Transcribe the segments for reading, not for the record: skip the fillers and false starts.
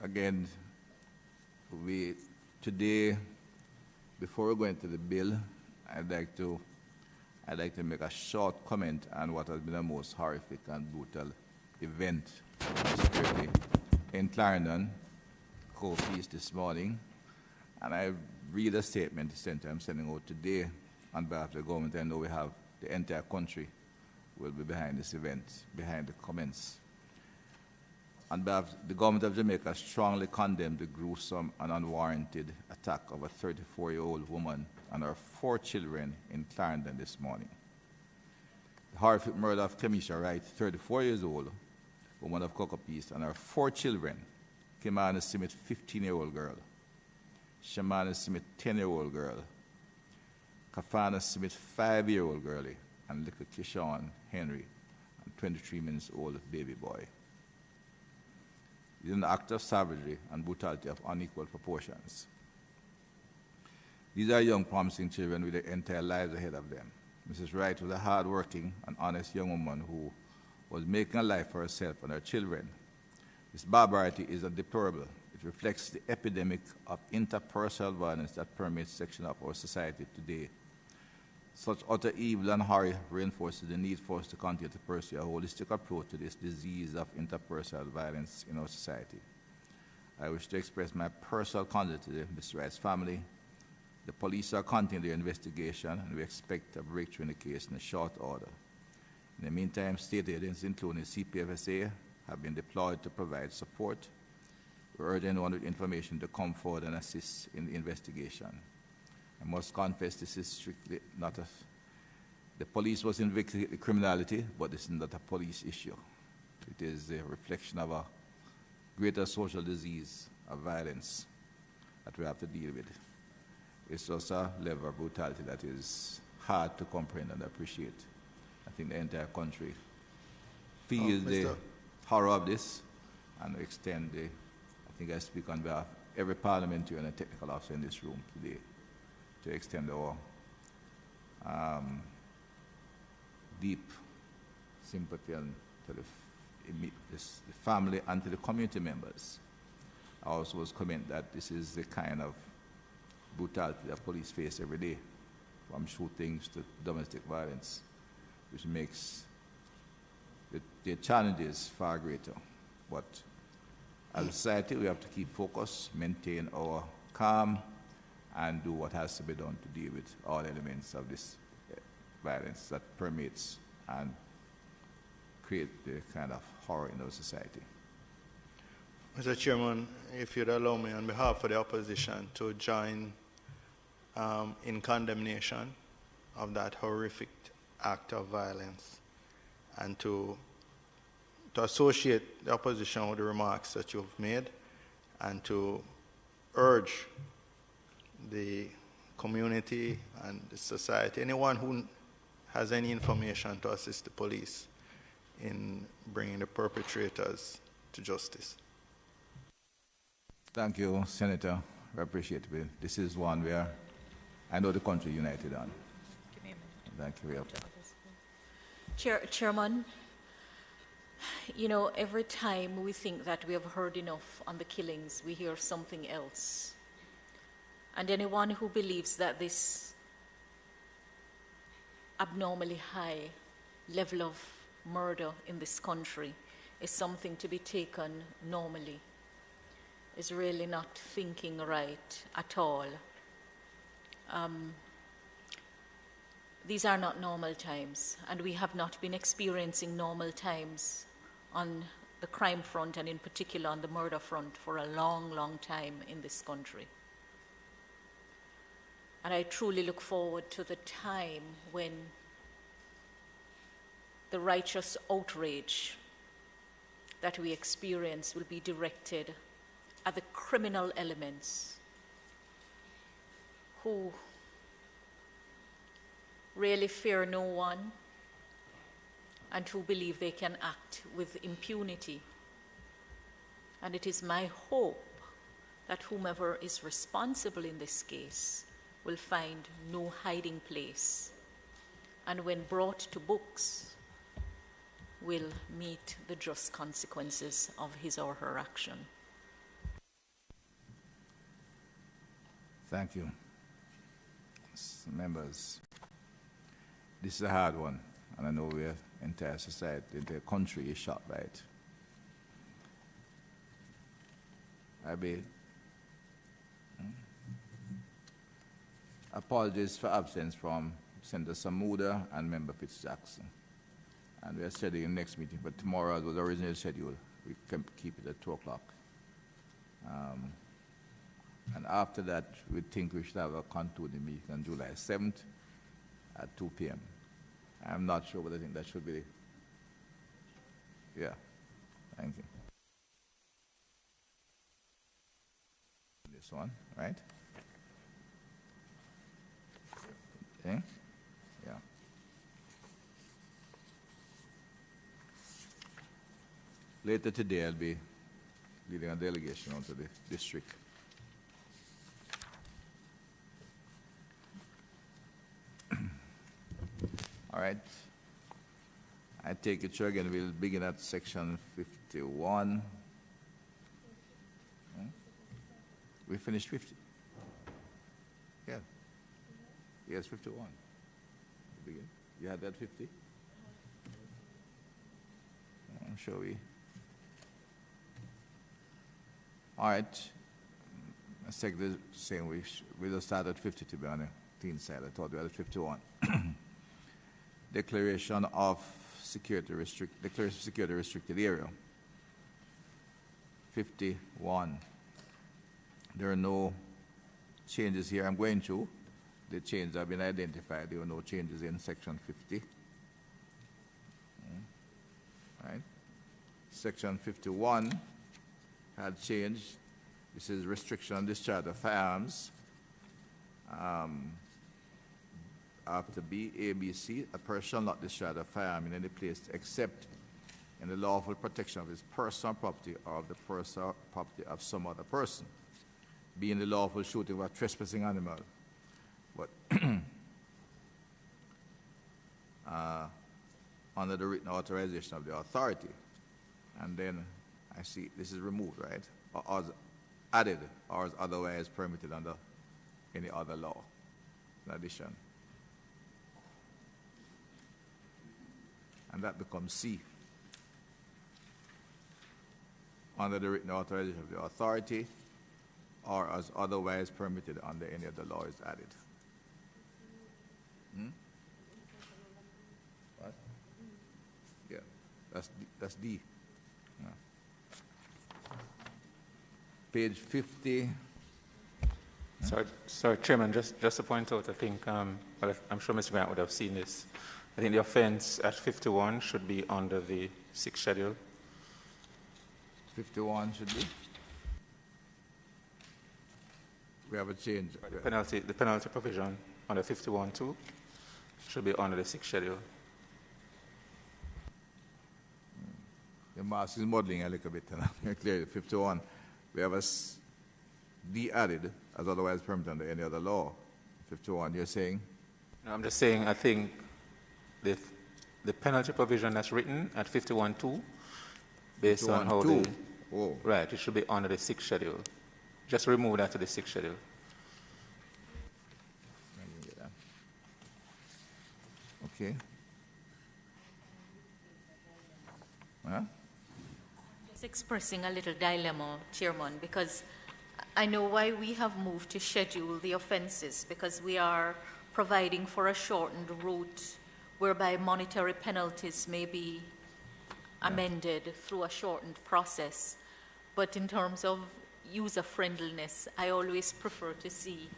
again, today, before we go into the bill, I'd like to make a short comment on what has been the most horrific and brutal event in Clarendon, Cove East this morning. And I read a statement I'm sending out today on behalf of the government. I know we have the entire country will be behind this event, behind the comments. On behalf of the government of Jamaica strongly condemned the gruesome and unwarranted attack of a 34-year-old woman and her 4 children in Clarendon this morning. The horrific murder of Clemisha Wright, 34 years old, woman of Cocopiece, and her 4 children, Kimana Smith, 15-year-old girl, Shamana Smith, 10-year-old girl, Kafana Smith, 5-year-old girlie, and little Kishawn Henry, and 23 months old baby boy. It is an act of savagery and brutality of unequal proportions. These are young, promising children with their entire lives ahead of them. Mrs. Wright was a hard-working and honest young woman who was making a life for herself and her children. This barbarity is deplorable. It reflects the epidemic of interpersonal violence that permeates sections of our society today. Such utter evil and horror reinforces the need for us to continue to pursue a holistic approach to this disease of interpersonal violence in our society. I wish to express my personal condolence to Mr. Wright's family. The police are continuing their investigation, and we expect a breakthrough in the case in a short order. In the meantime, state agencies, including CPFSA, have been deployed to provide support. We urge anyone with information to come forward and assist in the investigation. I must confess this is strictly not the police was investigating criminality, but this is not a police issue. It is a reflection of a greater social disease of violence that we have to deal with. It's also a level of brutality that is hard to comprehend and appreciate. I think the entire country feels the horror of this, and extend I think I speak on behalf of every parliamentarian and technical officer in this room today, to extend our deep sympathy to the family and to the community members. I also was comment that this is the kind of brutality that police face every day, from shootings to domestic violence, which makes the challenges far greater. But as a society, we have to keep focus, maintain our calm, and do what has to be done to deal with all elements of this violence that permeates and create the kind of horror in our society. Mr. Chairman, if you'd allow me on behalf of the opposition to join in condemnation of that horrific act of violence, and to associate the opposition with the remarks that you've made, and to urge the community and the society, anyone who has any information, to assist the police in bringing the perpetrators to justice. Thank you, Senator. We appreciate it. This is one where I know the country united on. Give me a minute. Thank you. Chairman, you know, every time we think that we have heard enough on the killings, we hear something else. And anyone who believes that this abnormally high level of murder in this country is something to be taken normally is really not thinking right at all. These are not normal times, and we have not been experiencing normal times on the crime front, and in particular on the murder front, for a long, long time in this country. And I truly look forward to the time when the righteous outrage that we experience will be directed at the criminal elements who really fear no one and who believe they can act with impunity. And it is my hope that whomever is responsible in this case will find no hiding place, and when brought to books, will meet the just consequences of his or her action. Thank you. Members, this is a hard one, and I know we're entire society, the country is shocked by it. Apologies for absence from Senator Samuda and Member Fitzjackson. And we are scheduling the next meeting, but tomorrow, as was originally scheduled, we can keep it at 2 o'clock. And after that, we think we should have a concluding meeting on July 7th at 2 p.m. I'm not sure, but I think that should be, yeah, thank you. This one, right? Okay, yeah. Later today, I'll be leading a delegation onto the district. All right. I take it, sure, again, we'll begin at section 51. We finished 50. Yeah. Yes, 51. Begin. You had that 50? I'm sure we. All right. Let's take the same. We'll start at 50 to be on the teen side. I thought we had 51. Declaration of security restricted area. 51. There are no changes here. I'm going through. The changes have been identified. There were no changes in section 50. Right. Section 51 had changed. This is restriction on discharge of firearms. After B, A, B, C, a person shall not discharge a firearm in any place except in the lawful protection of his personal property or of the personal property of some other person. B, in the lawful shooting of a trespassing animal. But under the written authorization of the authority. And then I see this is removed, right? Or is added, or is otherwise permitted under any other law. In addition. And that becomes C. Under the written authorization of the authority, or as otherwise permitted under any other law is added. What? Yeah, that's D. Yeah. Page 50. Sorry, Chairman, just to point out, I think, well, I'm sure Mr. Grant would have seen this. I think the offense at 51 should be under the 6th schedule. 51 should be? We have a change. The penalty provision under 51(2) should be under the 6th schedule. The mask is muddling a little bit. Clearly, 51. We have a D added as otherwise permitted under any other law. 51, you're saying? No, I'm just saying I think the penalty provision that's written at 51(2), based on how the... Oh. Right, it should be under the 6th schedule. Just remove that to the 6th schedule. Okay. Huh? Just expressing a little dilemma, Chairman, because I know why we have moved to schedule the offenses, because we are providing for a shortened route whereby monetary penalties may be amended through a shortened process. But in terms of user-friendliness, I always prefer to see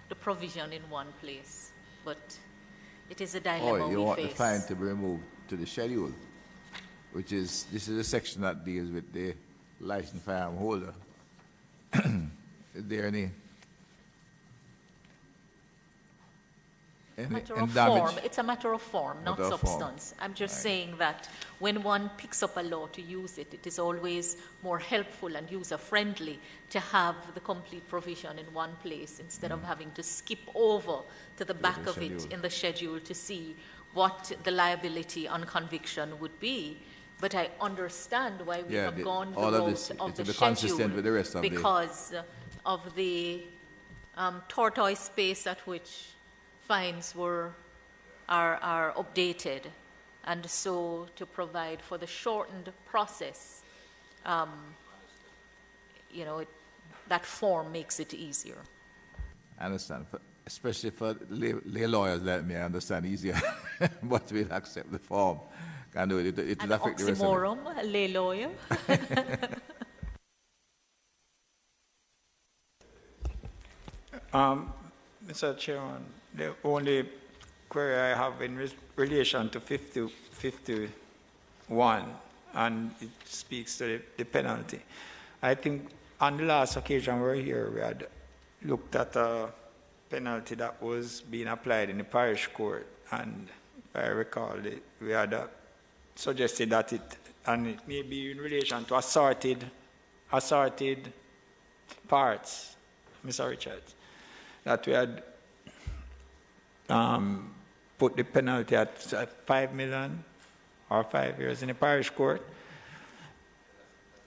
the provision in one place. But it is a dilemma we face. You want the fine to be removed to the schedule, which is, this is a section that deals with the licensed firearm holder. Is there any form. It's a matter of form, not substance. I'm just saying that when one picks up a law to use it, it is always more helpful and user-friendly to have the complete provision in one place instead of having to skip over to the back of it in the schedule to see what the liability on conviction would be. But I understand why we have gone the route of the schedule consistent with the rest of because of the tortoise space at which fines are updated, and so to provide for the shortened process, that form makes it easier. I understand. Especially for lay lawyers like me, I understand easier. But we'll accept the form. Can do it. It will affect the rest of it. Oxymoron, a lay lawyer. Mr. Chairman, the only query I have in relation to 51, and it speaks to the penalty. I think on the last occasion we were here, we had looked at a penalty that was being applied in the parish court, and if I recall, we had suggested that it may be in relation to assorted parts, Mr. Richards, that we had put the penalty at 5 million or 5 years in the parish court.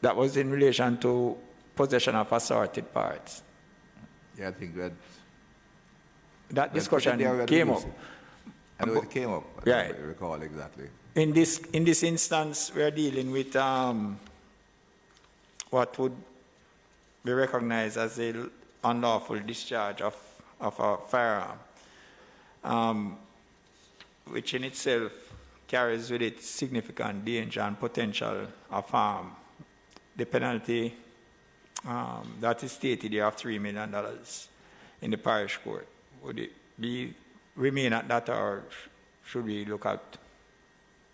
That was in relation to possession of assorted parts. Yeah, I think that discussion came up. I know it came up. I don't recall exactly. In this instance, we are dealing with what would be recognized as a unlawful discharge of a firearm, which in itself carries with it significant danger and potential of harm. The penalty that is stated here of $3 million in the parish court, would it remain at that, or should we look at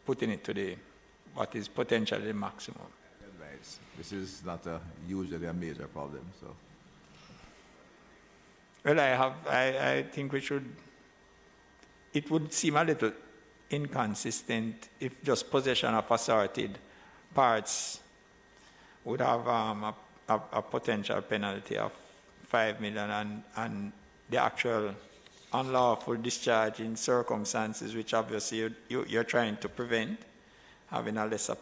putting it to what is potentially the maximum? Advice. This is not usually a major problem, so. Well, I think we should. It would seem a little inconsistent if just possession of assorted parts would have a potential penalty of $5 million and the actual unlawful discharge in circumstances which obviously you're trying to prevent, having a lesser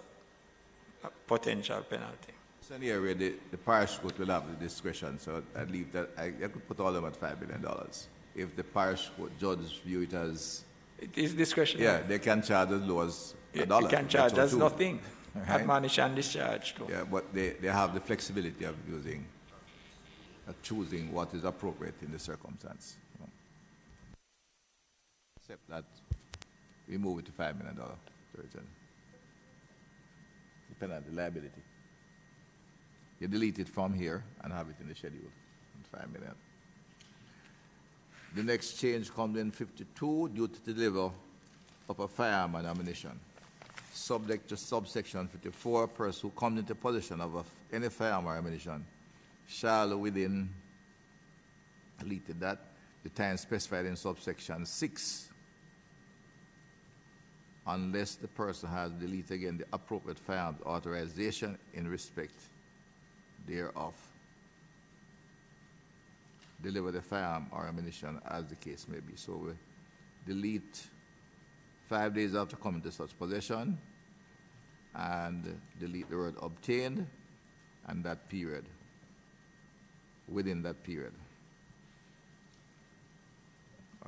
potential penalty. It's an area the parish court will have the discretion, so I leave that. I could put all of them at $5 million. If the parish court judge view it as... It is discretionary. Yeah, they can charge as low as $1. You can charge as nothing. Right? Admonish and discharge. Too. Yeah, but they have the flexibility of choosing what is appropriate in the circumstance. Except that we move it to $5 million to return. Depending on the liability. You delete it from here and have it in the schedule. $5 million. The next change comes in 52, due to deliver of a firearm and ammunition. Subject to subsection 54, a person who comes into possession of any firearm or ammunition shall within, deleted that, the time specified in subsection 6, unless the person has deleted again the appropriate firearm authorization in respect thereof, deliver the firearm or ammunition as the case may be. So we delete 5 days after coming to such possession and delete the word obtained and that period, within that period,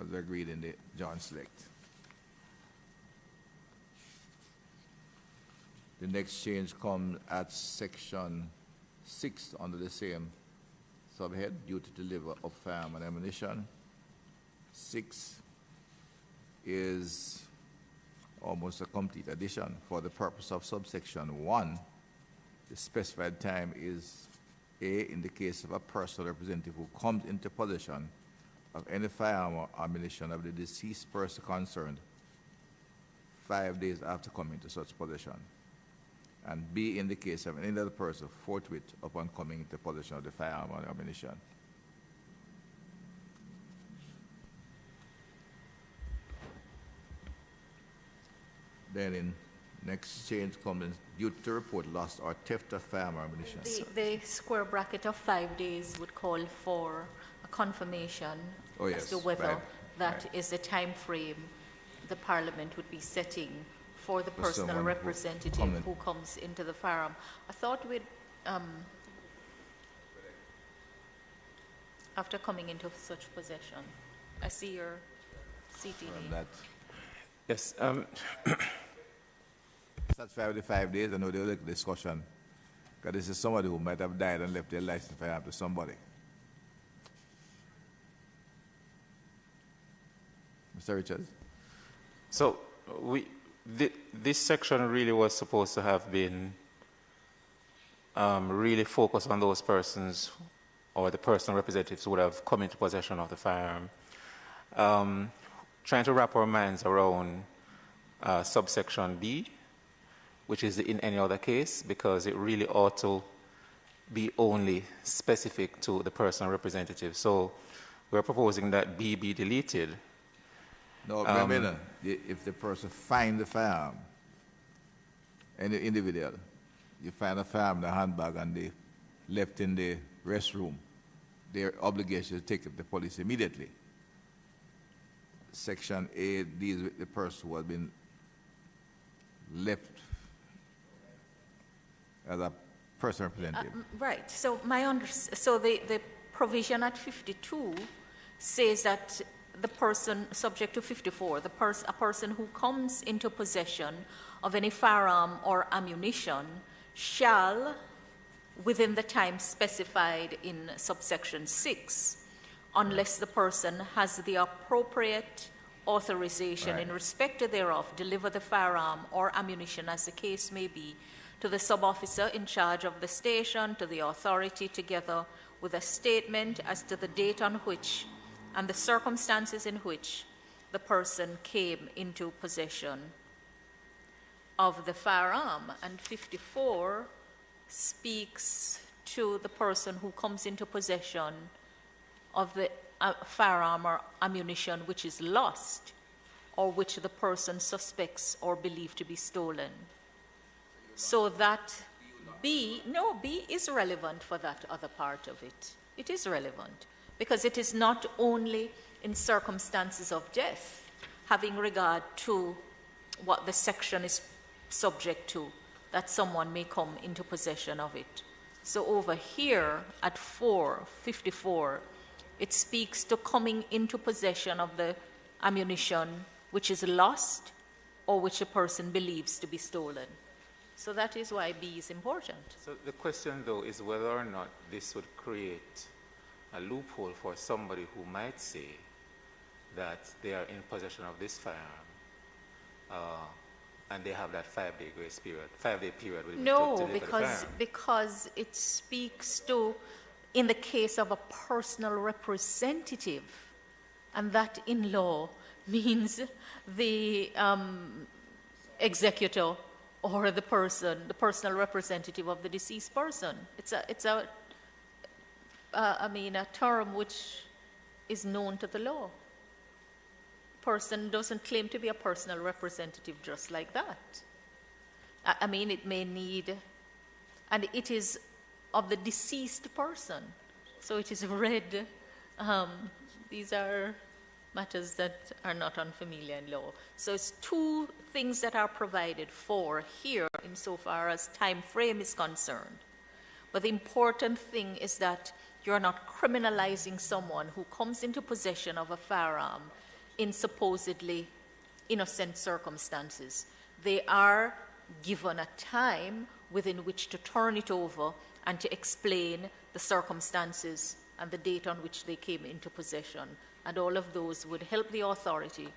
as agreed in the joint select. The next change comes at section 6 under the same subhead, due to deliver of firearm and ammunition. 6 is almost a complete addition. For the purpose of subsection 1, the specified time is A, in the case of a personal representative who comes into possession of any firearm or ammunition of the deceased person concerned 5 days after coming to such possession, and B, in the case of any other person forthwith upon coming into possession of the firearm or ammunition. Then in next change comes in due to report lost or theft of firearm or ammunition. The square bracket of 5 days would call for a confirmation as to whether that is the time frame the Parliament would be setting for the personal representative who comes into the firearm. I thought after coming into such possession. I see your CTD. And that, Yes. that's 5 days. I know there was a discussion. Because this is somebody who might have died and left their license firearm to somebody. Mr. Richards? So this section really was supposed to have been really focused on those persons or the personal representatives who would have come into possession of the firearm. Trying to wrap our minds around subsection B, which is in any other case, because it really ought to be only specific to the personal representative. So we're proposing that B be deleted. No, remember, if the person finds the firearm, any individual, you find a firearm in the handbag and they left in the restroom, their obligation is to take it to the police immediately. Section A deals with the person who has been left as a personal representative. Right. So so the provision at 52 says that the person subject to 54, a person who comes into possession of any firearm or ammunition shall, within the time specified in subsection 6, unless the person has the appropriate authorization in respect thereof, deliver the firearm or ammunition, as the case may be, to the sub-officer in charge of the station, to the authority, together with a statement as to the date on which and the circumstances in which the person came into possession of the firearm. And 54 speaks to the person who comes into possession of the firearm or ammunition which is lost or which the person suspects or believes to be stolen. So that B is relevant for that other part of it. It is relevant because it is not only in circumstances of death, having regard to what the section is subject to, that someone may come into possession of it. So over here at 54, it speaks to coming into possession of the ammunition which is lost or which a person believes to be stolen. So that is why B is important. So the question, though, is whether or not this would create a loophole for somebody who might say that they are in possession of this firearm and they have that 5-day grace period, 5-day period. No, because it speaks to, in the case of a personal representative, and that in law means the executor or the personal representative of the deceased person. It's a term which is known to the law. Person doesn't claim to be a personal representative just like that. It may need, and it is of the deceased person. So it is read. These are matters that are not unfamiliar in law. So it's two things that are provided for here insofar as time frame is concerned. But the important thing is that you're not criminalizing someone who comes into possession of a firearm in supposedly innocent circumstances. They are given a time within which to turn it over and to explain the circumstances and the date on which they came into possession. And all of those would help the authority,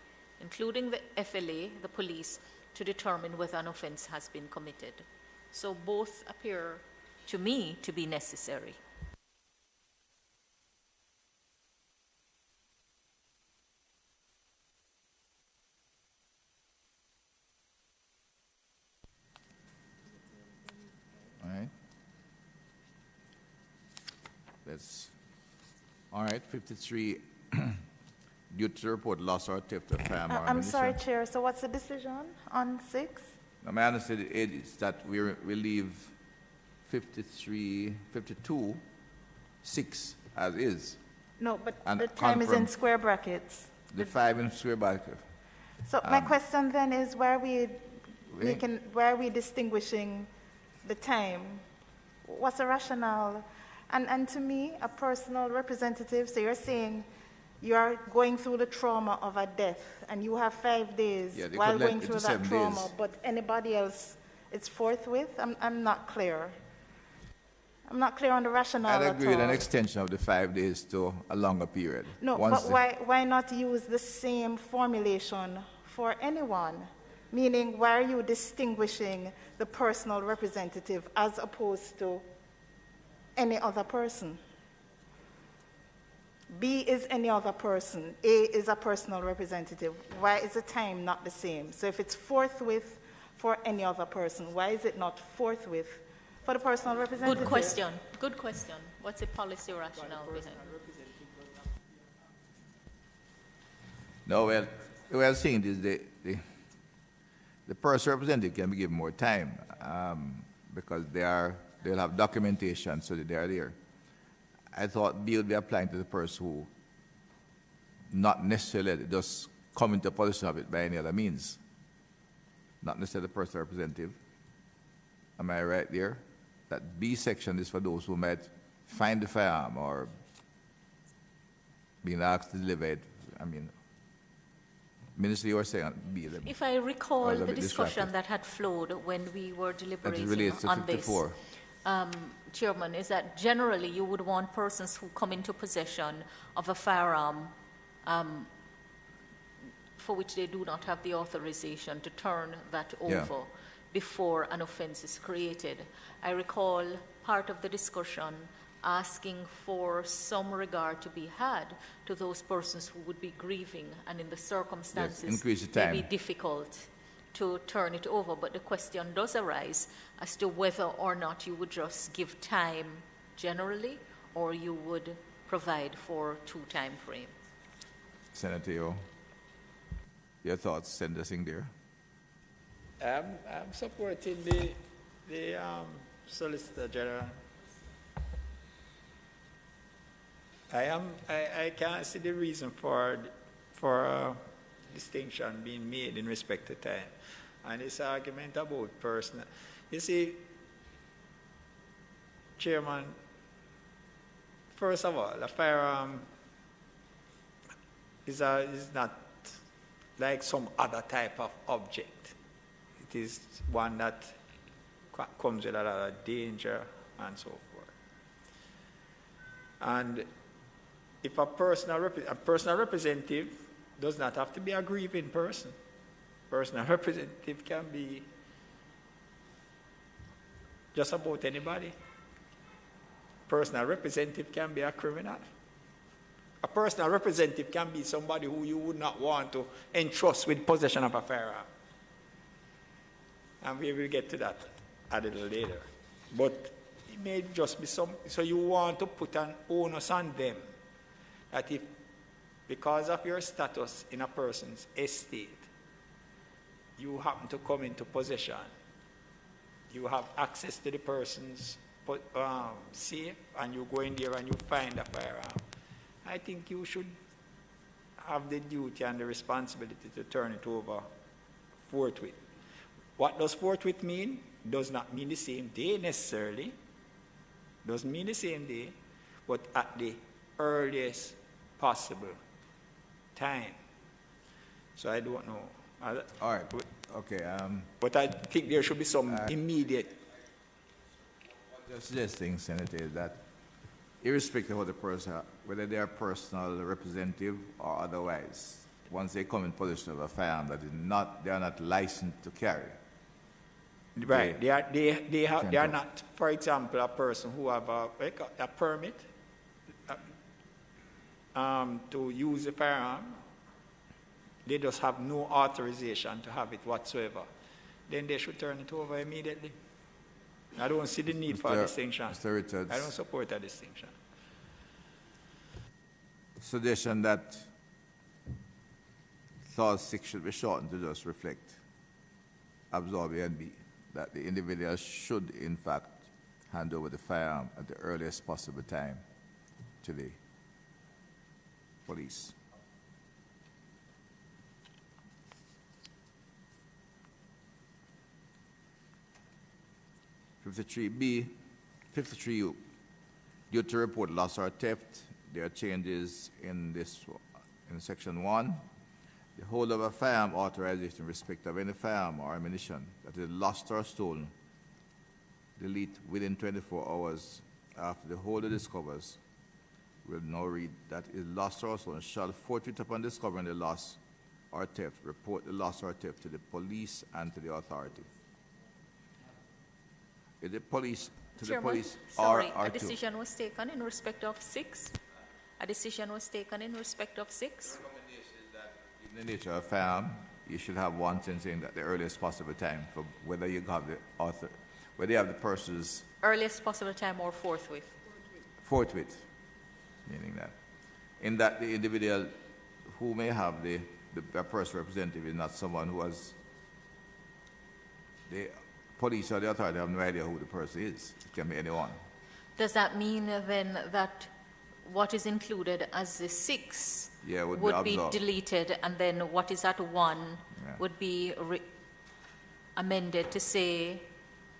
including the FLA, the police, to determine whether an offense has been committed. So both appear to me to be necessary. All right, 53, due to report loss or theft of firearm or I'm ammunition. sorry, Chair. So what's the decision on 6? Now, my understanding is that we leave 53, 52, 6 as is. No, but And the time is in confirm square brackets. The 5 in square bracket. So my question then is where are we distinguishing the time? What's the rationale And to me, a personal representative, so you're saying you are going through the trauma of a death and you have 5 days Yeah, they while could let going it through to that 7 trauma, days. but anybody else, it's forthwith? I'm not clear. I'm not clear on the rationale I'd at agree with an all. extension of the 5 days to a longer period. No, Once but why not use the same formulation for anyone? Meaning, why are you distinguishing the personal representative as opposed to any other person? B is any other person. A is a personal representative. Why is the time not the same? So if it's forthwith for any other person, why is it not forthwith for the personal representative? Good question. Good question. What's the policy rationale behind it? No, well, the way I'm saying is the personal representative can be given more time because they'll have documentation so that they are there. I thought B would be applying to the person who not necessarily just come into possession of it by any other means. Not necessarily the personal representative. Am I right there? That B section is for those who might find the firearm or being asked to deliver it. I mean, Minister, you were saying B. If I recall was a the bit discussion distracted. that had flowed when we were deliberating relates to on this, 54. Chairman, is that generally you would want persons who come into possession of a firearm for which they do not have the authorization to turn that over Yeah. before an offense is created. I recall part of the discussion asking for some regard to be had to those persons who would be grieving and in the circumstances increase the may be time. difficult to turn it over. But the question does arise as to whether or not you would just give time generally or you would provide for 2 time frame. Senator, your thoughts, Senator Singh there? I'm supporting the Solicitor General. I can't see the reason for distinction being made in respect to time. And this argument about personal. You see, Chairman, first of all, a firearm is not like some other type of object. It is one that comes with a lot of danger and so forth. And if a personal representative does not have to be a grieving person. Personal representative can be just about anybody. Personal representative can be a criminal. A personal representative can be somebody who you would not want to entrust with possession of a firearm. And we will get to that a little later. But it may just be so you want to put an onus on them that if, because of your status in a person's estate, you happen to come into possession, you have access to the person's safe, and you go in there and you find a firearm, I think you should have the duty and the responsibility to turn it over forthwith. What does forthwith mean? Does not mean the same day necessarily. Doesn't mean the same day, but at the earliest possible time. So I don't know. All right. Okay. But I think there should be some immediate. What you're suggesting, Senator, is that irrespective of the person, whether they are personal representative or otherwise, once they come in possession of a firearm that they are not licensed to carry. Right. They are not, for example, a person who have a permit to use a firearm. They just have no authorization to have it whatsoever. Then they should turn it over immediately. I don't see the need for a distinction. Mr. Richards, I don't support a distinction. Suggestion that clause 6 should be shortened to just reflect absorb A and B, that the individual should in fact hand over the firearm at the earliest possible time to the police. (53B), 53U. Due to report loss or theft, there are changes in section 1. The hold of a firearm authorization in respect of any firearm or ammunition that is lost or stolen, delete within 24 hours after the holder discovers, will now read that is lost or stolen, shall forthwith upon discovering the loss or theft, report the loss or theft to the police and to the authority. Is the police to Chairman, the police sorry, or a to? decision was taken in respect of 6. A decision was taken in respect of 6. In the nature of firearm, you should have one thing saying that the earliest possible time for whether you have the author, whether you have the person's Earliest possible time or forthwith. forthwith, meaning that, in that the individual who may have the personal representative is not someone who has, the police or the authority have no idea who the person is. It can be anyone. Does that mean then that what is included as the 6 Yeah, would be absorbed. deleted, and then what is at 1 Yeah. would be amended to say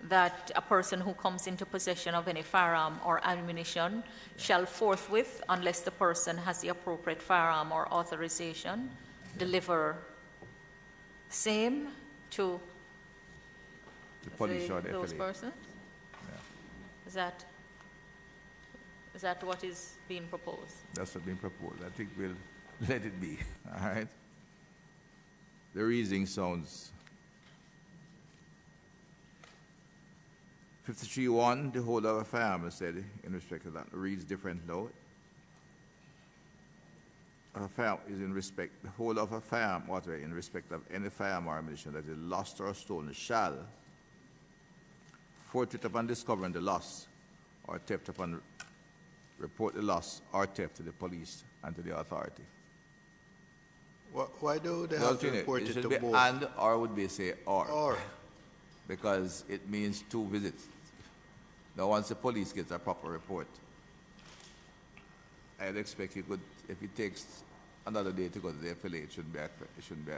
that a person who comes into possession of any firearm or ammunition shall forthwith, unless the person has the appropriate firearm or authorization, deliver same to The police or the those FLA. persons? Yeah. Is that what is being proposed? That's what's being proposed. I think we'll let it be. All right. The reasoning sounds 53.1, the hold of a firearm, I said, in respect of that, reads different now. A firearm is in respect, the hold of a firearm, water, in respect of any firearm or ammunition that is lost or stolen, shall, forthwith upon discovering the loss or theft upon report the loss or theft to the police and to the authority. Why do they Well, have to report it it should to be both? and, or would be say or. Or, Because it means 2 visits. Now, once the police gets a proper report, I'd expect you could, if it takes another day to go to the FLA, it shouldn't be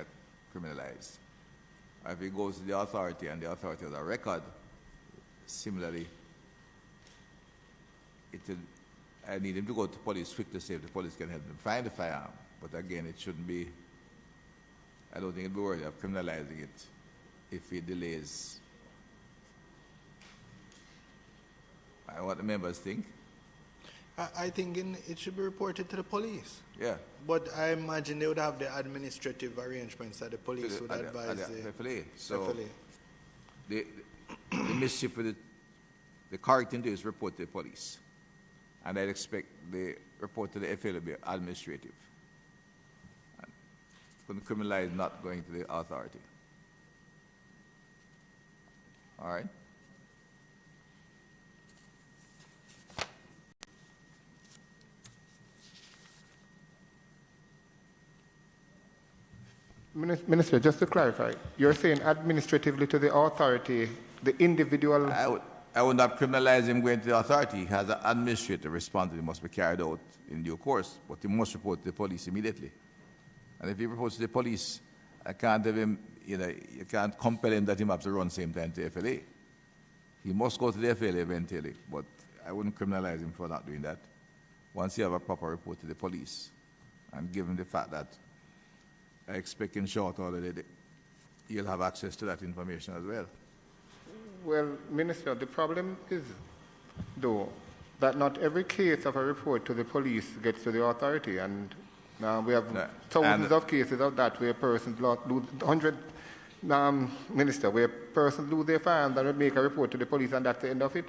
criminalized. Or if it goes to the authority and the authority has a record, similarly, I need him to go to police quick to see if the police can help him find the firearm. But again, it shouldn't be, I don't think it'd be worthy of criminalizing it if it delays. What the members think? I think it should be reported to the police. Yeah. But I imagine they would have the administrative arrangements that the police would advise the the FLA. So FLA. the mischief with the correct thing to do is report to the police. And I'd expect the report to the FLA to be administrative. And couldn't criminalize not going to the authority. All right? Minister, just to clarify, you're saying administratively to the authority, the individual... I would not criminalize him going to the authority. He has an administrative responsibility must be carried out in due course, but he must report to the police immediately. And if he reports to the police, I can't have him, you can't compel him that he must run same time to FLA. He must go to the FLA eventually, but I wouldn't criminalize him for not doing that. Once you have a proper report to the police, and given the fact that I expect in short order that you'll have access to that information as well. Well, Minister, the problem is, though, that not every case of a report to the police gets to the authority, and we have thousands of cases of that where persons lose 100, Minister, where persons lose their firearms and make a report to the police, and that's the end of it.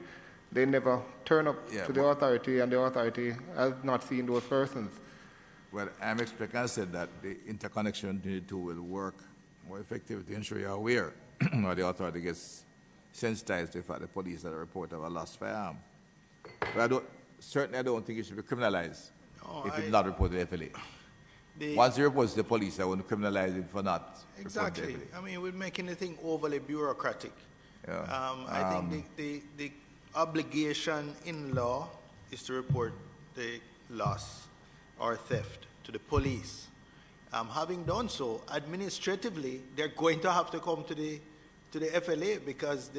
They never turn up to the authority, and the authority has not seen those persons. Well, I'm expecting, I said, that the interconnection between the two will work more effectively to ensure you're aware or the authority gets sensitized to the fact the police had a report of a lost firearm. But I don't think it should be criminalized if it's not reported to the FLA. Once it reports to the police, I wouldn't criminalize it for not Exactly. reporting to the FLA. I mean, we're making the thing overly bureaucratic. Yeah. I think the obligation in law is to report the loss or theft to the police. Having done so, administratively, they're going to have to come to the FLA because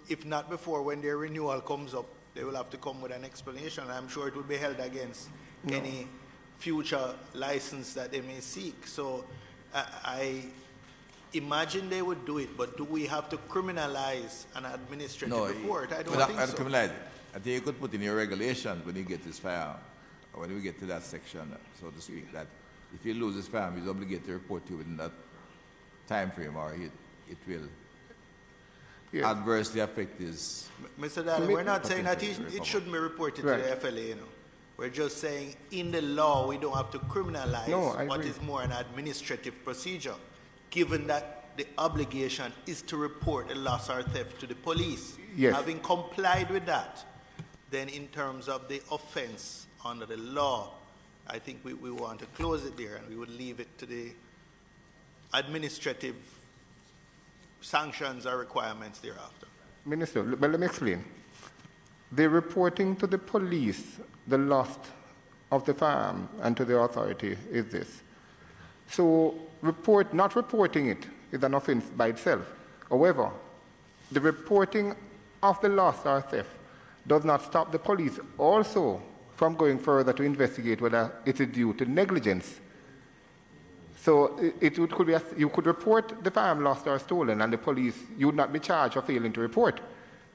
if not before, when their renewal comes up they will have to come with an explanation. I'm sure it will be held against any future license that they may seek. So I imagine they would do it, but do we have to criminalize an administrative report? I don't think so. Criminalize it. I think you could put in your regulations when you get this firearm, or when we get to that section, so to speak, that if you lose this firearm, he's obligated to report to you within that time frame, or it will adversely affect his... Mr. Daly, we're not saying that it shouldn't be reported to the FLA, you know. We're just saying in the law we don't have to criminalize what is more an administrative procedure, given that the obligation is to report a loss or theft to the police. Yes. Having complied with that, then in terms of the offense under the law, I think we want to close it there, and we would leave it to the administrative sanctions or requirements thereafter. Minister, but let me explain. The reporting to the police the loss of the firearm and to the authority is this. So not reporting it is an offense by itself. However, the reporting of the loss or theft does not stop the police also from going further to investigate whether it is due to negligence. So you could report the firearm lost or stolen, and the police, you would not be charged for failing to report,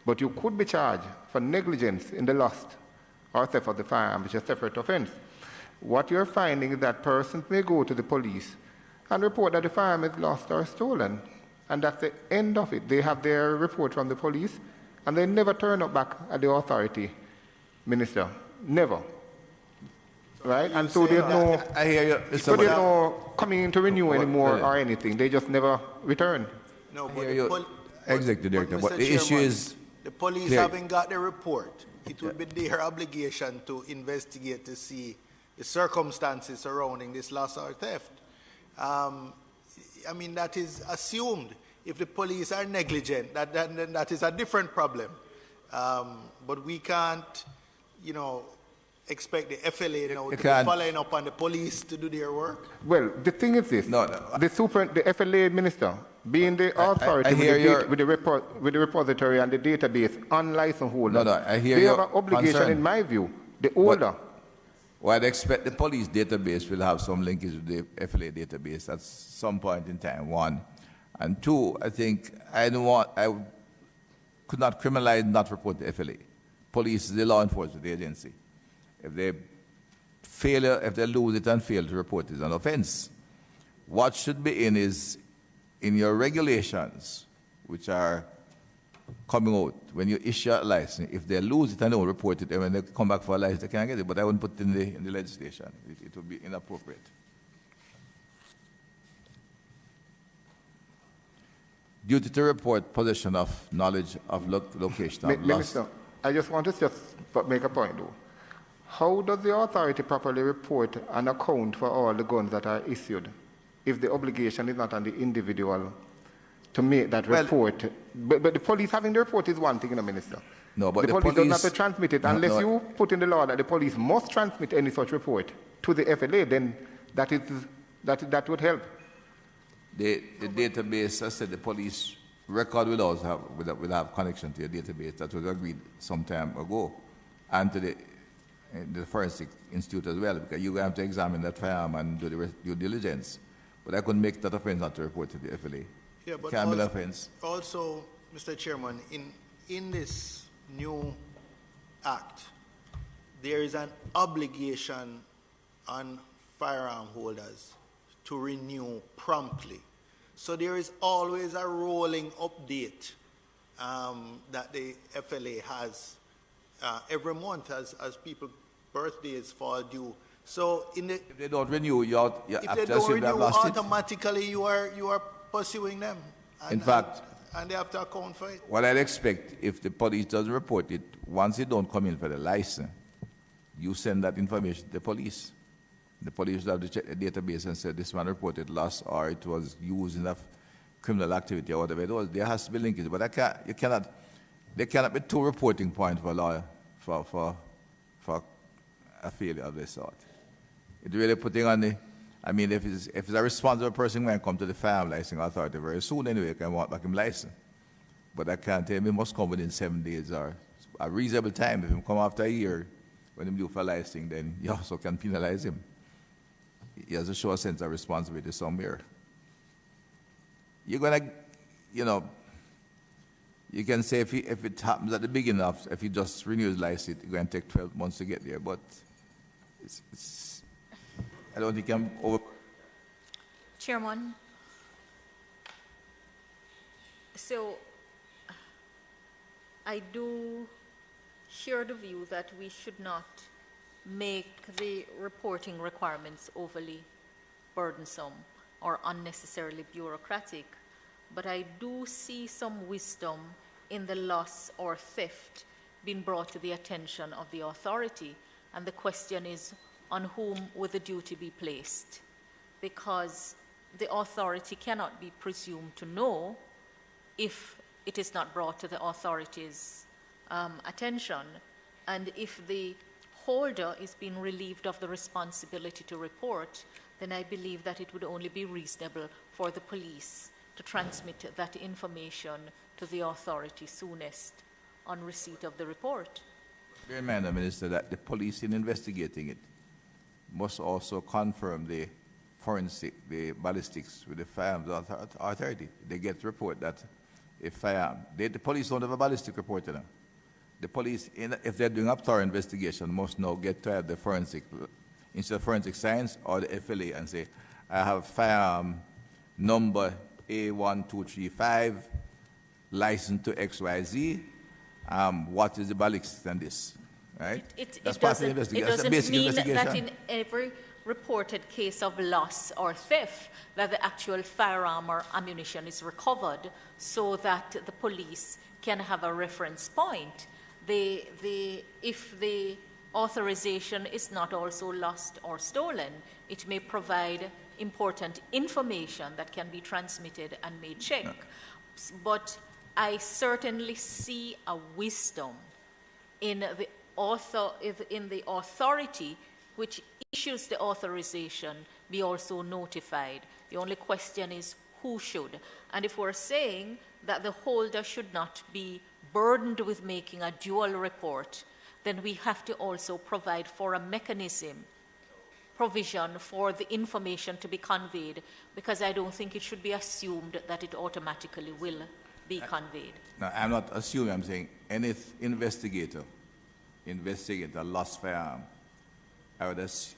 but you could be charged for negligence in the loss or theft of the firearm, which is a separate offense. What you're finding is that persons may go to the police and report that the firearm is lost or stolen, and that's the end of it. They have their report from the police, and they never turn up back at the authority, Minister. Never. Right? And so there's no, I hear you. so there's no coming in to renew anymore or anything. They just never return. No, I but hear you, Executive Director, but the issue is... The police clear. having got the report, it would be their obligation to investigate to see the circumstances surrounding this loss or theft. I mean, that is assumed. If the police are negligent, then that is a different problem. But we can't, expect the FLA to be following up on the police to do their work. Well, the thing is this. The FLA minister, being the authority with the repository and the database on license holders, they have an obligation, concern. in my view, the older. Well, I'd expect the police database will have some linkage with the FLA database at some point in time, one. And two, I think I could not criminalize not report the FLA. Police is the law enforcement agency. If they lose it and fail to report it, is an offense. What should be in your regulations, which are coming out when you issue a license. If they lose it and don't report it, and when they come back for a license, they can't get it. But I wouldn't put it in the legislation. It would be inappropriate. Duty to report possession of knowledge of location of loss. Minister, I just want to make a point, though. How does the authority properly report and account for all the guns that are issued if the obligation is not on the individual to make that report? But the police having the report is one thing, Minister. No, but the police doesn't have to transmit it unless you put in the law that the police must transmit any such report to the FLA. Then that would help. The database, I said, the police record will have connection to your database. That was agreed some time ago, and to the Forensic Institute as well, because you have to examine that firearm and do the due diligence. But I couldn't make that offense not to report to the FLA. Yeah, but Can't be an offense. Also, Mr. Chairman, in this new act, there is an obligation on firearm holders to renew promptly. So there is always a rolling update that the FLA has every month as people's birthdays fall due. So if they don't renew, if they don't renew, automatically you are pursuing them. In fact, and they have to account for it. What I'd expect, if the police doesn't report it, once they don't come in for the license, you send that information to the police. The police will have to check the database and say this man reported loss or it was used in a criminal activity or whatever it was. There has to be linkage, but there cannot be two reporting points for a lawyer for a failure of this sort. It's really putting on the, I mean, if it's a responsible person when come to the firearm licensing authority very soon anyway, can want back him license. But I can't tell him he must come within 7 days or a reasonable time. If him come after a year, when him do for licensing, then you also can penalize him. He has to show a sense of responsibility somewhere. You're going to, you know, you can say if it happens at the beginning of, if he just renews license, it's going to take 12 months to get there. But I don't think I'm over. Chairman, so I do share the view that we should not make the reporting requirements overly burdensome or unnecessarily bureaucratic, but I do see some wisdom in the loss or theft being brought to the attention of the authority, and the question is, on whom would the duty be placed? Because the authority cannot be presumed to know if it is not brought to the authority's attention, and if the holder is being relieved of the responsibility to report, then I believe that it would only be reasonable for the police to transmit that information to the authority soonest on receipt of the report. Bear in mind, Minister, that the police in investigating it must also confirm the forensic, the ballistics with the firearms authority. They get report that a firearm, the police don't have a ballistic report to them. The police, if they're doing a thorough investigation, must now get to the forensic, instead of forensic science or the FLA, and say, I have firearm number A1235, license to XYZ, what is the ballistics and this, right? It doesn't mean that in every reported case of loss or theft that the actual firearm or ammunition is recovered so that the police can have a reference point. If the authorization is not also lost or stolen, it may provide important information that can be transmitted and made check. No. But I certainly see a wisdom in the authority which issues the authorization be also notified. The only question is who should. And if we're saying that the holder should not be burdened with making a dual report, then we have to also provide for a provision for the information to be conveyed, because I don't think it should be assumed that it automatically will be conveyed. No, I'm not assuming, I'm saying any investigator lost firearm, I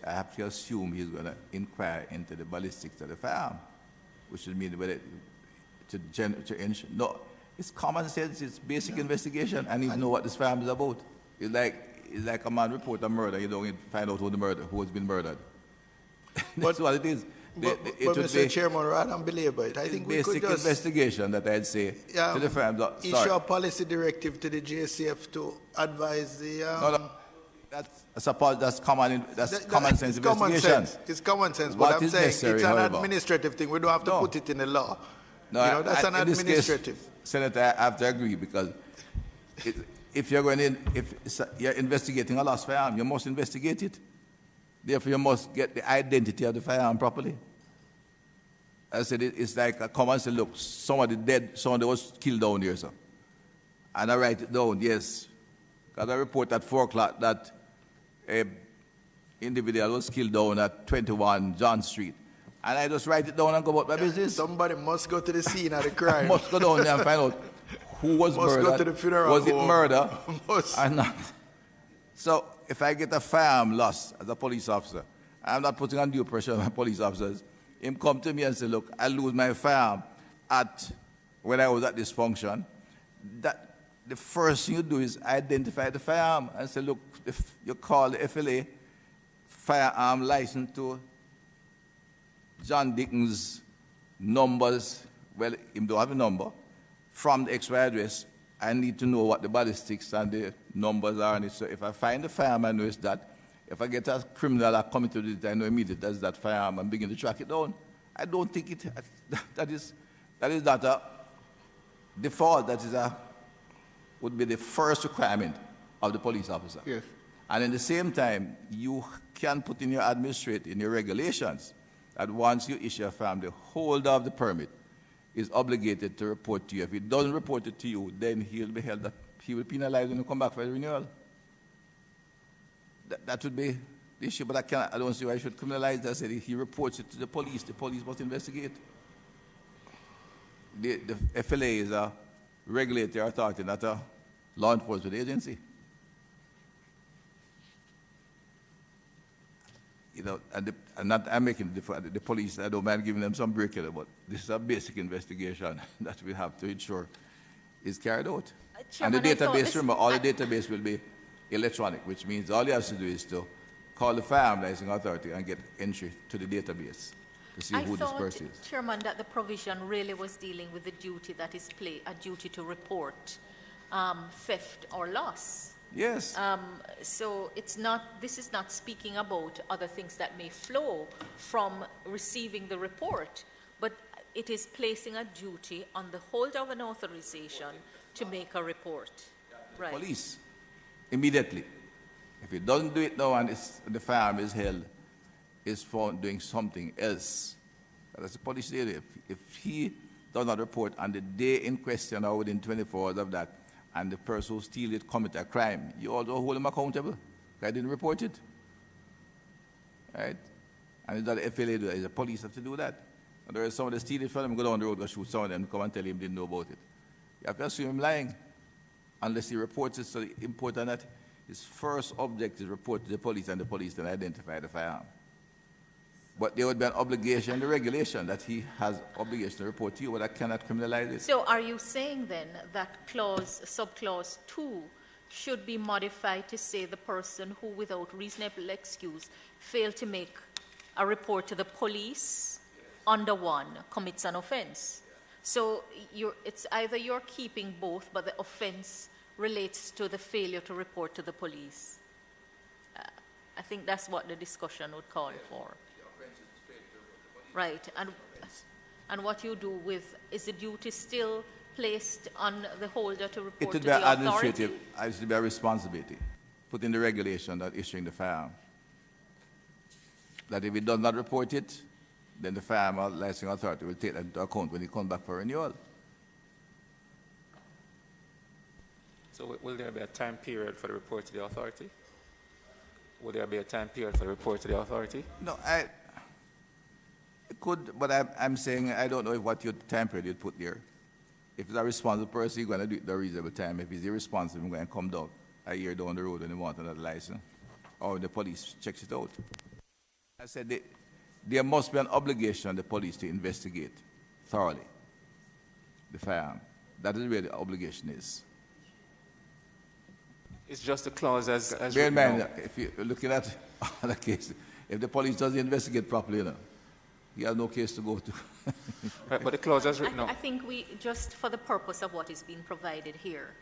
have to assume he's going to inquire into the ballistics of the firearm, which would mean whether to ensure. No, it's common sense, it's basic investigation, and you know what this firearm is about. It's like a man report a murder, you don't find out who has been murdered. That's what it is. But Mr. Chairman, rather than belabor it, I think we could just... Basic investigation that I'd say to the firm. Issue a policy directive to the JCF to advise the... No, that's common sense investigation. It's common sense, but I'm saying it's an administrative thing. We don't have to put it in the law. No, that's an administrative. Case, Senator, I have to agree, because if you're you're investigating a lost firearm, you must investigate it. Therefore, you must get the identity of the firearm properly. I said it's like a common sense. Look, somebody dead, somebody was killed down here, sir. And I write it down, yes. Because I report at 4 o'clock that an individual was killed down at 21 John Street. And I just write it down and go about my business. Somebody must go to the scene of the crime. Must go down there and find out who was murdered. Must go to the funeral. Was it murder or not? So if I get a firearm lost as a police officer, I'm not putting undue pressure on my police officers. Him come to me and say, look, I lose my firearm when I was at this function. That the first thing you do is identify the firearm and say, look, if you call the FLA firearm license to John Dickens numbers, well, him don't have a number, from the XY address, I need to know what the ballistics and the numbers are on it. So if I find the firearm, I know it's that. If I get a criminal that committed it, I know immediately that's that firearm and begin to track it down. I don't think that is not a default. Would be the first requirement of the police officer. Yes. And at the same time, you can put in your regulations, that once you issue a firearm, the holder of the permit is obligated to report to you. If he doesn't report it to you, then he'll be held he will penalize when you come back for the renewal. That would be the issue, but I don't see why I should criminalize that. I said he reports it to the police must investigate. The FLA is a regulatory authority, not a law enforcement agency. You know, I'm making the police, I don't mind giving them some break here, but this is a basic investigation that we have to ensure is carried out. Chairman, and the database, remember, all the database will be electronic, which means all he has to do is to call the Firearms Licensing Authority and get entry to the database to see who this person is. Chairman, that the provision really was dealing with the duty that is a duty to report theft or loss. Yes. So this is not speaking about other things that may flow from receiving the report, but it is placing a duty on the holder of an authorization to make a report. Right. Police, immediately. If he doesn't do it now and the firearm is held, is found doing something else, that's the police area. If he does not report on the day in question or within 24 hours of that, and the person who steals it commit a crime, you also hold him accountable. I didn't report it. Right? And it's not the FLA do that, it's the police have to do that. And there is someone that steal it from him, go down the road, go shoot someone, and come and tell him he didn't know about it. You have to assume him lying, unless he reports it. So the important that his first object is report to the police, and the police then identify the firearm. But there would be an obligation, the regulation, that he has obligation to report to you, but I cannot criminalize it. So are you saying then that subclause 2 should be modified to say the person who, without reasonable excuse, failed to make a report to the police under 1 commits an offense? So it's either you're keeping both, but the offense relates to the failure to report to the police. I think that's what the discussion would call for. Right, and what you do with, is the duty still placed on the holder to report to the authority? It would be administrative, it should be a responsibility, put in the regulation that issuing the firearm. That if he does not report it, then the Firearms Licensing Authority will take that into account when he comes back for renewal. So will there be a time period for the report to the authority? Will there be a time period for the report to the authority? No, it could, but I'm saying I don't know what your time period you'd put there. If it's a responsible person, you're going to do it at a reasonable time. If he's irresponsible, he's going to come down a year down the road when he wants another license, or the police checks it out. I said there must be an obligation on the police to investigate thoroughly the firearm. That is where the obligation is. It's just a clause as bear in mind, if you're looking at other cases, if the police doesn't investigate properly, you know, he has no case to go to. Right, but the clause as written. I think we, just for the purpose of what is being provided here,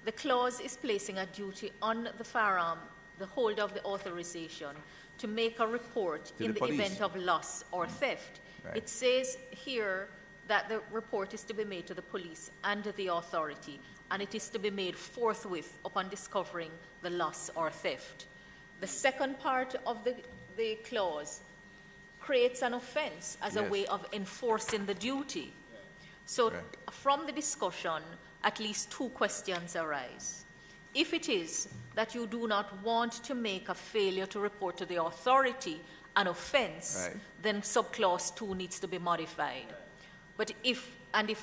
the clause is placing a duty on the firearm, the holder of the authorization, to make a report in the event of loss or theft. Right. It says here that the report is to be made to the police and the authority, and it is to be made forthwith upon discovering the loss or theft. The second part of the clause creates an offense as a way of enforcing the duty. So from the discussion, at least 2 questions arise. If it is that you do not want to make a failure to report to the authority an offense, then subclause 2 needs to be modified. But if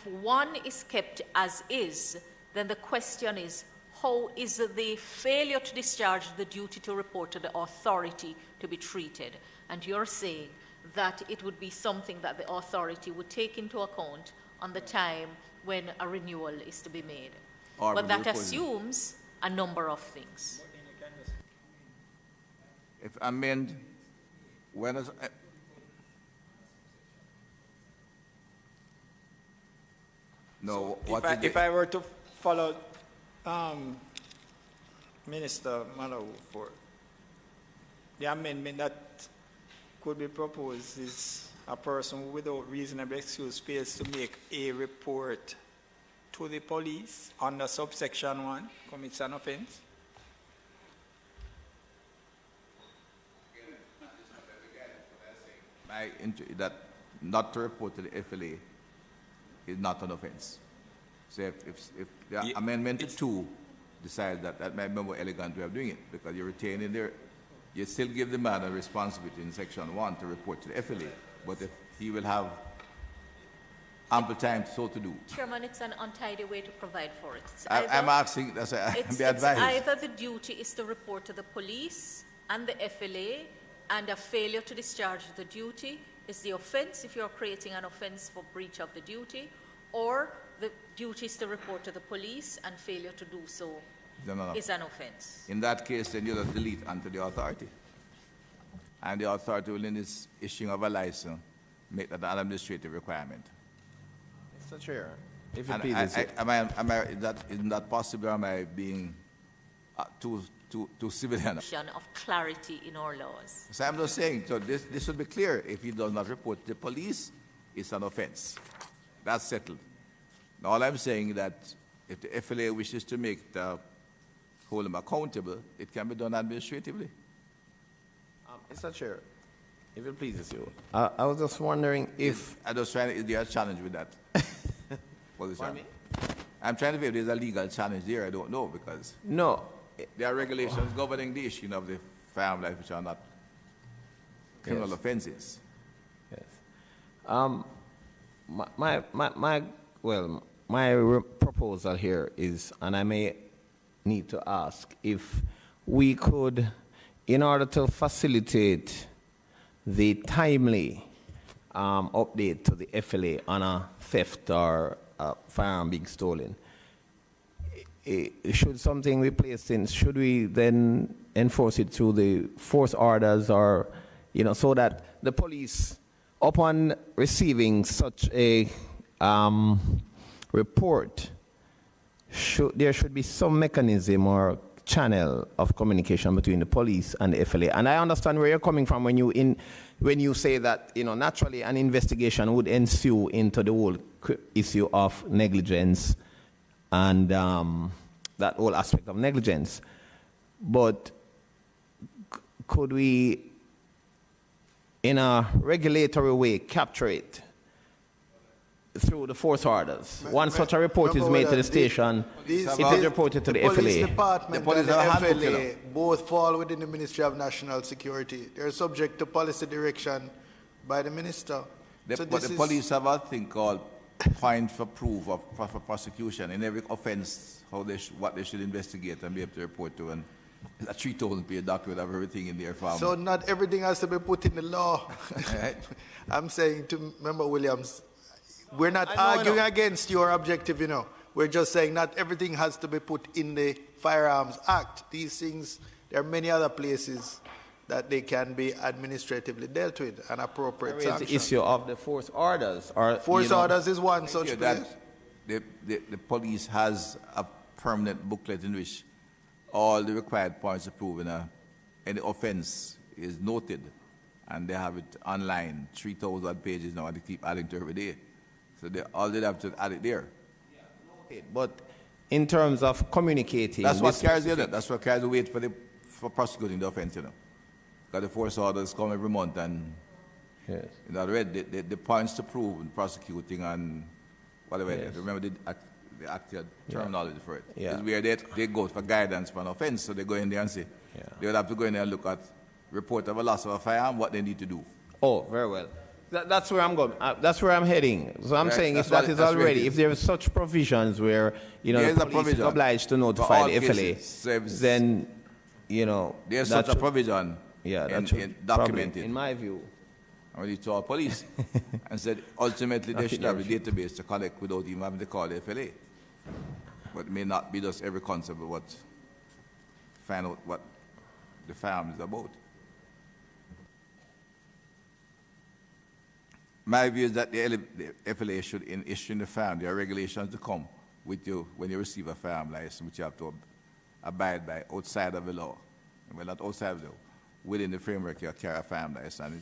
1 is kept as is, then the question is, how is the failure to discharge the duty to report to the authority to be treated? And you're saying that it would be something that the authority would take into account on the time when a renewal is to be made. But that assumes a number of things. If amend, when is... No, what if I were to follow Minister Malawu for the amendment that could be proposed is a person who without reasonable excuse fails to make a report to the police under subsection 1 commits an offense. That not to report to the FLA is not an offense. So if the amendment to 2 decides that that might be a more elegant way of doing it, because you retain in there, you still give the man a responsibility in Section 1 to report to the FLA, but if he will have ample time so to do. Chairman, it's an untidy way to provide for it. I'm asking, that's why I be advised. Either the duty is to report to the police and the FLA, and a failure to discharge the duty is the offense if you're creating an offense for breach of the duty, or the duty is to report to the police and failure to do so is an offense. In that case, then you just delete unto the authority. And the authority will, in its issuing of a license, make that an administrative requirement. Mr. Chair, if it And pleases you. isn't that possible, or am I being too civilian? Of clarity in our laws. So I'm just saying, so this should be clear. If he does not report to the police, it's an offense. That's settled. Now, all I'm saying is that if the FLA wishes to hold him accountable, it can be done administratively. Mr. Chair, if it pleases you. I was just wondering if... I'm just trying to, is there a challenge with that? Pardon me? I'm trying to figure if there's a legal challenge there. I don't know, because No. there are regulations governing the issue of the firearm life which are not criminal offenses. Yes. My proposal here is, and I may need to ask, if we could, in order to facilitate the timely update to the FLA on a theft or a firearm being stolen, should something be placed in, should we then enforce it through the force orders, or, so that the police, upon receiving such a report, there should be some mechanism or channel of communication between the police and the FLA. And I understand where you're coming from when you say that, naturally an investigation would ensue into the whole issue of negligence and that whole aspect of negligence. But could we, in a regulatory way, capture it through the force orders? Once such a report is made to the station, it is reported to the FLA. Police department The police and have the a handbook, FLA both fall within the Ministry of National Security. They are subject to policy direction by the minister. But the police have a thing called point for proof for prosecution in every offense, what they should investigate and be able to report to. And a 3,000-page document of everything in there. So not everything has to be put in the law. Right. I'm saying to Member Williams, we're not arguing against your objective, We're just saying not everything has to be put in the Firearms Act. These things, there are many other places that they can be administratively dealt with and appropriate There is the issue of the force orders. Force orders is one such place. The police has a permanent booklet in which all the required points of proof in any offense is noted, and they have it online, 3,000 pages now, and they keep adding to every day. So all they have to add it there. But in terms of communicating, that's what carries the That's what carries the weight for prosecuting the offense, Because the force orders come every month, and the points to prove in prosecuting and whatever. Yes. Remember the actual terminology for it. Yeah. It's where they go for guidance for an offense, so they go in there and say they would have to go in there and look at report of a loss of a firearm, what they need to do. Oh, very well. That's where I'm going. That's where I'm heading. So I'm saying if if there are such provisions where the police is obliged to notify the FLA, then there's such a provision. Documented. In my view. I went to our police and said ultimately they should have a database to collect without even having to call the FLA. But it may not be just every constable what find out what the firearm is about. My view is that the FLA should, in issuing the firearm, there are regulations to come with you when you receive a firearm license, which you have to abide by outside of the law. Well, not outside of the law, within the framework you carry a firearm license. And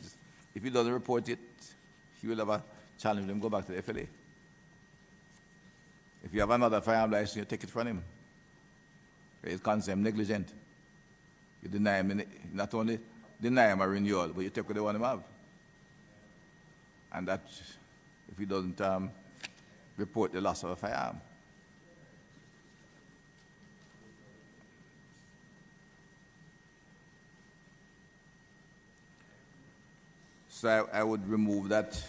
if he doesn't report it, he will have a challenge him, go back to the FLA. If you have another firearm license, you take it from him. It's considered negligent. You deny him, not only deny him a renewal, but you take what they want him to have. And that, if he doesn't report the loss of a firearm. So I would remove that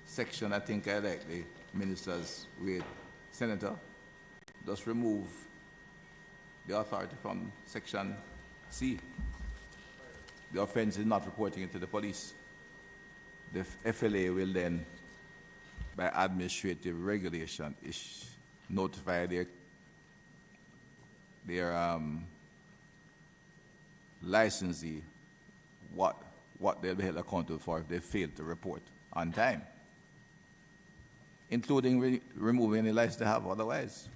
section. I think I like the minister's way. Senator, just remove the authority from section C. The offense is not reporting it to the police. The FLA will then, by administrative regulation, notify their licensee what they'll be held accountable for if they fail to report on time, including removing any license they have otherwise.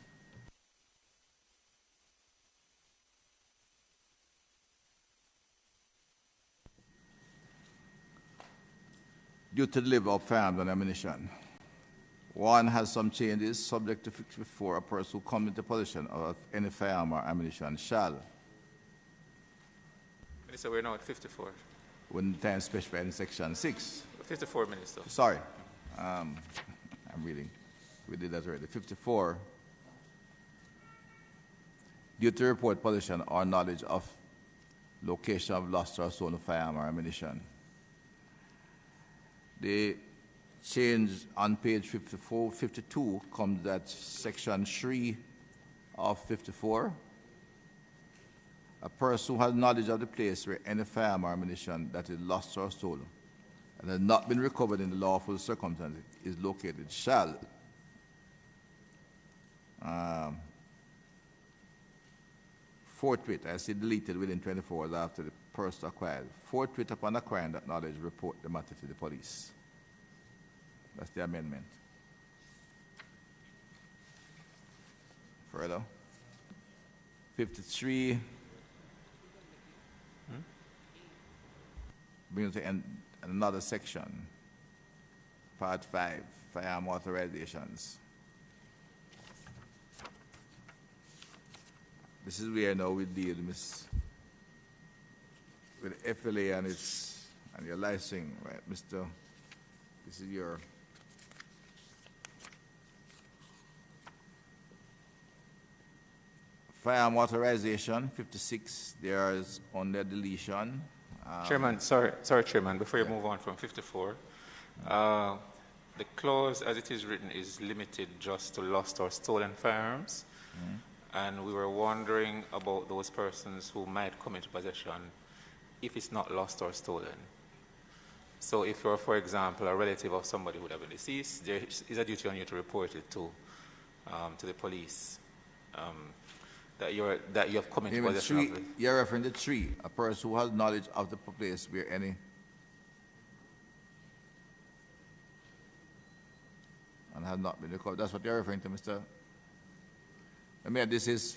Due to the delivery of firearms and ammunition. One has some changes subject to 54. A person who comes into possession of any firearm or ammunition shall. Minister, we're now at 54. When the time specified in section 6. 54, Minister. Sorry. I'm reading. We did that already. 54. Due to report possession or knowledge of location of lost or stolen firearm or ammunition. The change on page 52 comes at section 3 of 54. A person who has knowledge of the place where any firearm or ammunition that is lost or stolen and has not been recovered in the lawful circumstances is located shall forthwith, I see deleted within 24 hours after the person acquired, forthwith upon acquiring that knowledge, report the matter to the police. That's the amendment. Further. 53. Brings to another section. Part 5, firearm authorizations. This is where now we deal with FLA and your licensing, right, Mr. This is your firearm authorization, 56. There is on the deletion. Chairman, sorry, Chairman, before you move on from 54, the clause as it is written is limited just to lost or stolen firearms. And we were wondering about those persons who might come into possession if it's not lost or stolen. So if you're, for example, a relative of somebody who would have been deceased, there is a duty on you to report it to the police that you have come into possession of it. You're referring to 3, a person who has knowledge of the place where any and has not been recovered. That's what you're referring to, Mr. I mean, this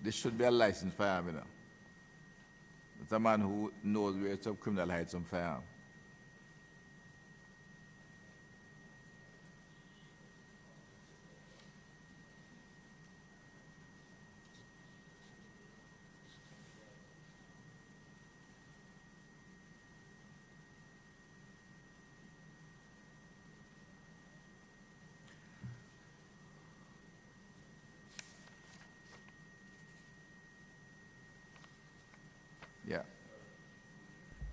should be a licensed firearm, you know. It's a man who knows where some criminal hides some firearm. Yeah.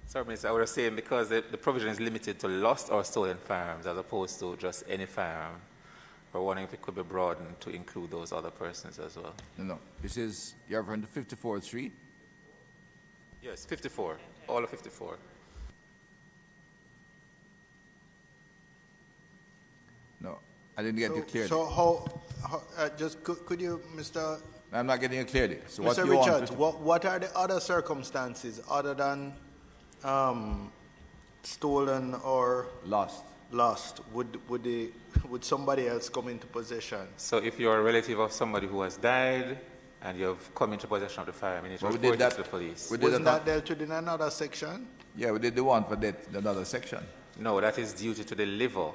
Sorry, Minister, I was saying because the provision is limited to lost or stolen firearms as opposed to just any firearm. We're wondering if it could be broadened to include those other persons as well. No. This is, you're referring to 54.3? Yes, 54. All of 54. No, I didn't get you clearly. So could you, Mr. I'm not getting it clearly. So Mr. Richards, what are the other circumstances other than stolen or lost? Would somebody else come into possession? So if you're a relative of somebody who has died and you've come into possession of the firearm, you need to report it to the police. Wasn't that dealt with in another section? Yeah, we did the one for that in another section. No, that is duty to deliver.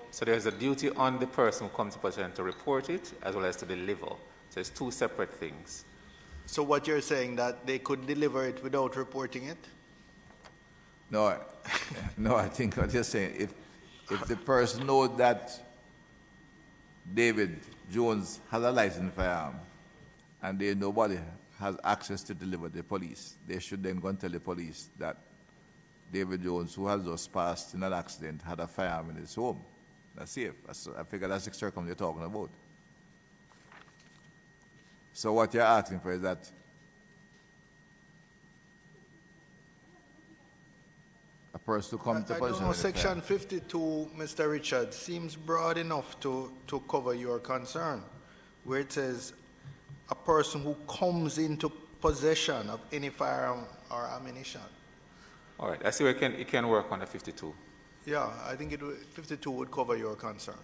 So there's a duty on the person who comes to possession to report it as well as to deliver. So it's 2 separate things. So what you're saying, that they could deliver it without reporting it? No, no, I think what you're saying, if the person knows that David Jones has a licensed firearm and nobody has access to deliver the police, they should then go and tell the police that David Jones, who has just passed in an accident, had a firearm in his home. That's safe. I figure that's the circumstance you're talking about. So what you're asking for is that a person to come to I position don't know, with a Section firearm. 52, Mr. Richard, seems broad enough to cover your concern, where it says a person who comes into possession of any firearm or ammunition. All right, I see where it can work on the 52. Yeah, I think 52 would cover your concern.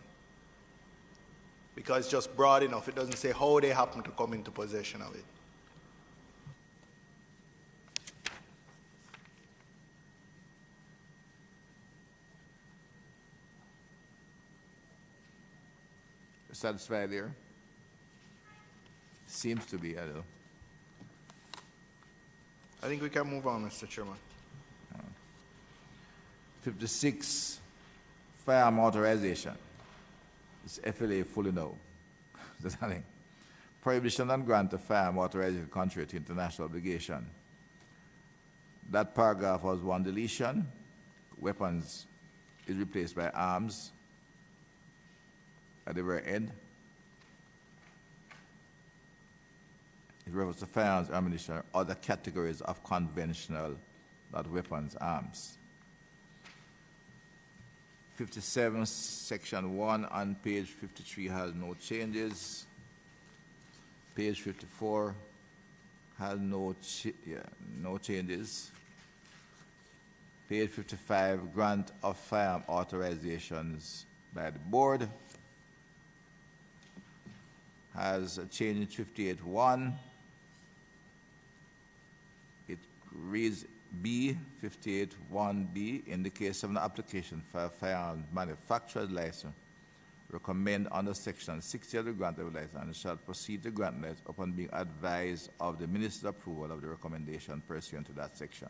Because it's just broad enough. It doesn't say how they happen to come into possession of it. Satisfied there? Seems to be, I don't know. I think we can move on, Mr. Chairman. 56, firearm authorization. It's FLA fully no. That's nothing. Prohibition and grant of firearm authorization contrary to international obligation. That paragraph was one deletion. Weapons is replaced by arms at the very end. It refers to firearms, ammunition, or other categories of conventional, not weapons, arms. 57, section 1 on page 53 has no changes. Page 54 has no changes. Page 55, grant of firearm authorizations by the board, has a change in 58.1. It reads B, 58.1b, in the case of an application for a firearm manufacturer's license, recommend under section 60 of the grant of license and shall proceed to grant license upon being advised of the minister's approval of the recommendation pursuant to that section.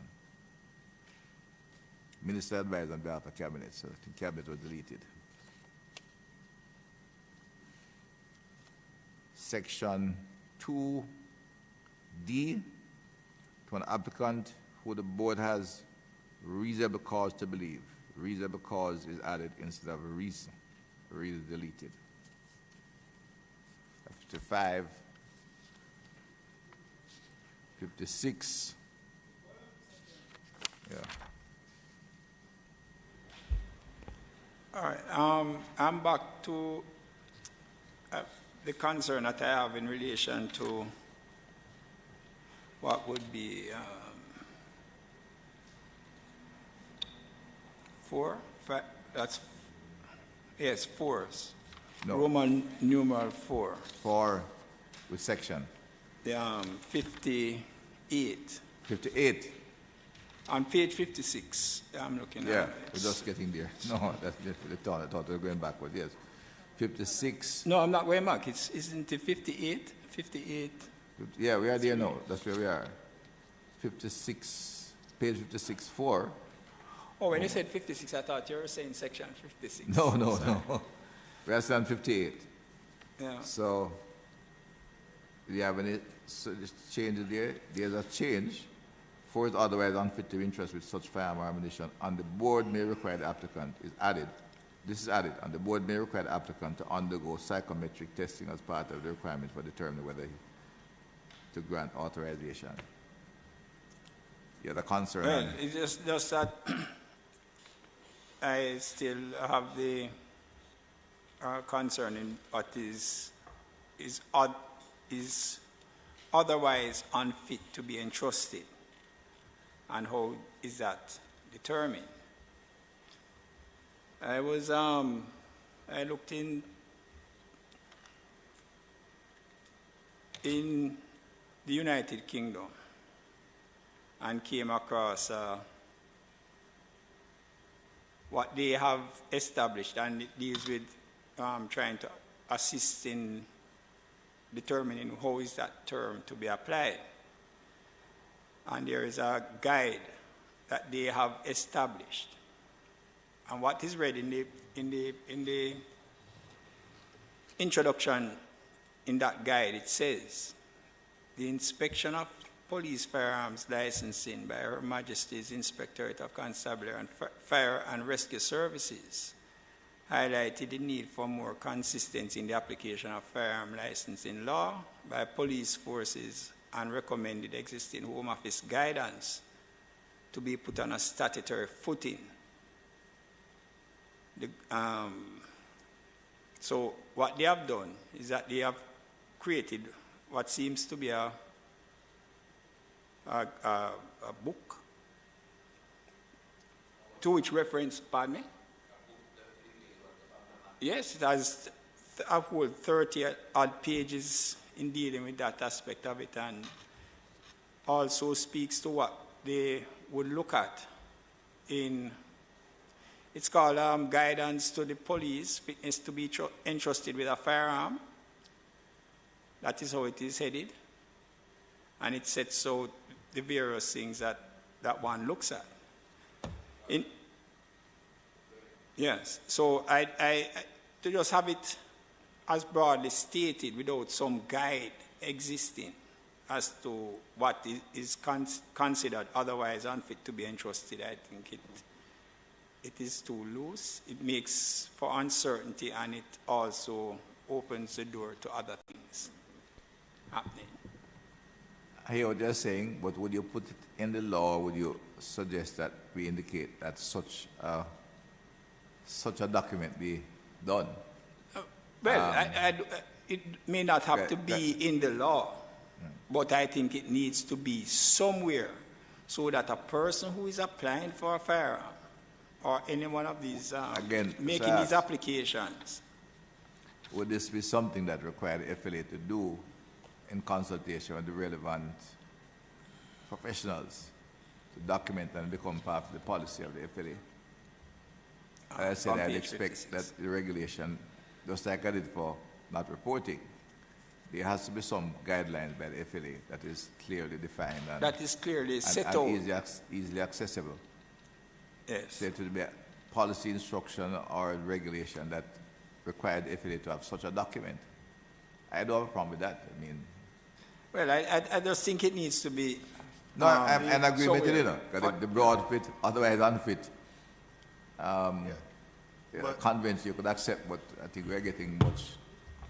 Minister advised on behalf of cabinet, so the cabinet was deleted. Section 2D, to an applicant who the board has reasonable cause to believe. Reasonable cause is added instead of reason. Reason is deleted. 55, 56. Yeah. All right. I'm back to the concern that I have in relation to what would be 4. That's yes, 4s. No. Roman numeral 4. 4 with section. 58. 58. On page 56, I'm looking Yeah, at we're just getting there. No, that's the thought. I thought we were going backwards. Yes. 56. No, I'm not going back. Isn't it 58? 58. Yeah, we are there now. That's where we are. 56, page 56, 4. Oh, when you said 56, I thought you were saying section 56. No. We are still on 58. Yeah. So, do you have any changes there? There's a change. 4 is otherwise unfit to interest with such firearm or ammunition, and the board may require the applicant is added. This is added, and the board may require the applicant to undergo psychometric testing as part of the requirement for determining whether to grant authorization. Yeah, the concern. Well, it's just that I still have the concern in what is otherwise unfit to be entrusted, and how is that determined? I looked in the United Kingdom and came across what they have established, and it deals with trying to assist in determining how is that term to be applied. And there is a guide that they have established. And what is read in the introduction in that guide, it says, the inspection of police firearms licensing by Her Majesty's Inspectorate of Constabulary and Fire and Rescue Services highlighted the need for more consistency in the application of firearm licensing law by police forces and recommended existing Home Office guidance to be put on a statutory footing. So what they have done is that they have created what seems to be a book to which reference, pardon me? Yes, it has a whole 30-odd pages in dealing with that aspect of it, and also speaks to what they would look at in, it's called Guidance to the Police, Fitness to be Entrusted with a Firearm. That is how it is headed. And it sets out the various things that one looks at. Yes, so I to just have it as broadly stated without some guide existing as to what is considered otherwise unfit to be entrusted, I think it is too loose. It makes for uncertainty, and it also opens the door to other things happening. I hear what you're saying, but would you put it in the law, or would you suggest that we indicate that such a document be done? It may not have to be in the law, but I think it needs to be somewhere so that a person who is applying for a firearm or any one of these, making these applications. Would this be something that required the FLA to do in consultation with the relevant professionals to document and become part of the policy of the FLA? I said I'd expect that the regulation, just like I did for not reporting, there has to be some guidelines by the FLA that is clearly defined and that is clearly set out, easily accessible. Yes. So it would be a policy instruction or regulation that required the FLA to have such a document. I don't have a problem with that. I mean, well, I just think it needs to be. No, I'm in agreement with you, because the broad fit, otherwise unfit. Convention you could accept, but I think we're getting much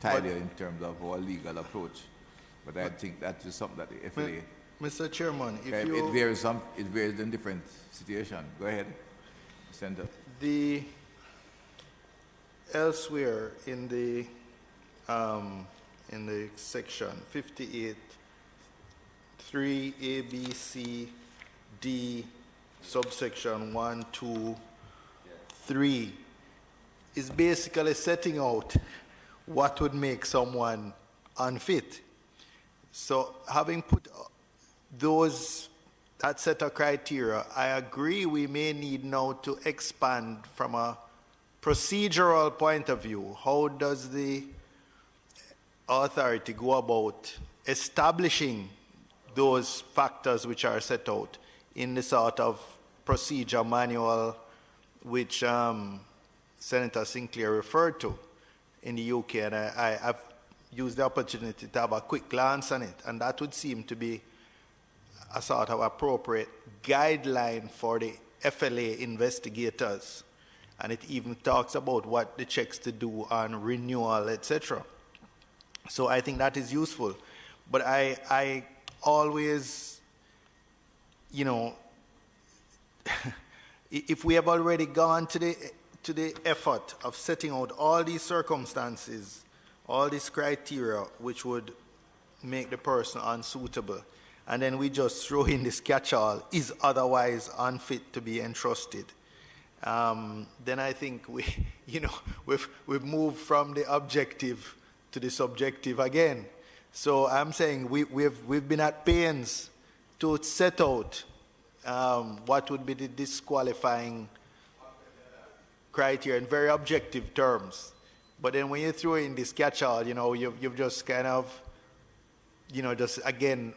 tidier in terms of our legal approach. But I think that is something that the FLA. Mr. Chairman, it varies in different situations. Go ahead, Senator. Elsewhere in the section 58, 3 A, B, C, D, subsection 1, 2, 3 is basically setting out what would make someone unfit. So having put that set of criteria, I agree we may need now to expand from a procedural point of view. How does the authority go about establishing those factors which are set out in the sort of procedure manual which Senator Sinclair referred to in the UK, and I've used the opportunity to have a quick glance on it, and that would seem to be a sort of appropriate guideline for the FLA investigators, and it even talks about what the checks to do on renewal, etc. So I think that is useful, but I always, if we have already gone to the effort of setting out all these circumstances, all these criteria which would make the person unsuitable, and then we just throw in this catch-all, is otherwise unfit to be entrusted, then I think we've moved from the objective to the subjective again. So I'm saying we've been at pains to set out what would be the disqualifying criteria in very objective terms. But then when you throw in this catch-all, you've just kind of, just again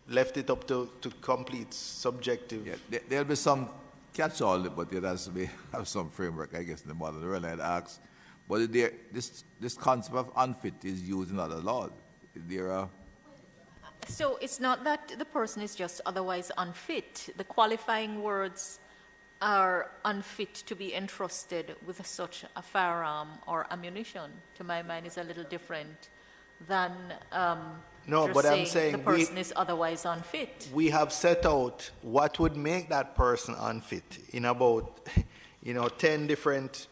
left it up to complete subjective. Yeah, there'll be some catch-all, but there has to have some framework, I guess, in the modern world, I'd ask. But this concept of unfit is used in other laws. Is there a So it's not that the person is just otherwise unfit. The qualifying words are unfit to be entrusted with such a firearm or ammunition, to my mind, is a little different than No, just but I'm saying the person is otherwise unfit. we have set out what would make that person unfit in about 10 different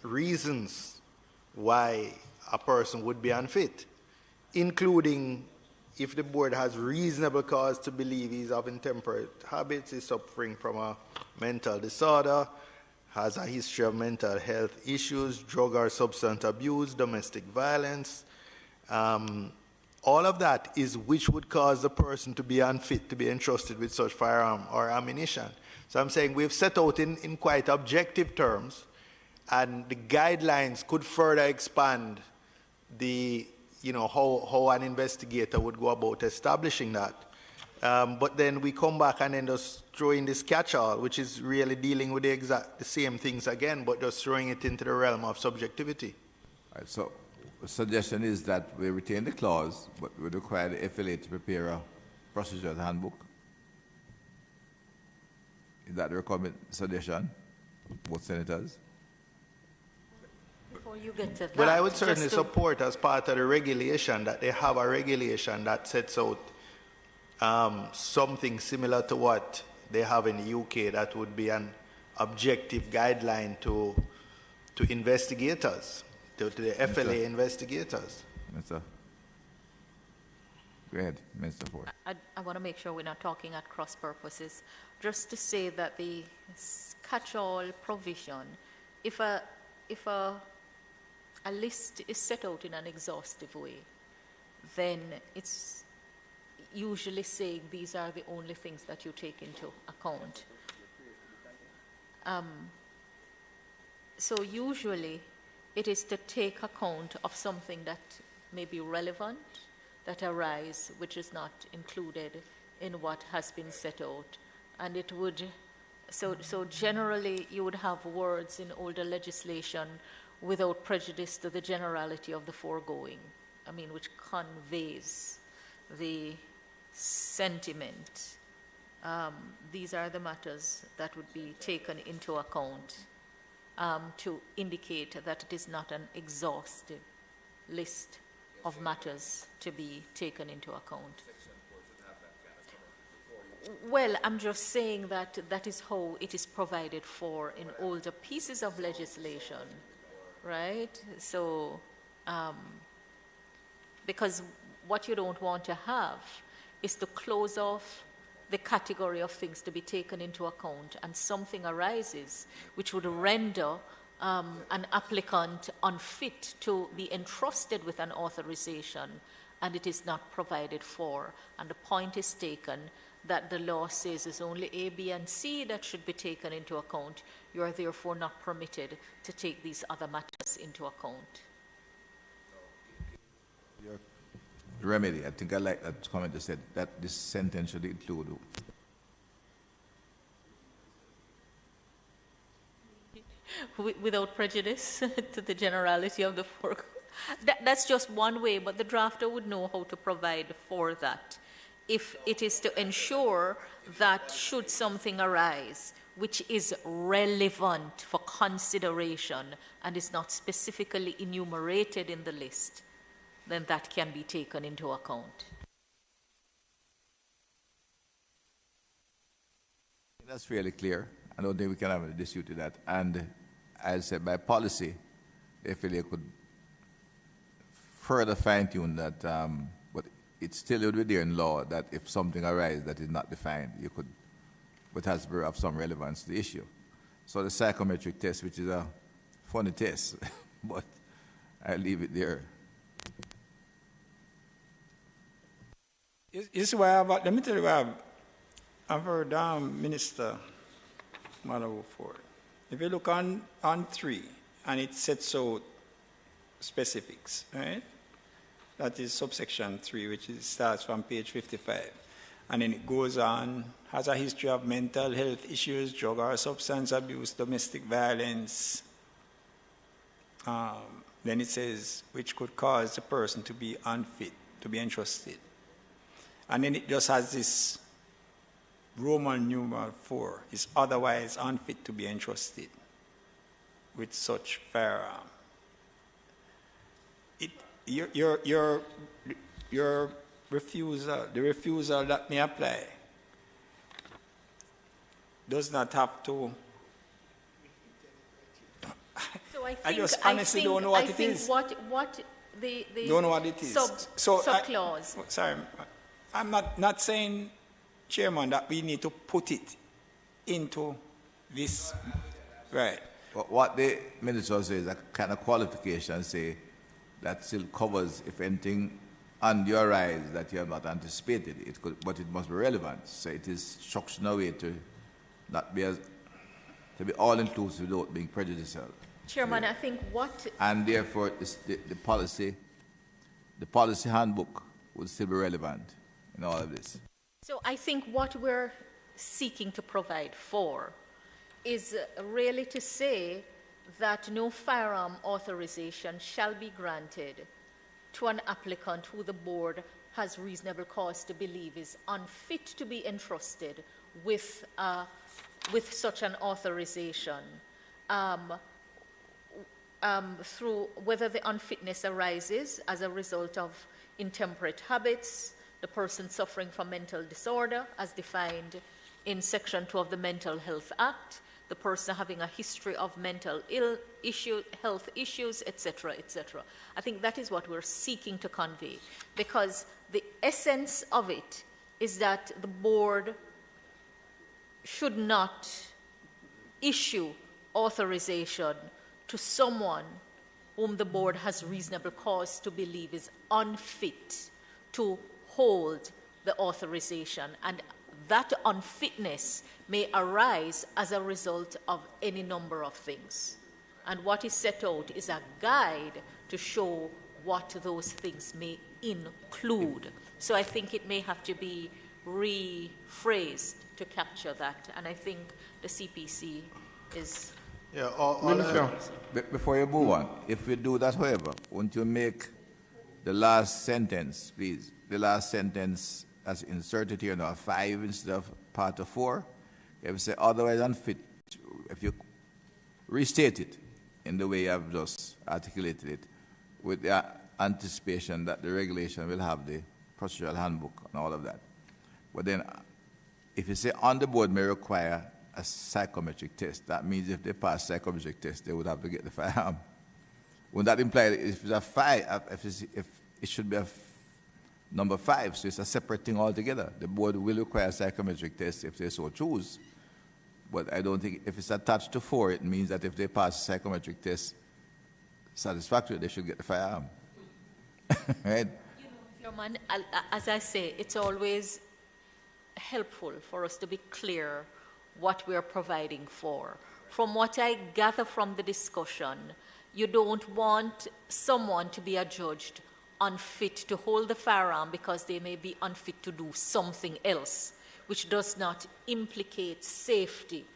reasons why a person would be unfit, including if the board has reasonable cause to believe he's of intemperate habits, is suffering from a mental disorder, has a history of mental health issues, drug or substance abuse, domestic violence. All of that is which would cause the person to be unfit to be entrusted with such firearm or ammunition. So I'm saying we've set out in quite objective terms, and the guidelines could further expand the, how an investigator would go about establishing that. But then we come back and then just throw in this catch-all, which is really dealing with the same things again, but just throwing it into the realm of subjectivity. All right, so the suggestion is that we retain the clause, but we require the FLA to prepare a procedural handbook. Is that the suggestion, both senators? Before you get to that, Well, I would certainly support as part of the regulation that they have a regulation that sets out something similar to what they have in the UK that would be an objective guideline to investigators, to the FLA investigators. Mr. Go ahead, Mr. Ford. I want to make sure we're not talking at cross purposes. Just to say that the catch-all provision, if a list is set out in an exhaustive way, then it's usually saying these are the only things that you take into account. So usually it is to take account of something that may be relevant, that arise, which is not included in what has been set out. And it would, so generally you would have words in older legislation without prejudice to the generality of the foregoing, which conveys the sentiment. These are the matters that would be taken into account to indicate that it is not an exhaustive list of matters to be taken into account. Well, I'm just saying that that is how it is provided for in older pieces of legislation, right? So, because what you don't want to have is to close off the category of things to be taken into account, and something arises which would render an applicant unfit to be entrusted with an authorization, and it is not provided for. And the point is taken that the law says it's only A, B, and C that should be taken into account. You are therefore not permitted to take these other matters into account. Your remedy, I think I like that comment you said, that this sentence should include. Without prejudice to the generality of the foregoing. That's just one way, but the drafter would know how to provide for that. If it is to ensure that should something arise which is relevant for consideration and is not specifically enumerated in the list, then that can be taken into account. That's fairly clear. I don't think we can have a dispute to that. And as said, by policy, the FLA could further fine-tune that, but it still would be there in law that if something arises that is not defined, you could, but has to have some relevance to the issue. So the psychometric test, which is a funny test, but I'll leave it there. This is why let me tell you why I've heard Minister Malawi Ford. If you look on 3, and it sets out specifics, right? That is subsection 3, which starts from page 55. And then it goes on, has a history of mental health issues, drug or substance abuse, domestic violence. Then it says, which could cause the person to be unfit, to be entrusted And then it just has this Roman numeral 4, is otherwise unfit to be entrusted with such firearm. Your refusal, the refusal that may apply, does not have to. So I just honestly don't know what it is. What the Don't know what it is. Subclause. Sorry, I'm not saying, Chairman, that we need to put it into this, right? What the minister says is a kind of qualification, say, that still covers if anything on your rise that you have not anticipated. It could, but it must be relevant. So it is structured in a way to not be as, to be all inclusive without being prejudicial. Chairman, I think what... And therefore, the policy handbook would still be relevant in all of this. So I think what we're seeking to provide for is really to say that no firearm authorization shall be granted to an applicant who the board has reasonable cause to believe is unfit to be entrusted with such an authorization, through whether the unfitness arises as a result of intemperate habits, the person suffering from mental disorder as defined in Section 2 of the Mental Health Act, the person having a history of mental health issues, etc., etc. I think that is what we're seeking to convey, because the essence of it is that the board should not issue authorization to someone whom the board has reasonable cause to believe is unfit to hold the authorization, and that unfitness may arise as a result of any number of things. And what is set out is a guide to show what those things may include. So I think it may have to be rephrased to capture that, and I think the CPC is... Yeah, Before you move on, if we do that, however, won't you make the last sentence, please, the last sentence as inserted here now, 5 instead of part of 4? If you say otherwise unfit, if you restate it in the way you have just articulated it, with the anticipation that the regulation will have the procedural handbook and all of that. But then, if you say on the board may require a psychometric test, that means if they pass psychometric test, they would have to get the firearm. Wouldn't that imply that if it's a 5, if it should be a number 5, so it's a separate thing altogether? The board will require a psychometric test if they so choose. But I don't think if it's attached to 4, it means that if they pass a psychometric test satisfactory, they should get the firearm. Right? Chairman, as I say, it's always helpful for us to be clear what we're providing for. From what I gather from the discussion, you don't want someone to be adjudged unfit to hold the firearm because they may be unfit to do something else, which does not implicate safety,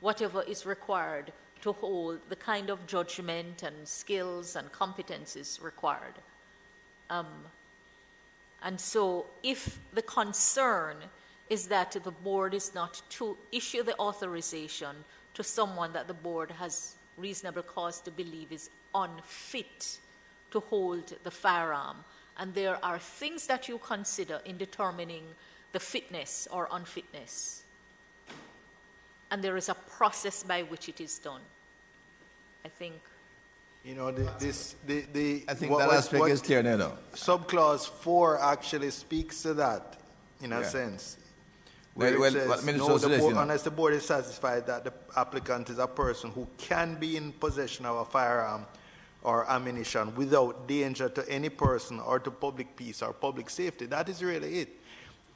whatever is required to hold the kind of judgment and skills and competencies required. And so if the concern is that the board is not to issue the authorization to someone that the board has reasonable cause to believe is unfit to hold the firearm, and there are things that you consider in determining the fitness or unfitness, and there is a process by which it is done. I think. You know, I think that aspect is clear now. Subclause 4 actually speaks to that, in a sense. Where it says, unless the board is satisfied that the applicant is a person who can be in possession of a firearm or ammunition without danger to any person or to public peace or public safety. That is really it.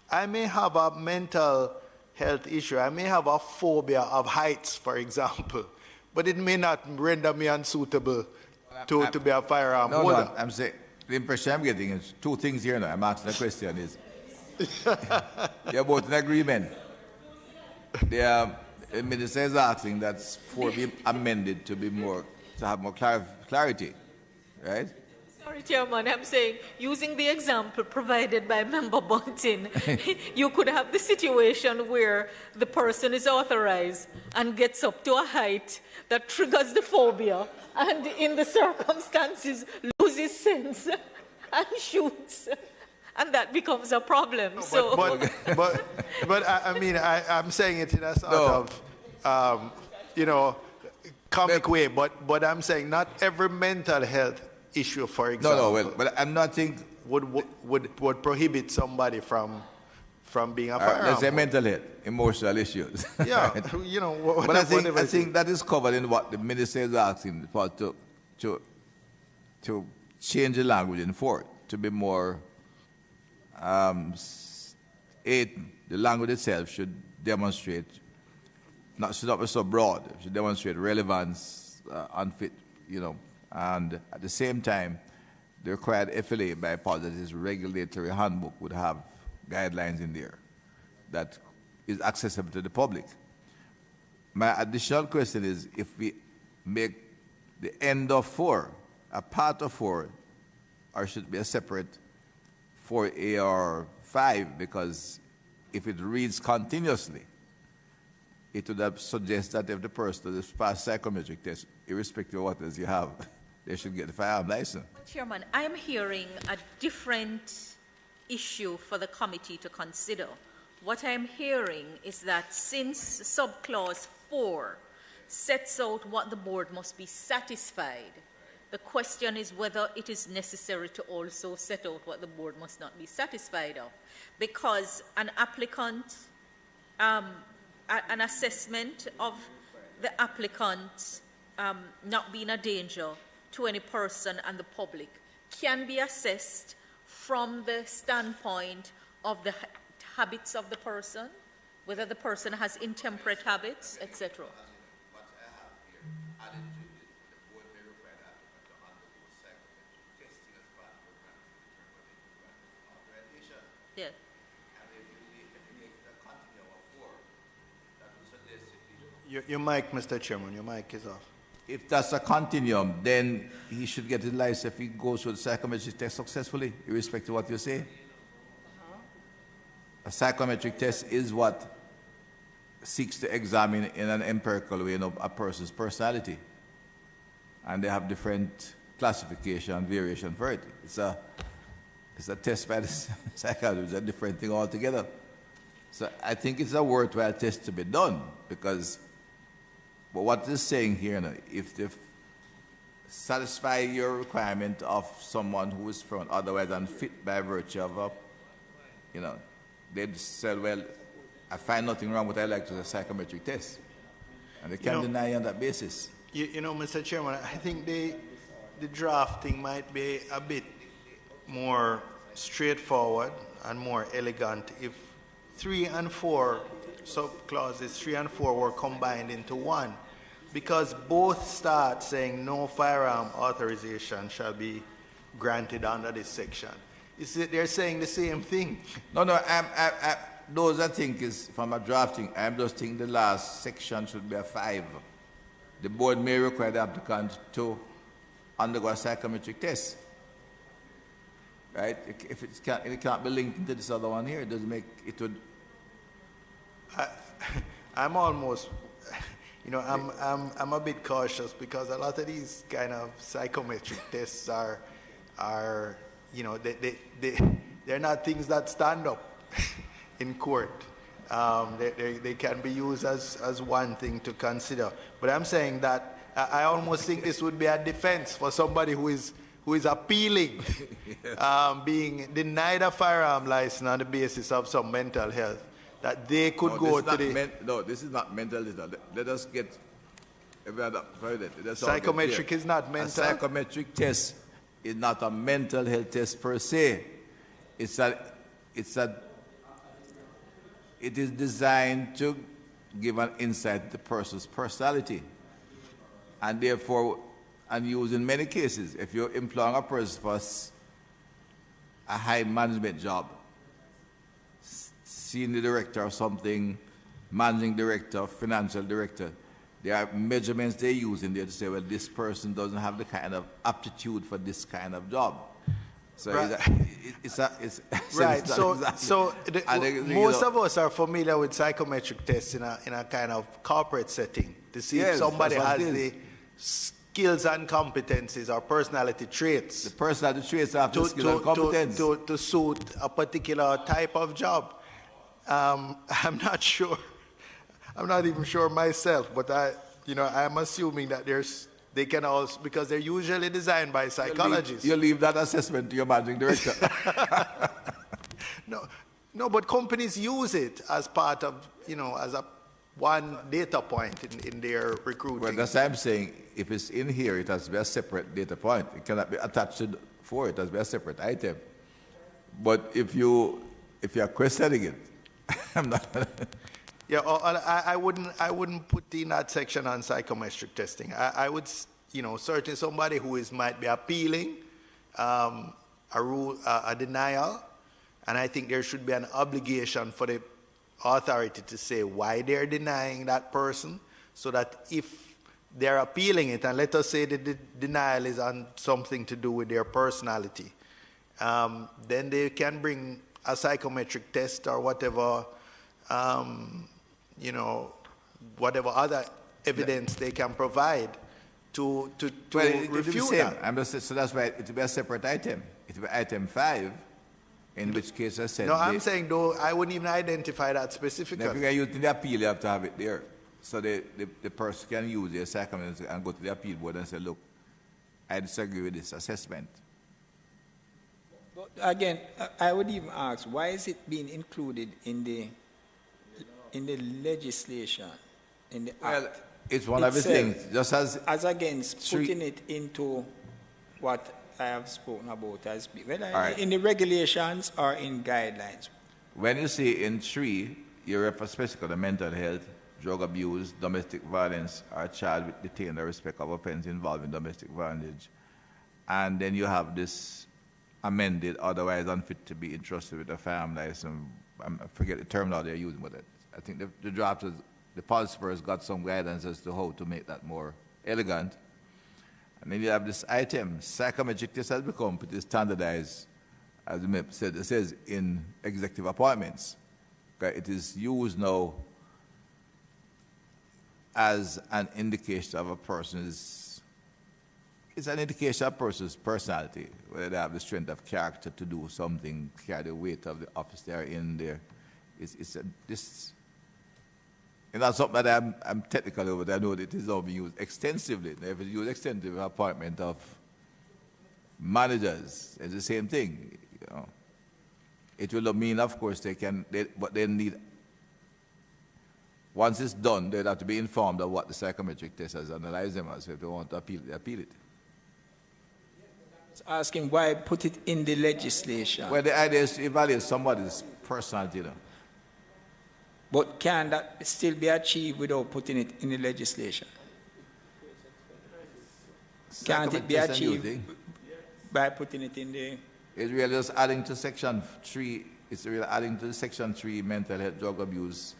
I may have a mental health issue. I may have a phobia of heights, for example, but it may not render me unsuitable to be a firearm holder. I'm saying, the impression I'm getting is 2 things here now. I'm asking the question is, you're both in agreement. The minister is asking that 4 be amended to be more, to have more clarity, right? Sorry, Chairman, I'm saying, using the example provided by Member Bunting, you could have the situation where the person is authorized and gets up to a height that triggers the phobia, and in the circumstances loses sense and shoots, and that becomes a problem. But I mean, I'm saying it in a sort of, you know, comic way, but I'm saying not every mental health issue, for example, but I'm not think would prohibit somebody from being a firearm. let's say mental health, emotional issues. Yeah, right? you know. But I think that is covered in what the minister is asking for, to change the language in 4 to be more. The language itself should demonstrate. Should not be so broad. It should demonstrate relevance, unfit, you know, and at the same time, the required FLA by policy's regulatory handbook would have guidelines in there that is accessible to the public. My additional question is, if we make the end of 4 a part of 4, or should it be a separate 4A or 5, because if it reads continuously, it would have suggest that if the person has passed psychometric test, irrespective of what else you have, they should get the firearm license. Chairman, I'm hearing a different issue for the committee to consider. What I'm hearing is that since subclause 4 sets out what the board must be satisfied, the question is whether it is necessary to also set out what the board must not be satisfied of. Because an applicant, an assessment of the applicant not being a danger to any person and the public can be assessed from the standpoint of the habits of the person, whether the person has intemperate habits, etc. Yeah. Your mic, Mr. Chairman, your mic is off. If that's a continuum, then he should get his license if he goes through the psychometric test successfully, irrespective of what you say. A psychometric test is what seeks to examine in an empirical way a person's personality. And they have different classification and variation for it. It's a test by the psychiatrist, it's a different thing altogether. So I think it's a worthwhile test to be done, because but what it's saying here, if they satisfy your requirement of someone who is found otherwise unfit by virtue of they'd say, well, I find nothing wrong with what I like to the psychometric test. And they can't deny you on that basis. You know, Mr. Chairman, I think the drafting might be a bit more straightforward and more elegant if 3 and 4 subclauses 3 and 4 were combined into one, because both start saying no firearm authorization shall be granted under this section. They're saying the same thing. No, those I think is from a drafting. I'm just thinking the last section should be a 5. The board may require the applicant to undergo a psychometric test. Right? If it can't be linked into this other one here, it doesn't make it would. I'm almost, I'm a bit cautious, because a lot of these kind of psychometric tests are they're not things that stand up in court. They can be used as one thing to consider. But I'm saying that I almost think this would be a defense for somebody who is appealing, being denied a firearm license on the basis of some mental health, that they could go to the... No, this is not mental health. Let us get... Psychometric is not mental? A psychometric test is not a mental health test per se. It is designed to give an insight into the person's personality. And therefore, and used in many cases, if you're employing a person for a high management job, senior director or something, managing director, financial director, there are measurements they use in there to say, well, this person doesn't have the kind of aptitude for this kind of job. So Right. it's Right. So, exactly. most of us are familiar with psychometric tests in a kind of corporate setting to see if Yes, somebody that's what has it the is. skills and competencies or personality traits The personality traits have the skill and competence. to suit a particular type of job. I'm not sure. I'm not even sure myself, but I'm assuming that they can also, because they're usually designed by psychologists. You leave that assessment to your managing director. No, but companies use it as part of, as a one data point in their recruiting. Well, that's what I'm saying. If it's in here, it has to be a separate data point. It cannot be attached to for it has to be a separate item. But if you're questioning it, I'm not. Yeah, I wouldn't put in that section on psychometric testing. I would, certainly somebody who might be appealing a denial, and I think there should be an obligation for the authority to say why they're denying that person, so that if they're appealing it, and let us say that the denial is on something to do with their personality, then they can bring a psychometric test or whatever, whatever other evidence they can provide to refute that. So that's why it will be a separate item. It will be item 5, in which case I said. No, I'm saying though I wouldn't even identify that specifically. If you're using the appeal, you have to have it there. So the person can use their psychometric and go to the appeal board and say, look, I disagree with this assessment. But again, I would even ask, why is it being included in the legislation, in the Well, act? it's one of the things, just as against putting it into what I have spoken about as whether right. in the regulations or in guidelines. when you see in 3, you refer specifically to mental health, drug abuse, domestic violence, are charged with detaining the respect of offense involving domestic violence. And then you have this amended, otherwise unfit to be entrusted with a firearm license. I forget the term now they're using with it. I think the drafters, the policymakers got some guidance as to how to make that more elegant. And then you have this item, psychometric test has become pretty standardized, as the MIP said, it says in executive appointments. Okay, it is used now as an indication of a person's, it's an indication of a person's personality, whether they have the strength of character to do something, carry the weight of the office they are in there. It's something that I'm technical over, but I know that it is now being used extensively. If it's used extensively, appointment of managers, it's the same thing. It will mean, of course, but they need, once it's done, they'd have to be informed of what the psychometric test has analyzed them as. If they want to appeal, they appeal it. Asking why put it in the legislation. Well, the idea is to evaluate somebody's personality, But can that still be achieved without putting it in the legislation? Can't it be achieved by putting it in the... It's really just adding to Section 3, it's really adding to the Section 3 mental health, drug abuse,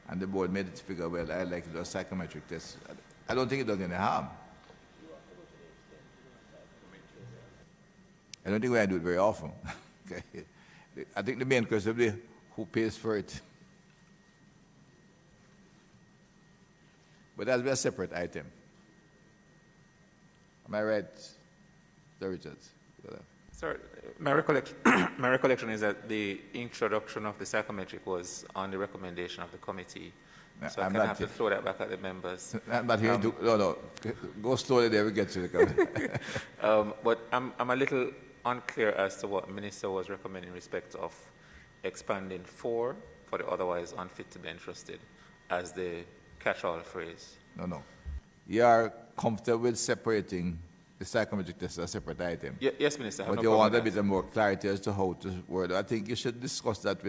and the board made it figure, well, I like to do a psychometric test. I don't think it does any harm. I don't think we do it very often. Okay. I think the main question will be who pays for it. But that'll be a separate item. Am I right, Sir Richards? Sir, my recollection is that the introduction of the psychometric was on the recommendation of the committee. So I'm going to have to throw that back at the members. I'm not here to... No. Go slowly there, we get to the comment. But I'm a little unclear as to what the Minister was recommending in respect of expanding 4 for the otherwise unfit to be entrusted as the catch-all phrase. No. You are comfortable with separating the psychometric test as a separate item? Yes, Minister. But you want a bit more clarity as to how to word it. I think you should discuss that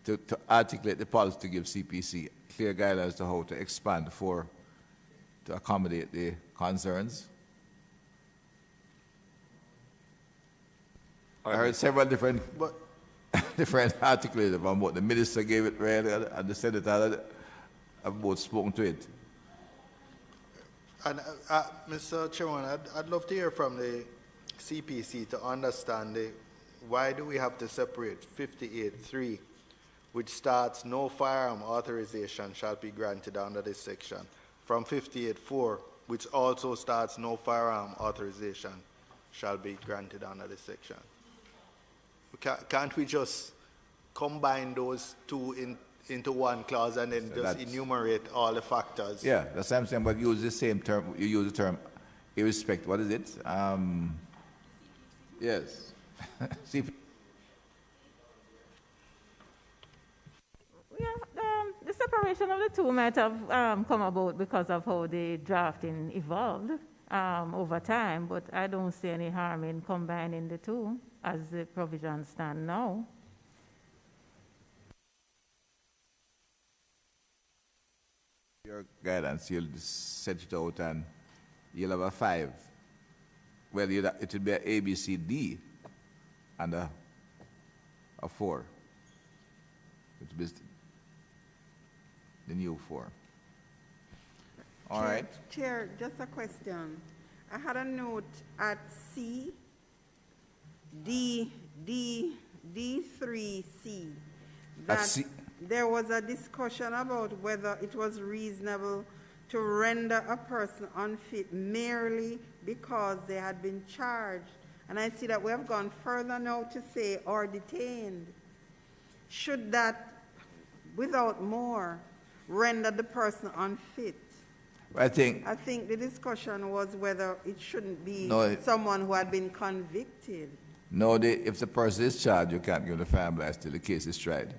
to articulate the policy to give CPC clear guidelines to how to expand 4 to accommodate the concerns. I heard several different articles about what the Minister gave it read and the Senator have both spoken to it. And Mr. Chairman, I'd love to hear from the CPC to understand why do we have to separate 58.3, which starts no firearm authorization shall be granted under this section, from 58.4, which also starts no firearm authorization shall be granted under this section. Can't we just combine those two into one clause and then just enumerate all the factors? Yeah, that's what I'm saying, but use the same term, you use the term irrespective, what is it? Yes. See, yeah, the separation of the two might have come about because of how the drafting evolved over time, but I don't see any harm in combining the two as the provisions stand now. Your guidance, you'll set it out and you'll have a 5. Well, it will be a A, B, C, D and a 4. It will be the new 4. All right. Chair, just a question. I had a note at C, D3C, that there was a discussion about whether it was reasonable to render a person unfit merely because they had been charged. And I see that we have gone further now to say or detained. Should that, without more, render the person unfit? I think the discussion was whether it shouldn't be someone who had been convicted. No, if the person is charged, you can't give the firearm license till the case is tried.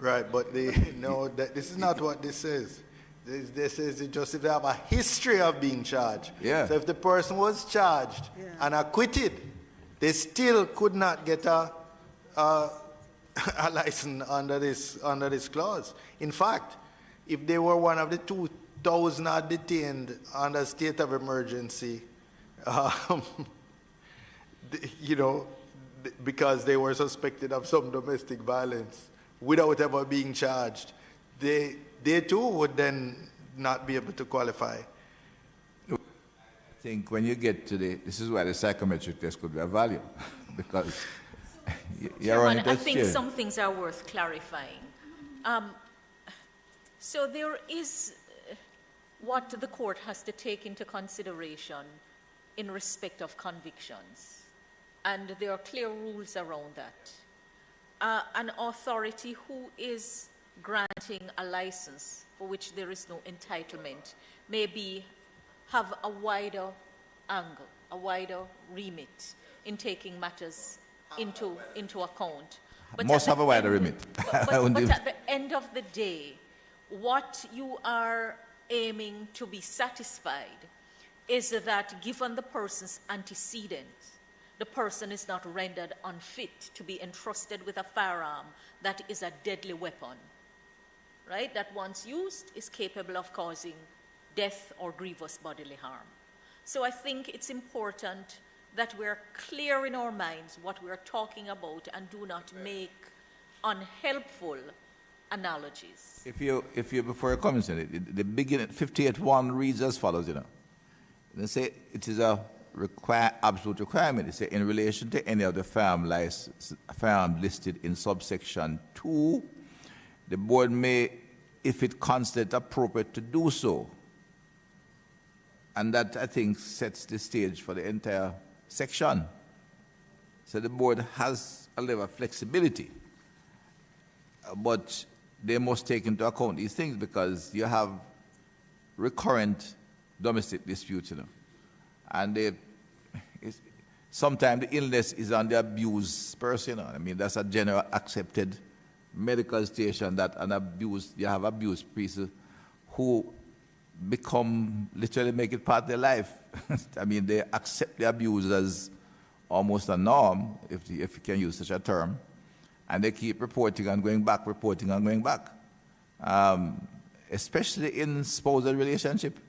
Right, but this is not what this is. This is just if they have a history of being charged. Yeah. So if the person was charged and acquitted, they still could not get a license under this clause. In fact, if they were one of the 2,000 detained under state of emergency, because they were suspected of some domestic violence without ever being charged, they too would then not be able to qualify. I think when you get to this is why the psychometric test could be of value, because Chairman, I think some things are worth clarifying. So there is what the court has to take into consideration in respect of convictions, and there are clear rules around that. An authority who is granting a license for which there is no entitlement may have a wider angle, a wider remit in taking matters into account. But must have a wider remit. But at the end of the day, what you are aiming to be satisfied is that given the person's antecedents, the person is not rendered unfit to be entrusted with a firearm that is a deadly weapon, right? That once used is capable of causing death or grievous bodily harm. So I think it's important that we're clear in our minds what we're talking about and do not make unhelpful analogies. If you before you come in, the beginning 58.1 reads as follows, They say it is a absolute requirement. They say in relation to any of the firearm listed in subsection 2, the board may, if it considers it appropriate to do so. And that, I think, sets the stage for the entire section. So the board has a level of flexibility, but they must take into account these things because you have recurrent domestic disputes, and sometimes the illness is on the abused person. I mean, that's a general accepted medical station that you have abused people who literally make it part of their life. I mean, they accept the abuse as almost a norm, if you can use such a term, and they keep reporting and going back, especially in spousal relationship.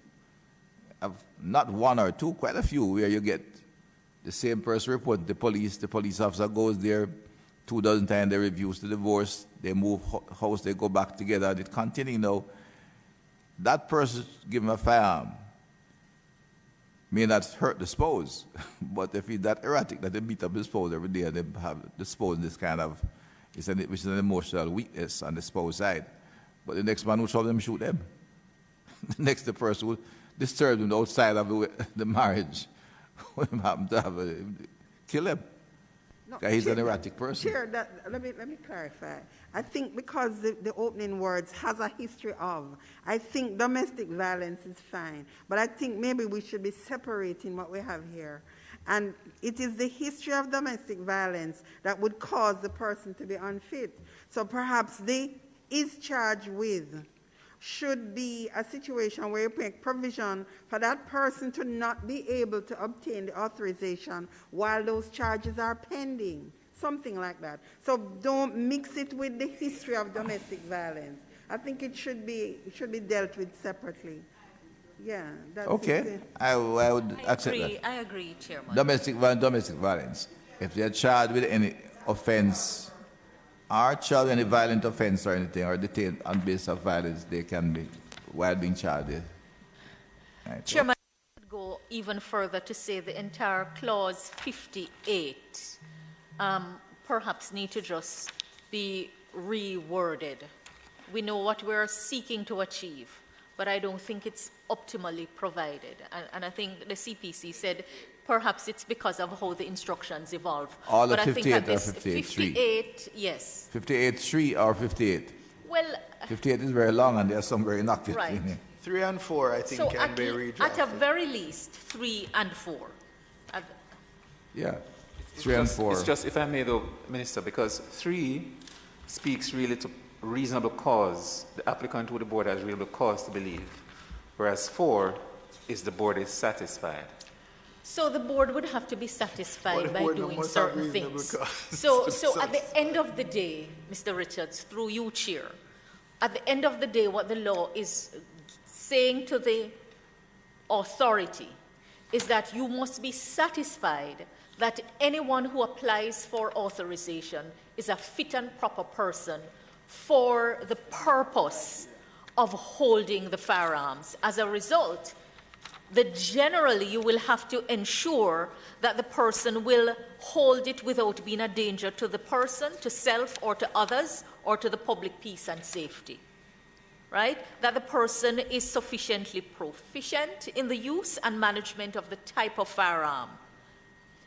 Not one or two, quite a few, where you get the same person reporting to the police officer goes there 2 dozen times, they refuse to divorce, they move house, they go back together, it continues now. that person given a firearm may not hurt the spouse, but if he's that erratic that they beat up the spouse every day, and they have the spouse this kind of, which is an emotional weakness on the spouse side. But the next man will show them shoot them. The next person will disturb them outside of the marriage. What happened to have kill him? No, Because he's Chair, an erratic person. Chair, let me clarify. I think because the opening words has a history of, I think domestic violence is fine. But I think maybe we should be separating what we have here. And it is the history of domestic violence that would cause the person to be unfit. So perhaps the is charged with should be a situation where you make provision for that person to not be able to obtain the authorization while those charges are pending, something like that. So don't mix it with the history of domestic violence. I think it should be dealt with separately. Yeah. That's Okay, it. I would accept that. I agree, Chairman. Domestic violence. If they are charged with any offense, are charged with any violent offense or anything, or detained on basis of violence, they can be, while being charged. Right. Chairman, I would go even further to say the entire clause 58 perhaps need to just be reworded. We know what we're seeking to achieve, but I don't think it's optimally provided. And I think the CPC said perhaps it's because of how the instructions evolve. All the but 58 I think or at this 58? 58, yes. 58-3 or 58? Well, 58 is very long, and there are some very innocuous right. in it. 3 and 4, I think, So can be redrafted. at a very least, 3 and 4. Yeah, 3 and 4. It's just, if I may though, Minister, because 3 speaks really to reasonable cause. The applicant to the board has reasonable cause to believe, whereas 4 is the board is satisfied. So the board would have to be satisfied by doing must have certain reasonable things. cause So to at the end of the day, Mr. Richards, through you, Chair, at the end of the day, what the law is saying to the authority is that you must be satisfied that anyone who applies for authorization is a fit and proper person for the purpose of holding the firearms. As a result, generally you will have to ensure that the person will hold it without being a danger to the person, to self or to others, or to the public peace and safety. Right? That the person is sufficiently proficient in the use and management of the type of firearm.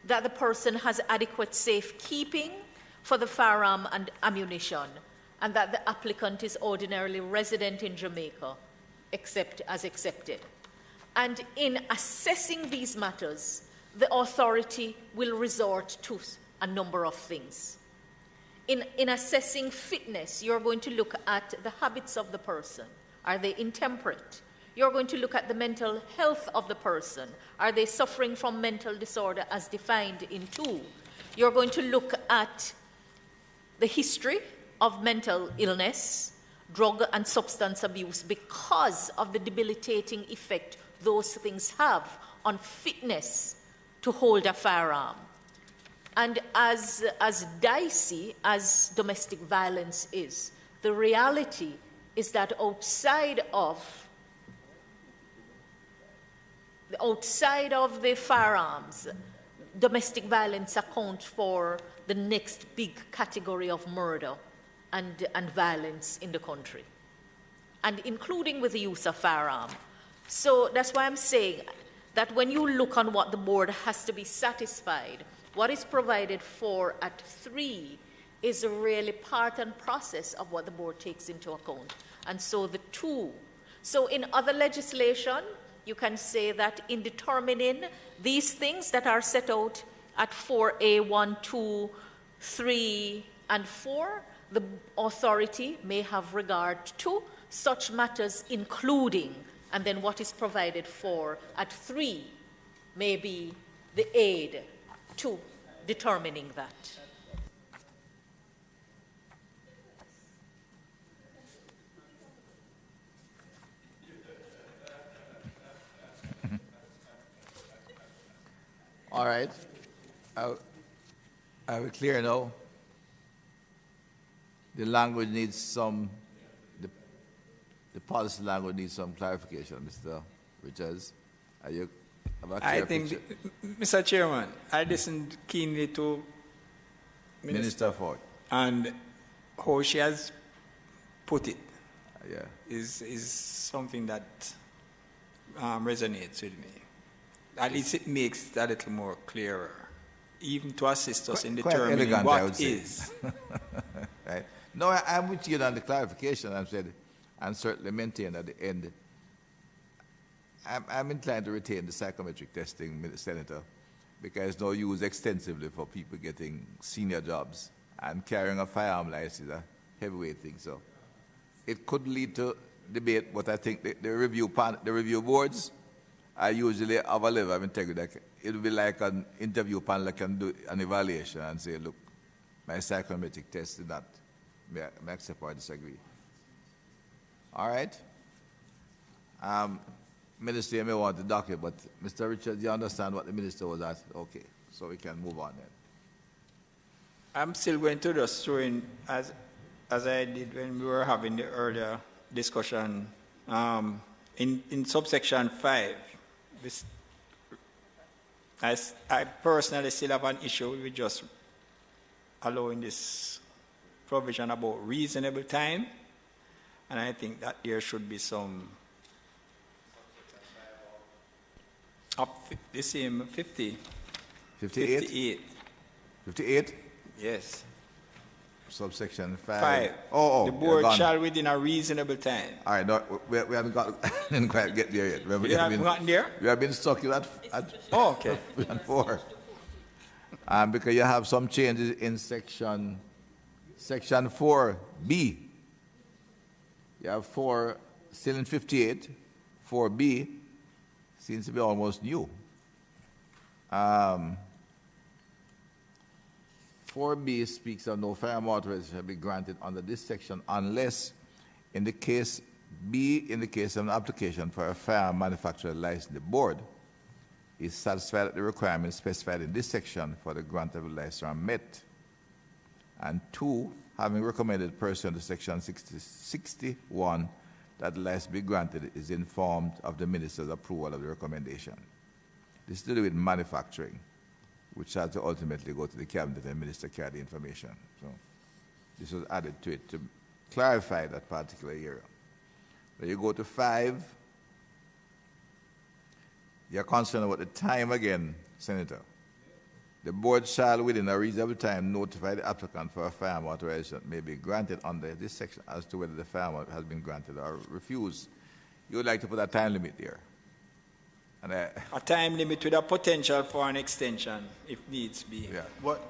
That the person has adequate safekeeping for the firearm and ammunition. And that the applicant is ordinarily resident in Jamaica, except as accepted. And in assessing these matters, the authority will resort to a number of things. In assessing fitness, you're going to look at the habits of the person. Are they intemperate? You're going to look at the mental health of the person. Are they suffering from mental disorder as defined in 2? You're going to look at the history of mental illness, drug and substance abuse, because of the debilitating effect those things have on fitness to hold a firearm. And as dicey as domestic violence is, the reality is that outside of the firearms, domestic violence accounts for the next big category of murder and violence in the country, and including with the use of firearm. So that's why I'm saying that when you look on what the board has to be satisfied, what is provided for at 3 is really part and process of what the board takes into account. And so the 2. So in other legislation, you can say that in determining these things that are set out at 4A, 1, 2, 3, and 4, the authority may have regard to such matters, including, and then what is provided for at 3 may be the aid to determining that. All right. Are we clear now? The language needs some, the the policy language needs some clarification, Mr. Richards. Are you have a I clear think, picture? Mr. Chairman, I listened keenly to Minister Ford. and how she has put it Yeah. is something that resonates with me. At least it makes it a little more clearer, even to assist us in Quite determining elegant, I would what say. is. Right. No, I'm with you on the clarification. I've said, and certainly maintain at the end. I'm inclined to retain the psychometric testing, Senator, because it's now used extensively for people getting senior jobs, and carrying a firearm license is a heavyweight thing. So it could lead to debate, but I think the review boards are usually of a level of integrity. It will be like an interview panel that can do an evaluation and say, look, my psychometric test is not, may I accept or disagree. All right? Minister, you may want to docket, but Mr. Richards, you understand what the minister was asking? Okay, so we can move on then. I'm still going to just throw in, as I did when we were having the earlier discussion, in subsection 5, I personally still have an issue with just allowing this provision about reasonable time, and I think that there should be some up the same 50. 58? 58. 58? Yes. Subsection 5. 5. The board shall within a reasonable time. All right, no, we haven't got, didn't quite get there yet. You haven't gotten there? We have been stuck at Oh, okay. 4. Because you have some changes in section 4B. You have 4, still in 58, 4B, seems to be almost new. 4B speaks of no firearm authorization shall be granted under this section unless, in the case of an application for a firearm manufacturer license, the board is satisfied that the requirements specified in this section for the grant of a license are met. And 2, having recommended pursuant to section 61 that the license be granted, is informed of the minister's approval of the recommendation. This is to do with manufacturing, which has to ultimately go to the cabinet and minister carry the information. So this was added to it to clarify that particular area. When you go to 5, you're concerned about the time again, Senator. The board shall, within a reasonable time, notify the applicant for a firearm authorization that may be granted under this section as to whether the firearm has been granted or refused. You would like to put a time limit there. And a time limit with a potential for an extension, if needs be. Yeah. What?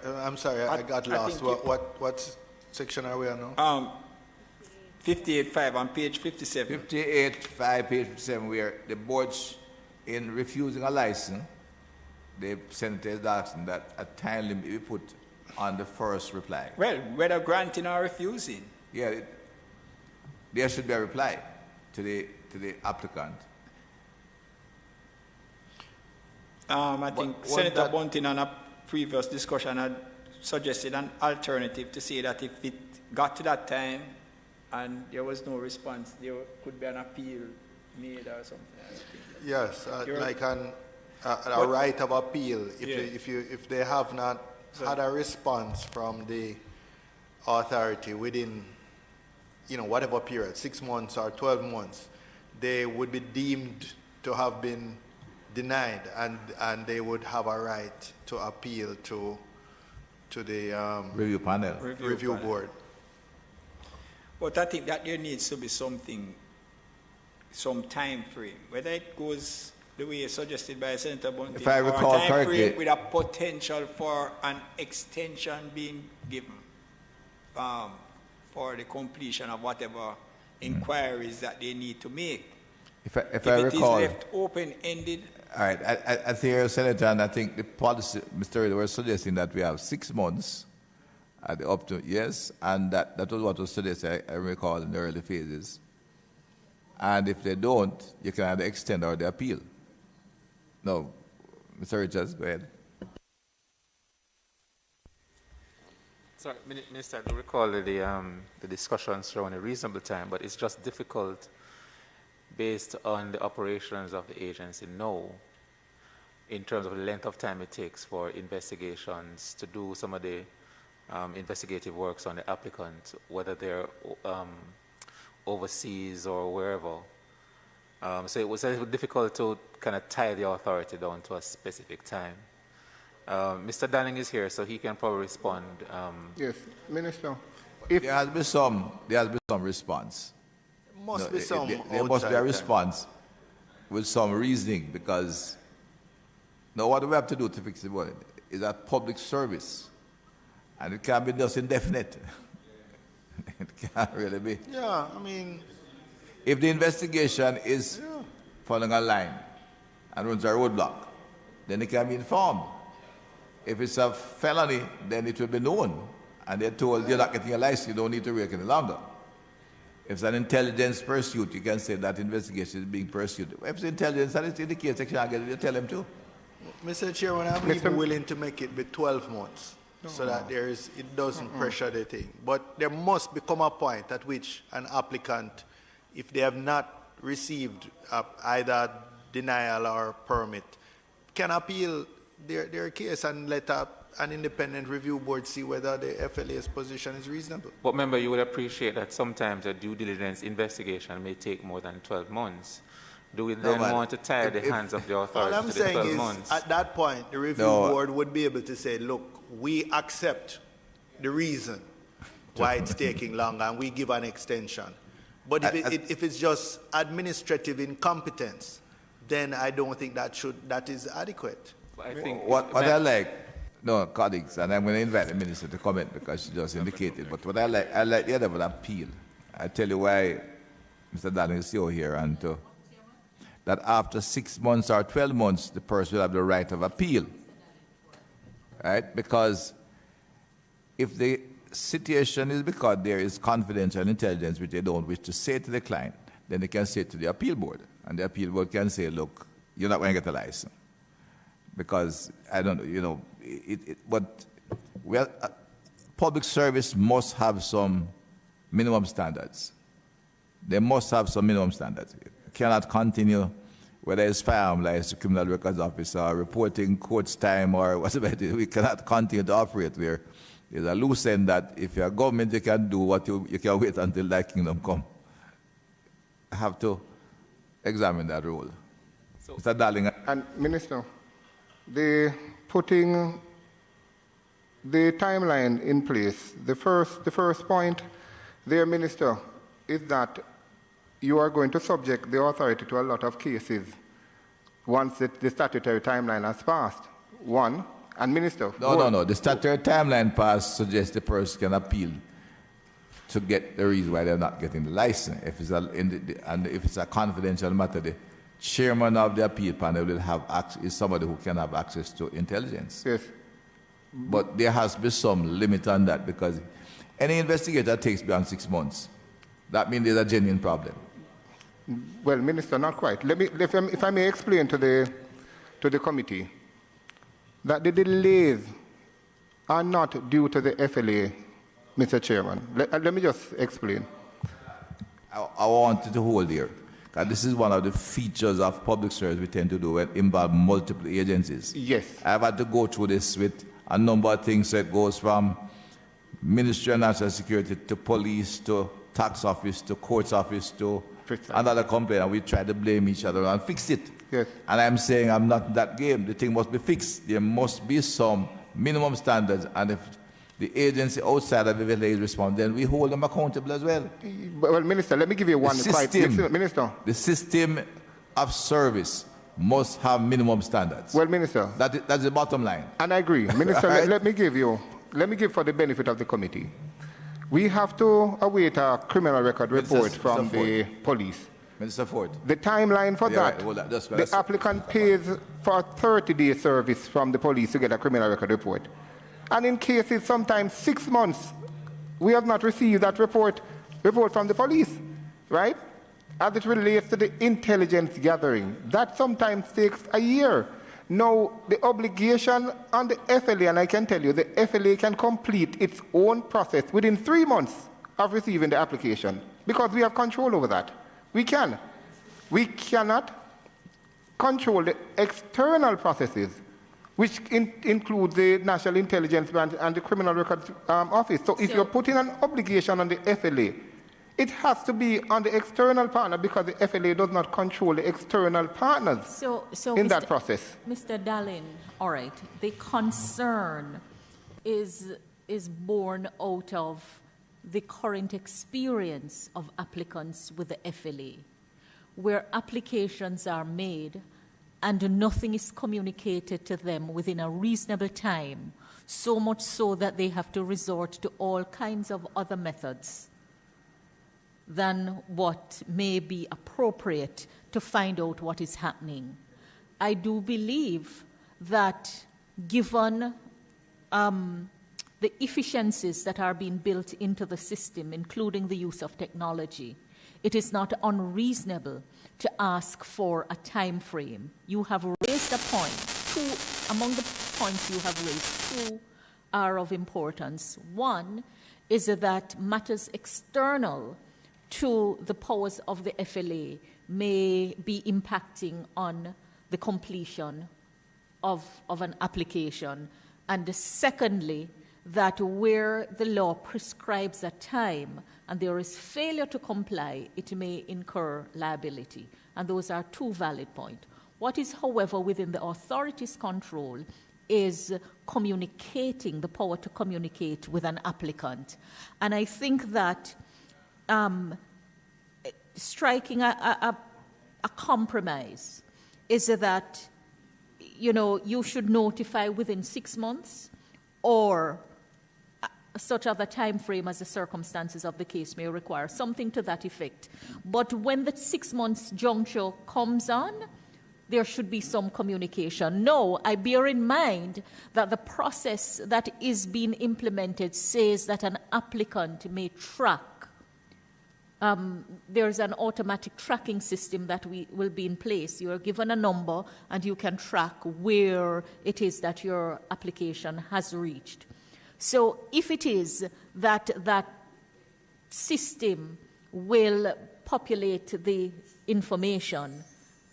I'm sorry, I got lost. What section are we on now? 58.5 on page 57. 58.5, page 57, where the board's in refusing a license, the senator is asking that a time limit be put on the first reply. Well, whether granting or refusing. Yeah, there should be a reply to the applicant. I think Senator Bunting on a previous discussion had suggested an alternative to say that if it got to that time and there was no response, there could be an appeal made or something. Yes, like a right of appeal if they have not had a response from the authority within, whatever period, 6 months or 12 months, they would be deemed to have been denied, and they would have a right to appeal to the review panel, review board. But I think that there needs to be some time frame, whether it goes the way suggested by Senator Bunting, if I recall correctly, with a potential for an extension being given for the completion of whatever inquiries that they need to make. If I recall, it is left open-ended. All right, I think, Senator, and I think the policy, Mr. Reid, was suggesting that we have 6 months at the up to, yes, and that was what was suggested, I recall, in the early phases. And if they don't, you can either extend or the appeal. No, Mr. Richards, go ahead. Sorry, Minister, I do recall the discussions around a reasonable time, but it's just difficult based on the operations of the agency now in terms of the length of time it takes for investigations to do some of the investigative works on the applicant, whether they're overseas or wherever. So it was a little difficult to kind of tie the authority down to a specific time. Mr. Darling is here, so he can probably respond. Yes, Minister. There has been some response. There must be some. There must be a response with some reasoning, because now what do we have to do to fix the problem is that public service, and it can't be just indefinite. It can't really be. Yeah, I mean, if the investigation is following a line and runs a roadblock, then it can be informed. If it's a felony, then it will be known, and they're told you're not getting a license, you don't need to work any longer. If it's an intelligence pursuit, you can say that investigation is being pursued. If it's intelligence and it's in the case section, you tell them to. Mr. Chairman, I'm even willing to make it be 12 months so that it doesn't pressure the thing. But there must become a point at which an applicant, if they have not received either denial or permit, can appeal their case and let an independent review board see whether the FLA's position is reasonable. But remember, you would appreciate that sometimes a due diligence investigation may take more than 12 months. Do we then want to tie the hands of the authority all I'm to the 12 saying is, months? at that point, the review board would be able to say, look, we accept the reason why it's taking longer and we give an extension. But if it's just administrative incompetence, then I don't think that is adequate. I think what I like, no, colleagues, and I'm going to invite the minister to comment because she just indicated, but what I like the other one appeal. I tell you why Mr. Darling is still here, and that after 6 months or 12 months, the person will have the right of appeal, right? Because if the situation is because there is confidential intelligence which they don't wish to say to the client, then they can say it to the appeal board, and the appeal board can say, look, you're not going to get a license. Because, I don't know, but public service must have some minimum standards. They must have some minimum standards. You cannot continue, whether it's firearms, like it's a criminal records officer, reporting court's time or whatever it is. We cannot continue to operate where there's a loose end that if you're a government, you can do what you can wait until that kingdom come. I have to examine that rule. So, Mr. Darling. And Minister, putting the timeline in place, the first point there, Minister, is that you are going to subject the authority to a lot of cases once the statutory timeline has passed. One, and Minister... No. The statutory timeline passed suggests the person can appeal to get the reason why they're not getting the license. If it's a confidential matter, the chairman of the appeal panel will have is somebody who can have access to intelligence. Yes. But there has been some limit on that, because any investigator takes beyond 6 months. That means there's a genuine problem. Well, Minister, not quite. If I may explain to the committee that the delays are not due to the FLA, Mr. Chairman. Let me just explain. I wanted to hold here. This is one of the features of public service we tend to do when involve multiple agencies. Yes. I've had to go through this with a number of things that goes from Ministry of National Security to police to tax office to courts office to another company, and we try to blame each other and fix it. Yes. And I'm saying I'm not in that game. The thing must be fixed. There must be some minimum standards, and if the agency outside of the village respond, then we hold them accountable as well. Well, Minister, let me give you one. Minister. The system of service must have minimum standards. Well, Minister. That's the bottom line. And I agree. Minister, right? let me give for the benefit of the committee. We have to await a criminal record report from the police. Minister Ford. The timeline for that, right. the applicant pays for a 30-day service from the police to get a criminal record report. And in cases sometimes 6 months, we have not received that report from the police, right? As it relates to the intelligence gathering, that sometimes takes a year. Now, the obligation on the FLA, and I can tell you, the FLA can complete its own process within 3 months of receiving the application, because we have control over that. We can. We cannot control the external processes, which include the National Intelligence and the Criminal Records Office. So if you're putting an obligation on the FLA, it has to be on the external partner, because the FLA does not control the external partners in that process. Mr. Dallin, all right, the concern is born out of the current experience of applicants with the FLA, where applications are made and nothing is communicated to them within a reasonable time, so much so that they have to resort to all kinds of other methods than what may be appropriate to find out what is happening. I do believe that given the efficiencies that are being built into the system, including the use of technology, it is not unreasonable to ask for a time frame. You have raised a point. Among the points you have raised, 2 are of importance. One is that matters external to the powers of the FLA may be impacting on the completion of an application. And secondly, that where the law prescribes a time and there is failure to comply, it may incur liability. And those are 2 valid points. What is, however, within the authority's control is communicating, the power to communicate with an applicant. And I think that striking a compromise is that, you should notify within 6 months or such other time frame as the circumstances of the case may require, something to that effect. But when the 6 months juncture comes on, there should be some communication. No, I bear in mind that the process that is being implemented says that an applicant may track. There's an automatic tracking system that will be in place. You are given a number and you can track where it is that your application has reached. So if it is that that system will populate the information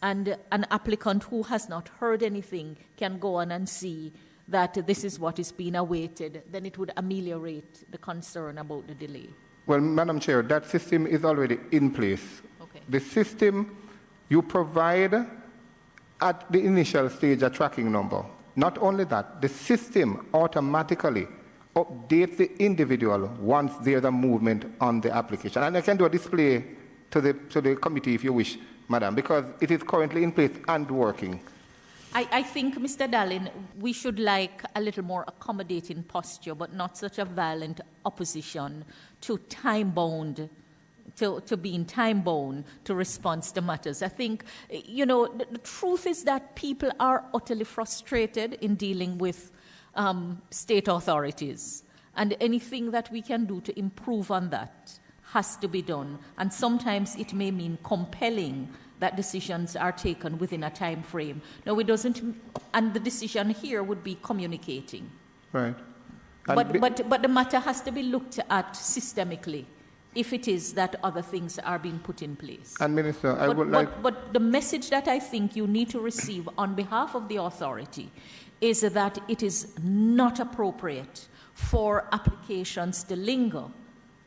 and an applicant who has not heard anything can go on and see that this is what is being awaited, then it would ameliorate the concern about the delay. Well, Madam Chair, that system is already in place. Okay. The system, you provide at the initial stage a tracking number. Not only that, the system automatically updates the individual once there's a movement on the application. And I can do a display to the committee if you wish, Madam, because it is currently in place and working. I think, Mr. Dallin, we should like a little more accommodating posture, but not such a violent opposition to time-bound, to being time-bound to response to matters. I think, the truth is that people are utterly frustrated in dealing with state authorities, and anything that we can do to improve on that has to be done. And sometimes it may mean compelling that decisions are taken within a time frame. No, it doesn't, and the decision here would be communicating. Right. But the matter has to be looked at systemically if it is that other things are being put in place. And Minister, But the message that I think you need to receive on behalf of the authority is that it is not appropriate for applications to linger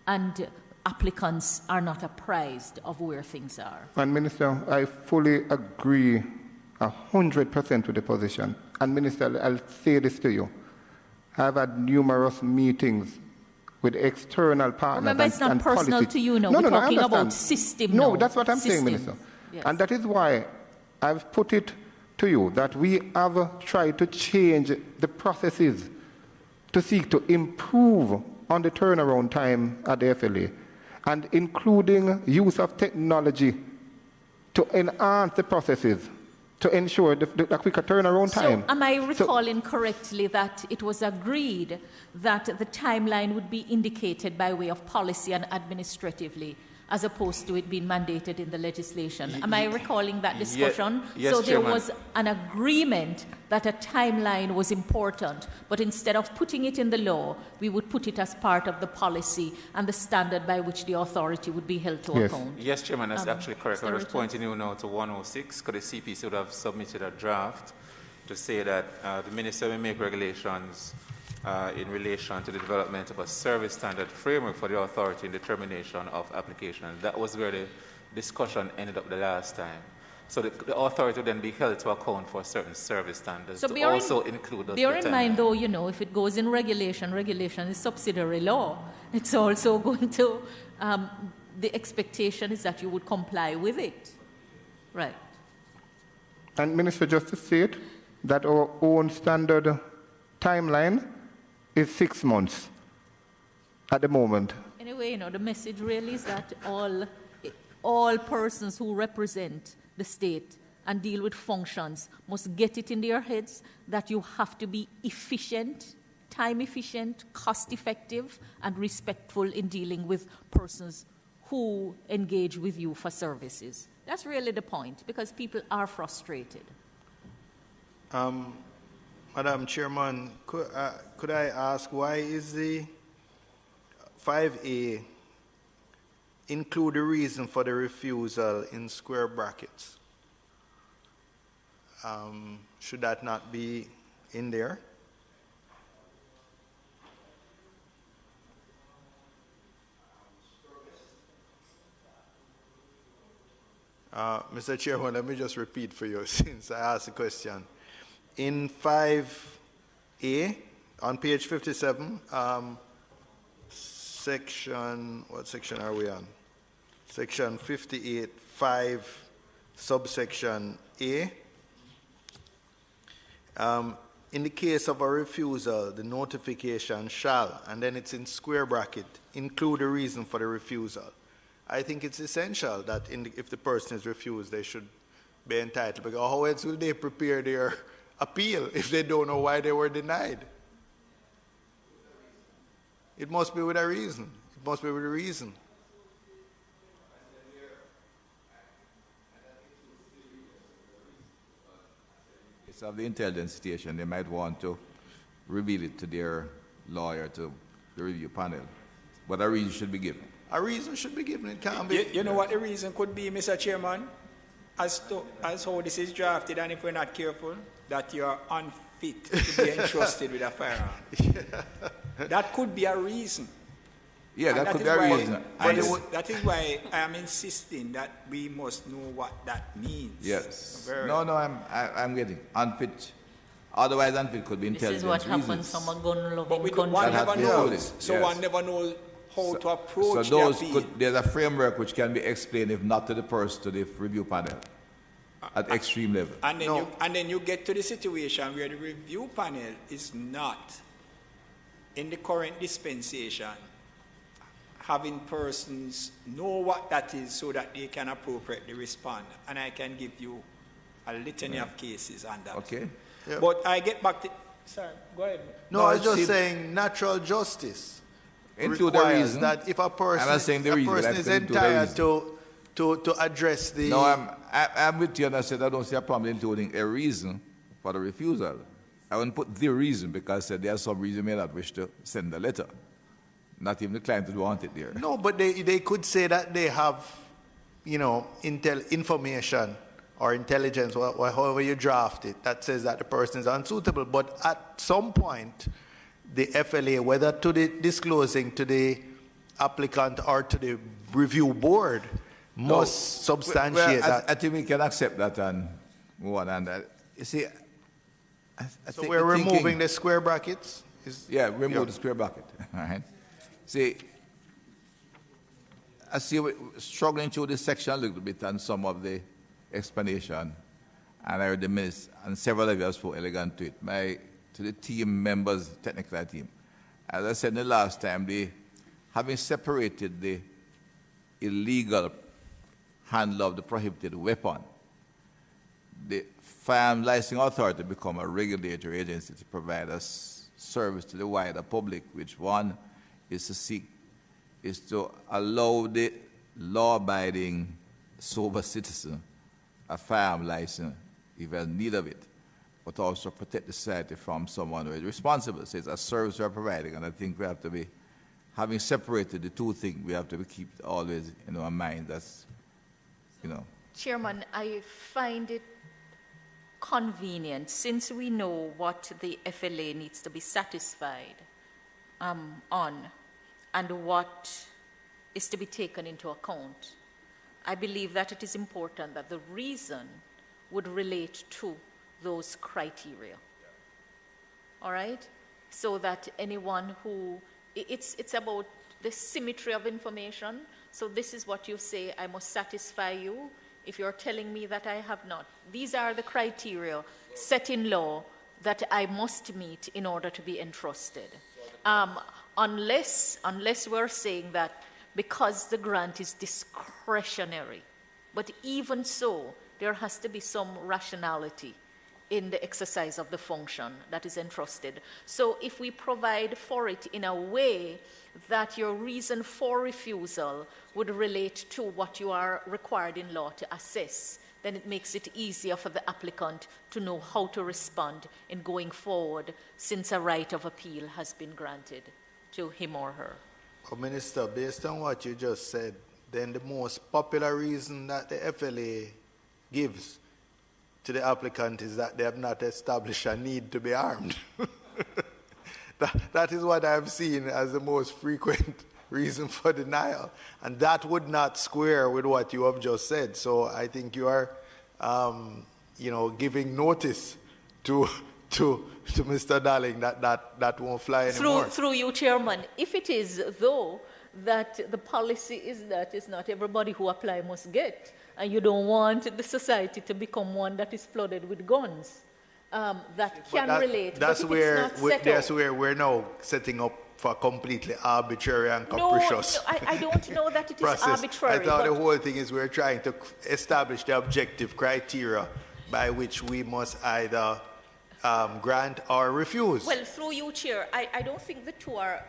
and applicants are not apprised of where things are. And Minister, I fully agree 100% with the position. And Minister, I'll say this to you. I've had numerous meetings with external partners. Remember, it's not personal to you now. We're talking about system now. No, that's what I'm saying, Minister. Yes. And that is why I've put it to you that we have tried to change the processes to seek to improve on the turnaround time at the FLA, and including use of technology to enhance the processes to ensure the quicker turnaround time. So am I recalling correctly that it was agreed that the timeline would be indicated by way of policy and administratively, as opposed to it being mandated in the legislation. Am I recalling that discussion? Yes, so there Chairman. was an agreement that a timeline was important, but instead of putting it in the law, we would put it as part of the policy and the standard by which the authority would be held to account. Yes, Chairman, that's actually correct. I was Richards? pointing you now to 106, because the CPC would have submitted a draft to say that the Minister will make regulations in relation to the development of a service standard framework for the authority in determination of application. That was where the discussion ended up the last time. So the authority would then be held to account for certain service standards So to also include those. Bear in mind, though, you know, if it goes in regulation, regulation is subsidiary law. It's also going to, the expectation is that you would comply with it. Right. And Minister, just to say it, that our own standard timeline is 6 months at the moment. Anyway, you know, the message really is that all persons who represent the state and deal with functions must get it in their heads that you have to be efficient, time efficient, cost effective, and respectful in dealing with persons who engage with you for services. That's really the point, because people are frustrated. Madam Chairman, could I ask why is the 5A include a reason for the refusal in square brackets? Should that not be in there? Mr. Chairman, let me just repeat for you since I asked the question. In 5A, on page 57, section, what section are we on? Section 58, 5, subsection A. In the case of a refusal, the notification shall, and then it's in square bracket, include a reason for the refusal. I think it's essential that if the person is refused, they should be entitled, because how else will they prepare their appeal if they don't know why they were denied? It must be with a reason. It must be with a reason. It's of the intelligence station. They might want to reveal it to their lawyer, to the review panel. But a reason should be given. A reason should be given. It can't be. You know what the reason could be, Mr. Chairman? As how this is drafted, and if we're not careful, that you are unfit to be entrusted with a firearm. That could be a reason. Yeah, And that could be a reason. That is why I am insisting that we must know what that means. Yes. No, I'm getting unfit. Otherwise, unfit could be intelligence This is what reasons. happens from a gun-loving But country. one never knows. So Yes. one never knows how to approach So those the appeal. there's a framework which can be explained, if not to the person, to the review panel at extreme level. And then you get to the situation where the review panel is not, in the current dispensation, having persons know what that is so that they can appropriately respond. And I can give you a litany of cases on that. Okay. Yeah. But I get back to... Sorry, go ahead. No, I was just saying natural justice Into the requires reason. that if a person, I'm not saying the reason, person but is into the entitled to address the... No, I'm with you, and I said I don't see a problem including a reason for the refusal. I wouldn't put the reason, because I said there's some reason may not wish to send the letter. Not even the client would want it there. No, but they could say that they have, you know, information or intelligence, or however you draft it, that says that the person is unsuitable. But at some point, the FLA, whether to the disclosing to the applicant or to the review board, must substantiate that. I think we can accept that and move on. And you see, I So think we're the removing thinking- the square brackets? Yeah, remove the square bracket. All right. See, I see we're struggling through this section a little bit and some of the explanation, and I heard the minutes, and several of you have spoken elegant to it. To the team members, technical team, as I said the last time, having separated the illegal handler of the prohibited weapon, the Firearms Licensing Authority become a regulatory agency to provide us service to the wider public, which one is to allow the law-abiding, sober citizen a firearm license if he has need of it, but also protect the society from someone who is responsible. So it's a service we are providing, and I think we have to be, having separated the two things, we have to keep always in our mind. That's, you know. Chairman, I find it convenient, since we know what the FLA needs to be satisfied on and what is to be taken into account. I believe that it is important that the reason would relate to those criteria. All right? So that anyone who, it's about the symmetry of information. So this is what you say, I must satisfy you if you're telling me that I have not. These are the criteria set in law that I must meet in order to be entrusted. Unless we're saying that because the grant is discretionary. But even so, there has to be some rationality in the exercise of the function that is entrusted. So if we provide for it in a way that your reason for refusal would relate to what you are required in law to assess, then it makes it easier for the applicant to know how to respond in going forward, since a right of appeal has been granted to him or her. Well, Minister, based on what you just said, then the most popular reason that the FLA gives to the applicant is that they have not established a need to be armed. That is what I've seen as the most frequent reason for denial. And that would not square with what you have just said. So I think you are, giving notice to Mr. Darling that won't fly anymore. Through you, Chairman, if it is, though, that the policy is that it's not everybody who apply must get, and you don't want the society to become one that is flooded with guns, that can relate. That's where we're now setting up for completely arbitrary and capricious. No, I don't know that it is arbitrary. I thought the whole thing is we're trying to establish the objective criteria by which we must either grant or refuse. Well, through you, Chair, I don't think the two are,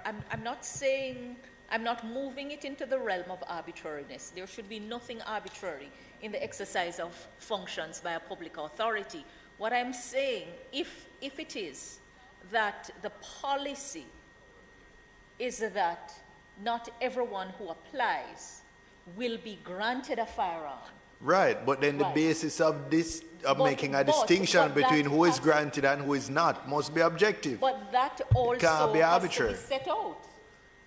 I'm not moving it into the realm of arbitrariness. There should be nothing arbitrary in the exercise of functions by a public authority. What I'm saying, if it is that the policy is that not everyone who applies will be granted a firearm. Right, but then the basis of this, making a distinction between who is granted and who is not, must be objective. But that also can't be arbitrary. Has to be set out.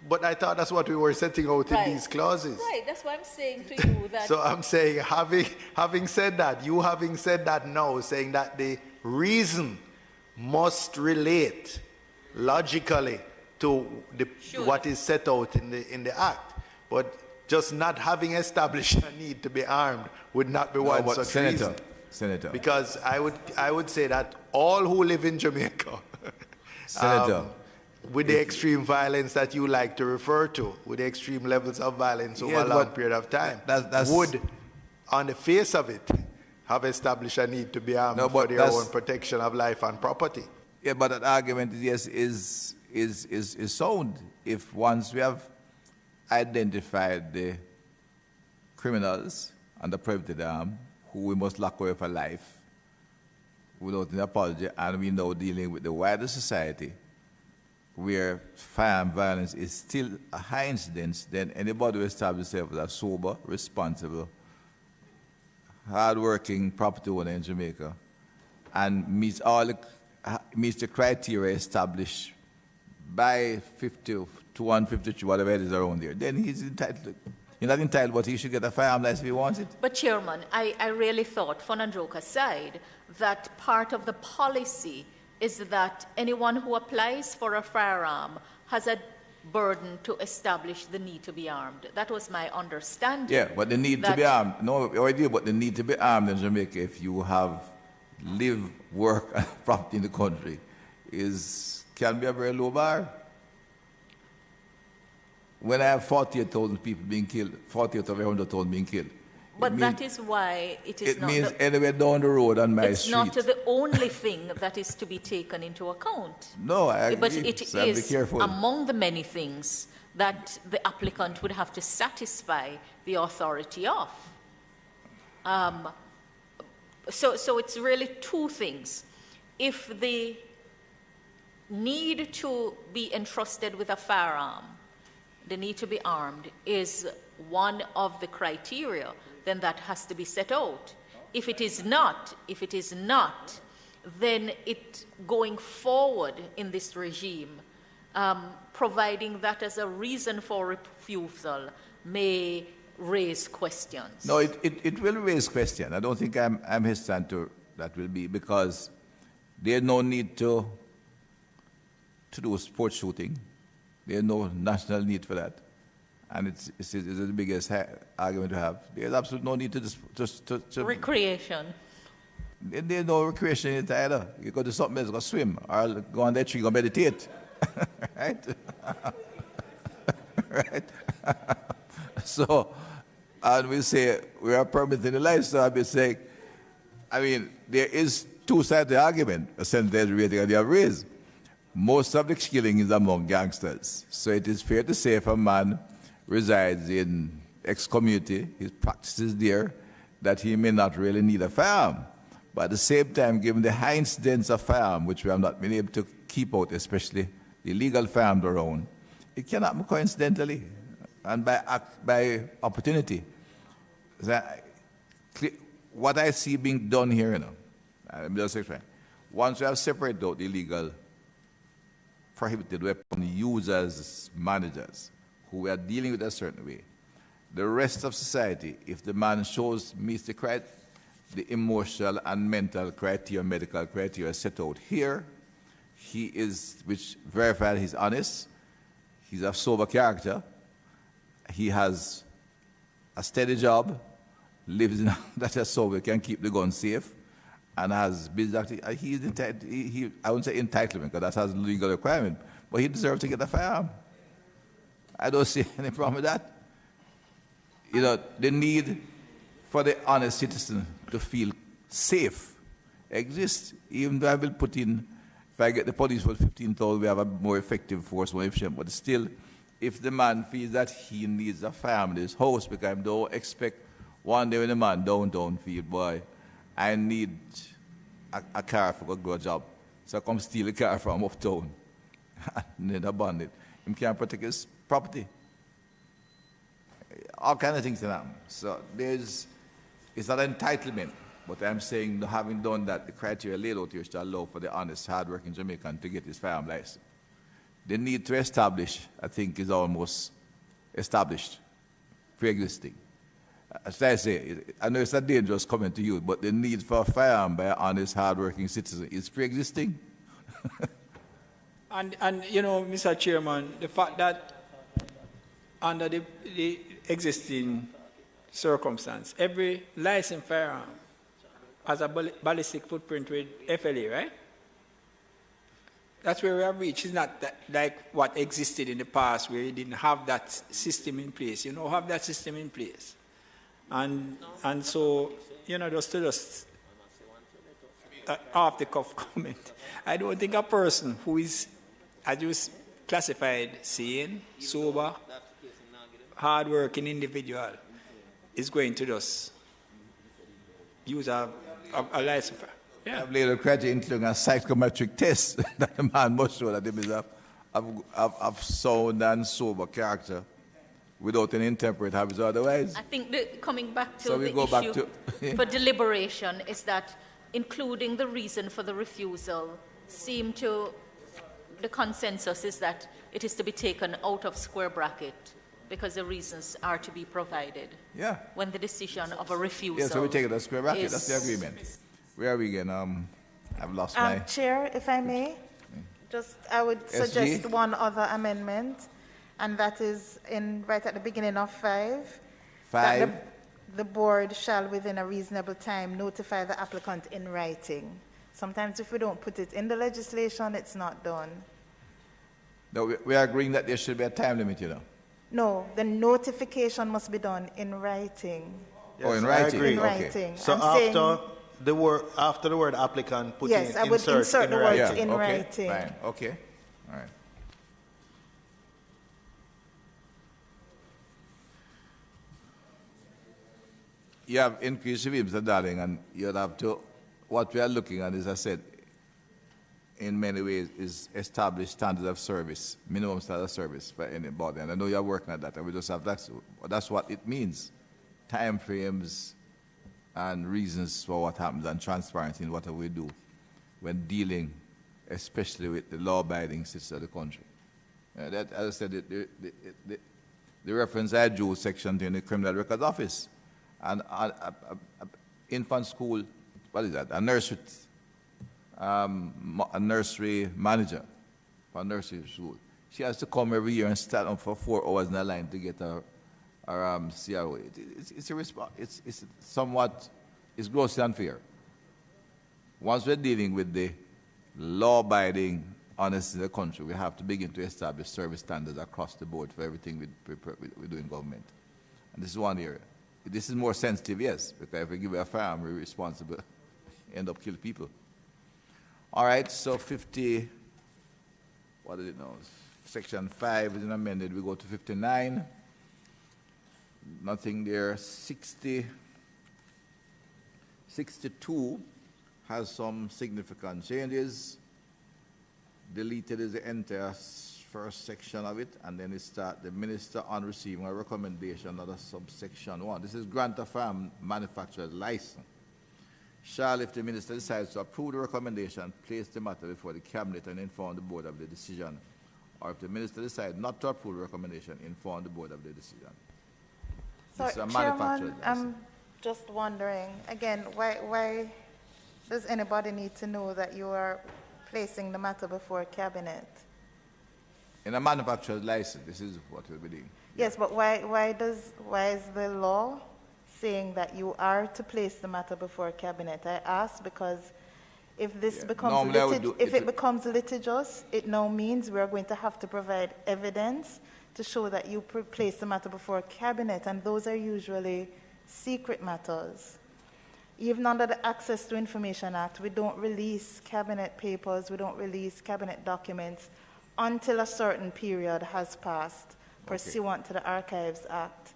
But I thought that's what we were setting out in these clauses. Right, that's what I'm saying to you. That so I'm saying, having said that, you having said that now, saying that the reason must relate logically to what is set out in the Act, but just not having established a need to be armed would not be one such reason. Senator. Because I would say that all who live in Jamaica, Senator, with the extreme violence that you like to refer to, with the extreme levels of violence over a long period of time, would, on the face of it, have established a need to be armed for their own protection of life and property. Yeah, but that argument is sound. If once we have identified the criminals and the prohibited arm, who we must lock away for life without an apology, and we now dealing with the wider society, where firearm violence is still a high incidence, then anybody who establishes themselves as a sober, responsible, hard-working property owner in Jamaica and meets the criteria established by 50 to 153, whatever it is around there, then he's entitled. He's not entitled, but he should get a firearm license if he wants it. But Chairman, I really thought, fun and joke aside, that part of the policy is that anyone who applies for a firearm has a burden to establish the need to be armed. That was my understanding. Yeah, but the need to be armed, no idea, but the need to be armed in Jamaica if you have live, work, and property in the country can be a very low bar. When I have 48,000 people being killed, 48 of 100,000 being killed. But that is why it is not... It means anywhere down the road on my street. It's not the only thing that is to be taken into account. No, I agree. But it so is be careful. among the many things that the applicant would have to satisfy the authority of. So it's really two things. If the need to be entrusted with a firearm, the need to be armed, is one of the criteria, then that has to be set out. If it is not, then it going forward in this regime, providing that as a reason for refusal may raise questions. No, it will raise questions. I don't think I'm hesitant to that will be, because there's no need to do sport shooting. There's no national need for that. And it's the biggest argument to have. There's absolutely no need to recreation. There's no recreation in it either. You go to something else, go swim, or go on that tree, go meditate. Right? Right? So, and we say we are permitting the lifestyle. I've been saying, I mean, there is two sides of the argument, a sentence rating and the other raised. Most of the killing is among gangsters. So it is fair to say if a man resides in X community, his practices there, that he may not really need a firearm. But at the same time, given the high incidence of firearm, which we have not been able to keep out, especially the illegal firearms around, it can happen coincidentally and by opportunity. What I see being done here, I'm just saying, once we have separated out the illegal prohibited weapon users, managers, who are dealing with a certain way, the rest of society, if the man meets the emotional and mental criteria, medical criteria set out here, he is, which verified he's honest, he's of sober character, he has a steady job, lives in that is sober, can keep the gun safe, and has business activity. He's entitled, I wouldn't say entitlement, because that has legal requirement, but he deserves to get a firearm. I don't see any problem with that. You know, the need for the honest citizen to feel safe exists. Even though I will put in, if I get the police for 15,000, we have a more effective force, more efficient. But still, if the man feels that he needs a firearm in his house, because I don't expect one day when the man downtown feel, boy, I need a car for go to a job. So I come steal a car from uptown and then abandon it. He can't protect his property. All kinds of things in that. So it's not an entitlement, but I'm saying, having done that, the criteria laid out here should allow for the honest, hard-working Jamaican to get his firearm license. The need to establish, I think, is almost established, pre-existing. As I say, I know it's a dangerous comment to you, but the need for a firearm by an honest, hard-working citizen is pre-existing. And you know, Mr. Chairman, the fact that under the existing circumstance, every licensed firearm has a ballistic footprint with FLA, right? That's where we have reached. It's not that, like what existed in the past where you didn't have that system in place. You know, have that system in place. And so, you know, just off the cuff comment, I don't think a person who is, as you classified, sane, sober, hard-working individual is going to just use a license. Yeah. I've later criteria including a psychometric test that the man must show that he is of sound and sober character without any intemperate habits otherwise. I think coming back to so the issue for deliberation is that including the reason for the refusal the consensus is that it is to be taken out of square bracket because the reasons are to be provided. Yeah. When the decision of a refusal. Yeah, so we take it as square bracket. That's the agreement. Where are we again? I've lost my... Chair, if I may, I would suggest one other amendment, and that is right at the beginning of 5. 5? That the board shall, within a reasonable time, notify the applicant in writing. Sometimes if we don't put it in the legislation, it's not done. No, we are agreeing that there should be a time limit, you know. No, the notification must be done in writing. Yes, in writing? In okay. writing. So after the word applicant, put yes, in I would insert the words yeah, in okay, writing. Fine. Okay, all right. you have increased reviews, Mr. Darling, and you'll have to, what we are looking at, as I said, in many ways, is established standards of service, minimum standard of service for anybody. And I know you're working at that, and we just have that's what it means. Time frames and reasons for what happens and transparency in whatever we do when dealing, especially with the law-abiding citizens of the country. That, as I said, the reference I drew section to in the Criminal Records Office, and infant school, what is that? A nursery manager for a nursery school. She has to come every year and stand up for 4 hours in a line to get her CRO. It's somewhat, it's grossly unfair. Once we're dealing with the law-abiding honesty in the country, we have to begin to establish service standards across the board for everything we do in government. And this is one area. This is more sensitive, yes, because if we give a firearm, we're responsible, end up killing people. All right, so 50, what is it now? Section 5 is amended. We go to 59. Nothing there. 60, 62 has some significant changes. Deleted is the entire first section of it, and then it starts the minister on receiving a recommendation under subsection 1. This is grant a firearm manufacturer's license. Shall, if the minister decides to approve the recommendation, place the matter before the cabinet and inform the board of the decision. Or if the minister decides not to approve the recommendation, inform the board of the decision. So, Chairman, I'm just wondering, again, why does anybody need to know that you are placing the matter before cabinet? In a manufacturer's license, this is what we'll be doing. Yes, but why is the law saying that you are to place the matter before cabinet? I ask because if this becomes becomes litigious, it now means we're going to have to provide evidence to show that you place the matter before cabinet, and those are usually secret matters. Even under the Access to Information Act, we don't release cabinet papers, we don't release cabinet documents until a certain period has passed pursuant to the Archives Act.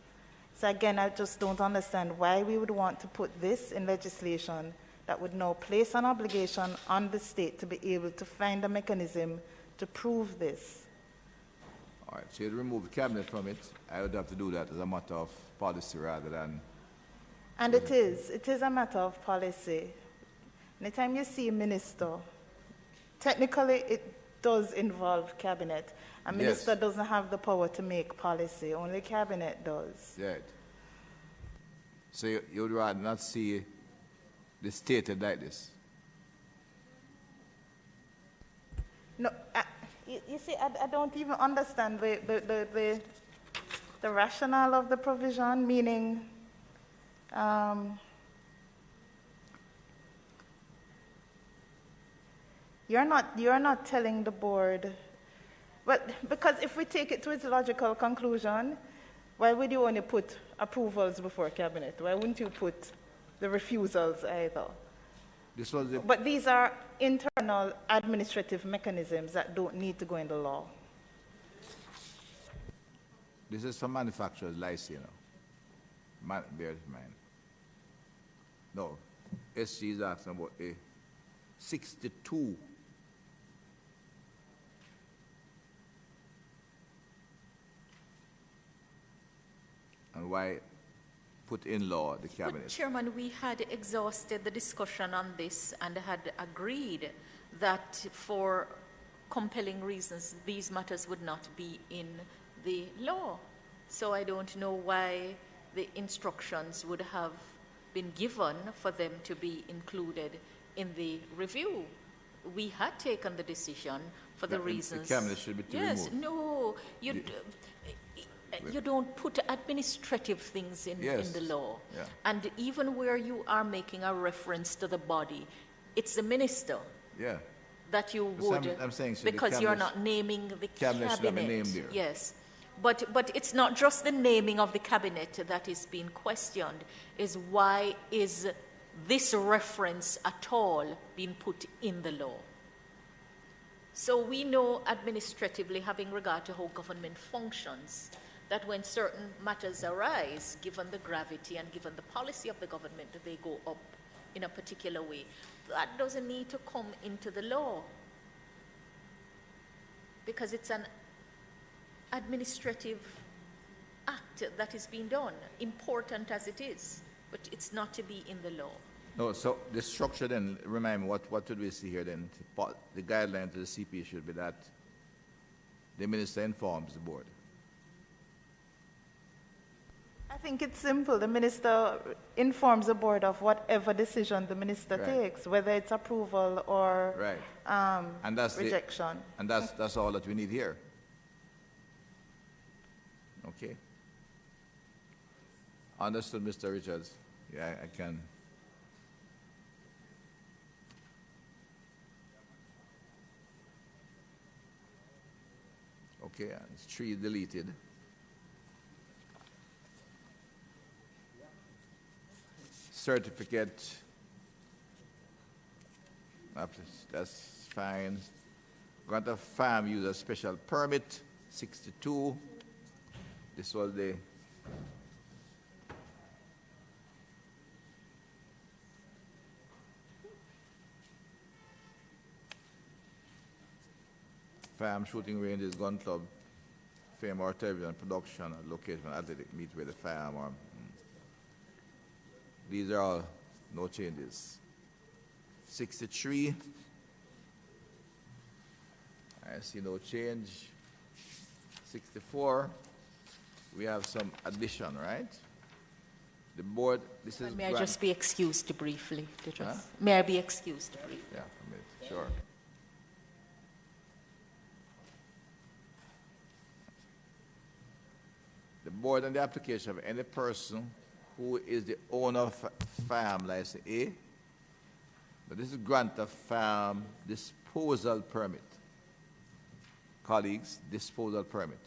So again, I just don't understand why we would want to put this in legislation that would now place an obligation on the state to be able to find a mechanism to prove this. All right, so you'd remove the cabinet from it. I would have to do that as a matter of policy rather than... And it is a matter of policy. Anytime you see a minister, technically it does involve cabinet. A minister doesn't have the power to make policy, only cabinet does. Right. So you would rather not see the stated like this? No, you see, I don't even understand the rationale of the provision, meaning you're not telling the board. Well, because if we take it to its logical conclusion, why would you only put approvals before cabinet? Why wouldn't you put the refusals either? But these are internal administrative mechanisms that don't need to go in the law. This is for manufacturer's license, you know. Bear in mind. No, SG is asking about a 62. And why put in law the cabinet? But Chairman, we had exhausted the discussion on this and had agreed that for compelling reasons, these matters would not be in the law. So I don't know why the instructions would have been given for them to be included in the review. We had taken the decision for the reasons. The cabinet should be removed. No, you don't put administrative things in the law. Yeah. And even where you are making a reference to the body, it's the minister that you would, I'm saying, because you're not naming the cabinet. Should have a name there. Yes. But it's not just the naming of the cabinet that is being questioned, is why is this reference at all being put in the law? So we know administratively, having regard to how government functions, that when certain matters arise, given the gravity and given the policy of the government, they go up in a particular way. That doesn't need to come into the law, because it's an administrative act that is being done, important as it is, but it's not to be in the law. No, so the structure then, remind me, what did we see here then? The guideline to the CP should be that the minister informs the board. I think it's simple. The minister informs the board of whatever decision the minister takes, whether it's approval or And that's rejection. And that's all that we need here. Okay. Understood, Mr. Richards. Yeah, I can. Okay, it's 3 deleted. Certificate, that's fine. Grant of farm user special permit, 62. This was the farm shooting ranges, gun club, film or television production, location, athletic meet with the firearm. These are all no changes. 63, I see no change. 64, we have some addition, right? The board, this is... May I just be excused briefly? May I be excused briefly? Yeah, a minute, sure. The board on the application of any person who is the owner of farm license A, but this is grant of farm disposal permit. Colleagues, disposal permit.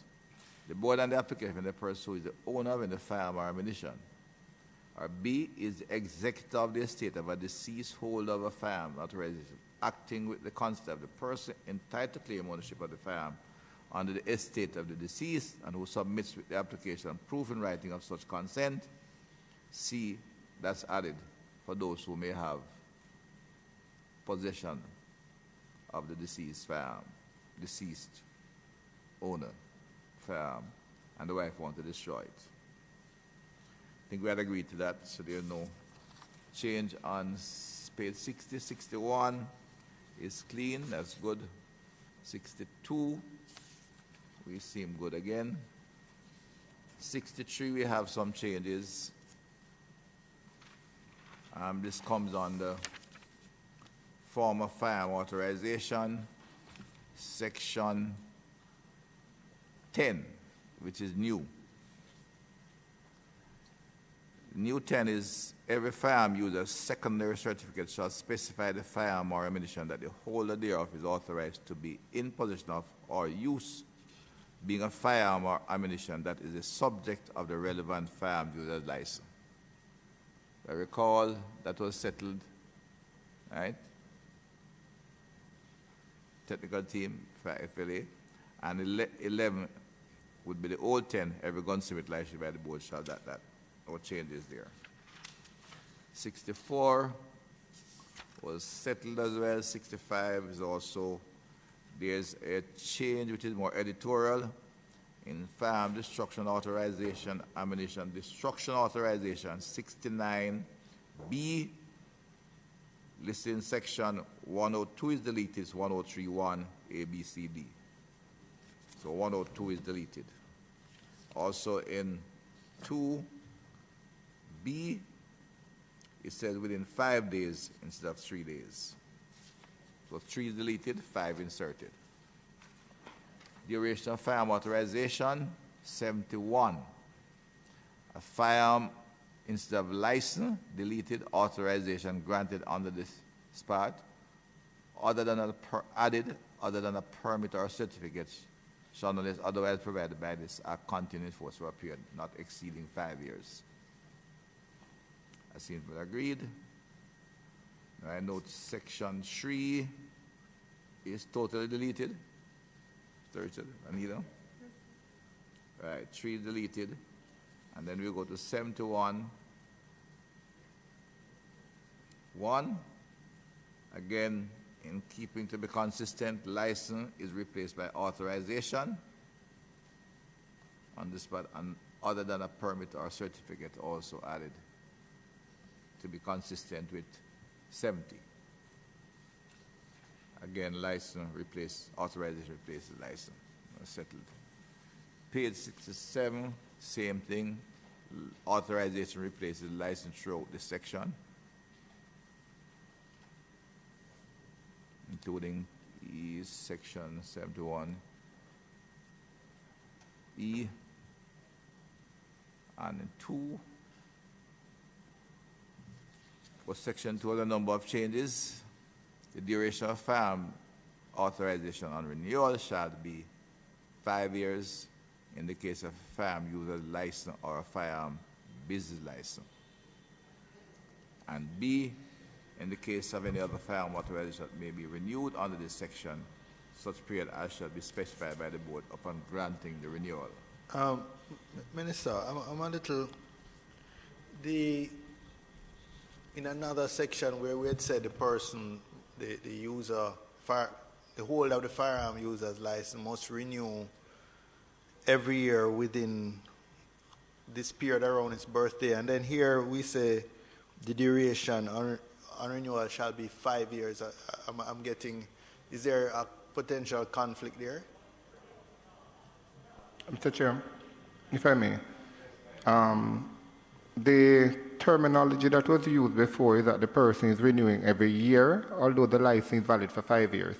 The board on the application of the person who is the owner of the farm or ammunition. Or B is the executor of the estate of a deceased holder of a farm authorization, acting with the consent of the person entitled to claim ownership of the farm under the estate of the deceased and who submits with the application proof in writing of such consent. C, that's added for those who may have possession of the deceased farm, deceased owner farm, and the wife wants to destroy it. I think we had agreed to that, so there's no change on page 60. 61 is clean, that's good. 62, we seem good again. 63, we have some changes. This comes on the form of firearm authorization, section 10, which is new. New 10 is every firearm user's secondary certificate shall specify the firearm or ammunition that the holder thereof is authorized to be in possession of or use, being a firearm or ammunition that is the subject of the relevant firearm user's license. I recall that was settled, right? Technical team for FLA, and 11 would be the old 10, every gunsmith licensed by the board shall that. No changes there. 64 was settled as well. 65 is also, there's a change which is more editorial in firearm destruction authorization, ammunition destruction authorization, 69B, listed in section 102 is deleted, it's 1031 A, B, C, D. So 102 is deleted. Also in 2B, it says within 5 days instead of 3 days. So 3 is deleted, 5 inserted. Duration of firearm authorization, 71. A firearm instead of license, deleted, authorization granted under this part, other than a permit or certificate, shall unless otherwise provided by this act continue in force for a period not exceeding 5 years. As seems to be agreed. Now I note section 3 is totally deleted. Richard, Anita? Right, 3 deleted. And then we go to 71. 1. Again, in keeping to be consistent, license is replaced by authorization on this part, and other than a permit or certificate also added to be consistent with 70. Again, license replace, authorization replaces license. Settled. Page 67, same thing. Authorization replaces license throughout this section, including E, section 71, E, and 2. For section 2, the number of changes. The duration of firearm authorization on renewal shall be 5 years in the case of a firearm user license or a firearm business license. And B, in the case of any other firearm authorization that may be renewed under this section, such period as shall be specified by the board upon granting the renewal. Minister, I'm a little... In another section where we had said the person, the user, the holder of the firearm user's license must renew every year within this period around his birthday. And then here we say the duration on renewal shall be 5 years. I'm getting, is there a potential conflict there? Mr. Chair, if I may, the terminology that was used before is that the person is renewing every year, although the license is valid for 5 years.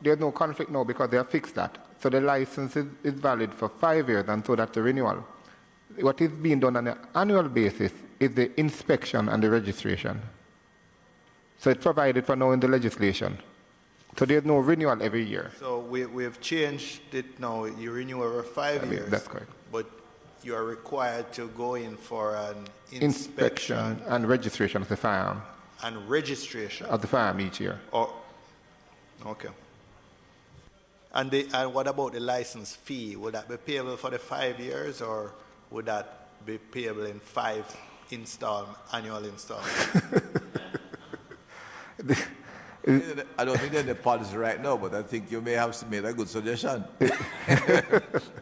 There's no conflict now because they have fixed that. So the license is valid for 5 years, and so that's the renewal. What is being done on an annual basis is the inspection and the registration. So it's provided for now in the legislation. So there's no renewal every year. So we've changed it now. You renew every 5 years. That's correct. But you are required to go in for an inspection and registration of the firearm. And registration of the firearm each year. Oh, okay. And what about the license fee? Would that be payable for the 5 years, or would that be payable in 5 annual installments? I don't think they're in the policy right now, but I think you may have made a good suggestion.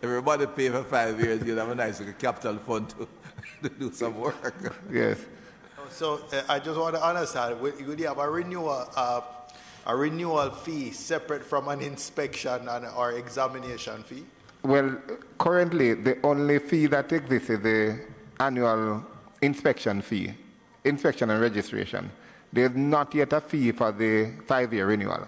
Everybody pay for 5 years, you'd have a nice capital fund to do some work. Yes. So I just want to understand, would you have a renewal fee separate from an inspection or examination fee? Well, currently the only fee that exists is the annual inspection fee, inspection and registration. There's not yet a fee for the 5-year renewal.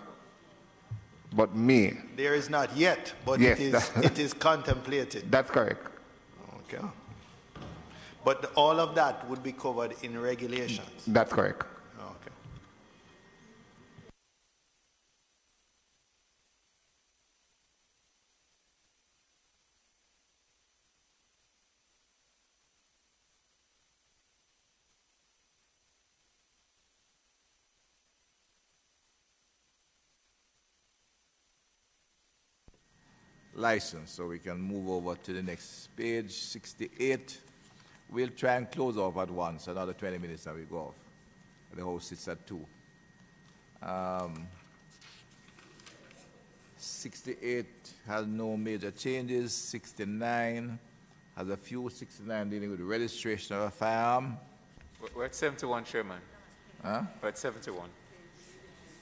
But may. There is not yet, but yes, it is contemplated. That's correct. Okay. But all of that would be covered in regulations. That's correct. Okay. License, so we can move over to the next page, 68. We'll try and close off at once, another 20 minutes and we go off. The house sits at 2. 68 has no major changes. 69 has a few. 69 dealing with the registration of a firearm. We're at 71, Chairman. Huh? We're at 71.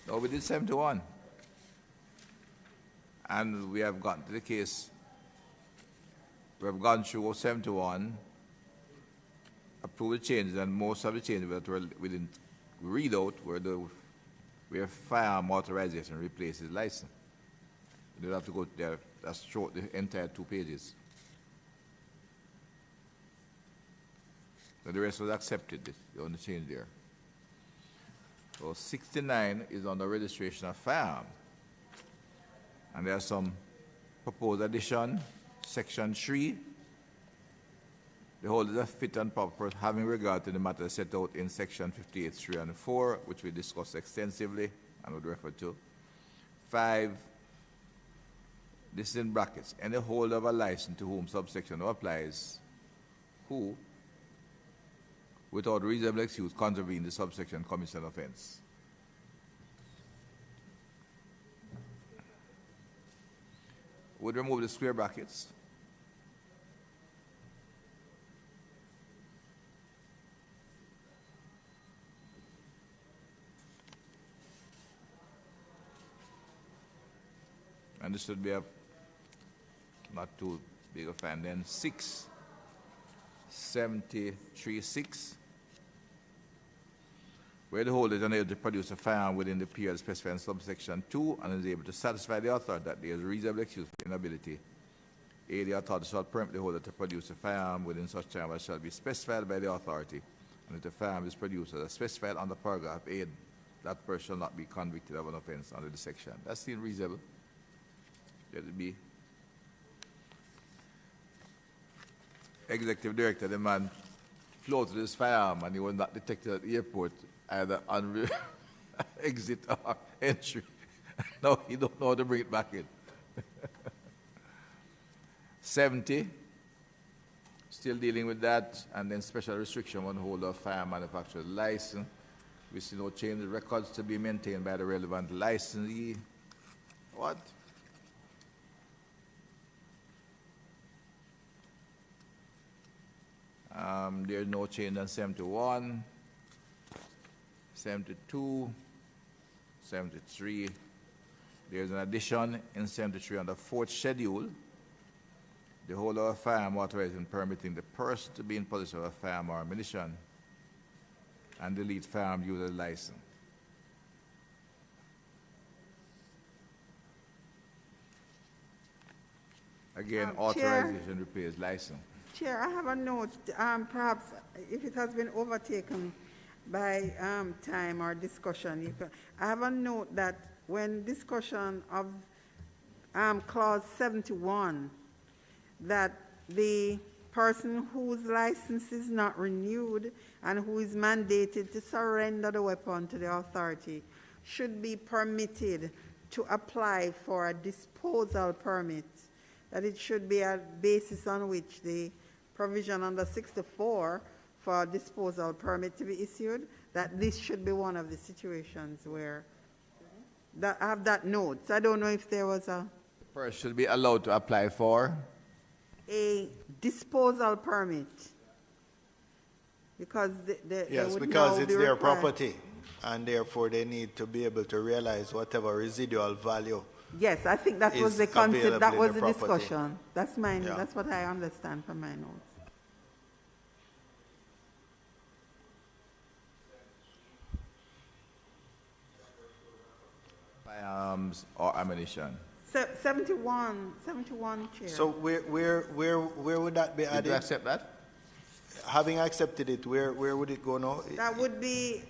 No, we did 71. And we have gotten to the case, we have gone through 71, approved the changes, and most of the changes that we didn't read out were where firearm authorization replaces license. You don't have to go there, that's throughout the entire 2 pages. So the rest was accepted, the only change there. So 69 is on the registration of firearm. And there are some proposed addition, section 3. The holders of fit and proper having regard to the matter set out in section 58(3) and 4, which we discussed extensively and would refer to. 5, this is in brackets, any holder of a license to whom subsection applies, who, without reasonable excuse, contravene the subsection commits an offense. Would remove the square brackets. And this would be a not too big a fan. Then 673(6), where the holder is unable to produce a firearm within the period specified in subsection 2 and is able to satisfy the authority that there is reasonable excuse for inability. A, the authority shall permit the holder to produce a firearm within such time as shall be specified by the authority, and if the firearm is produced as specified under paragraph 8, that person shall not be convicted of an offense under the section. That's still reasonable. Let it be. Executive director, the man floated his firearm and he was not detected at the airport, either on exit or entry. Now he don't know how to bring it back in. 70, still dealing with that, and then special restriction on holder of fire manufacturer's license. We see no change in records to be maintained by the relevant licensee. What? There's no change on 71, 72, 73. There's an addition in 73 on the 4th schedule. The holder of a firearm authorized in permitting the person to be in possession of a firearm or ammunition and delete firearm user license. Again, authorization replaces license. Chair, I have a note, perhaps if it has been overtaken by time or discussion, I have a note that when discussion of clause 71, that the person whose license is not renewed and who is mandated to surrender the weapon to the authority should be permitted to apply for a disposal permit, that it should be a basis on which the provision under 64 for a disposal permit to be issued, that this should be one of the situations where I have that note. So I don't know if there was a... The person should be allowed to apply for a disposal permit, because yes, because it's their property, and therefore they need to be able to realize whatever residual value. Yes, I think that was the concept, that was the property. discussion. That's mine. Yeah. That's what I understand from my notes. firearms or ammunition. 71, Chair. So where would that be Did added? you accept that? Having accepted it, where would it go now? That would be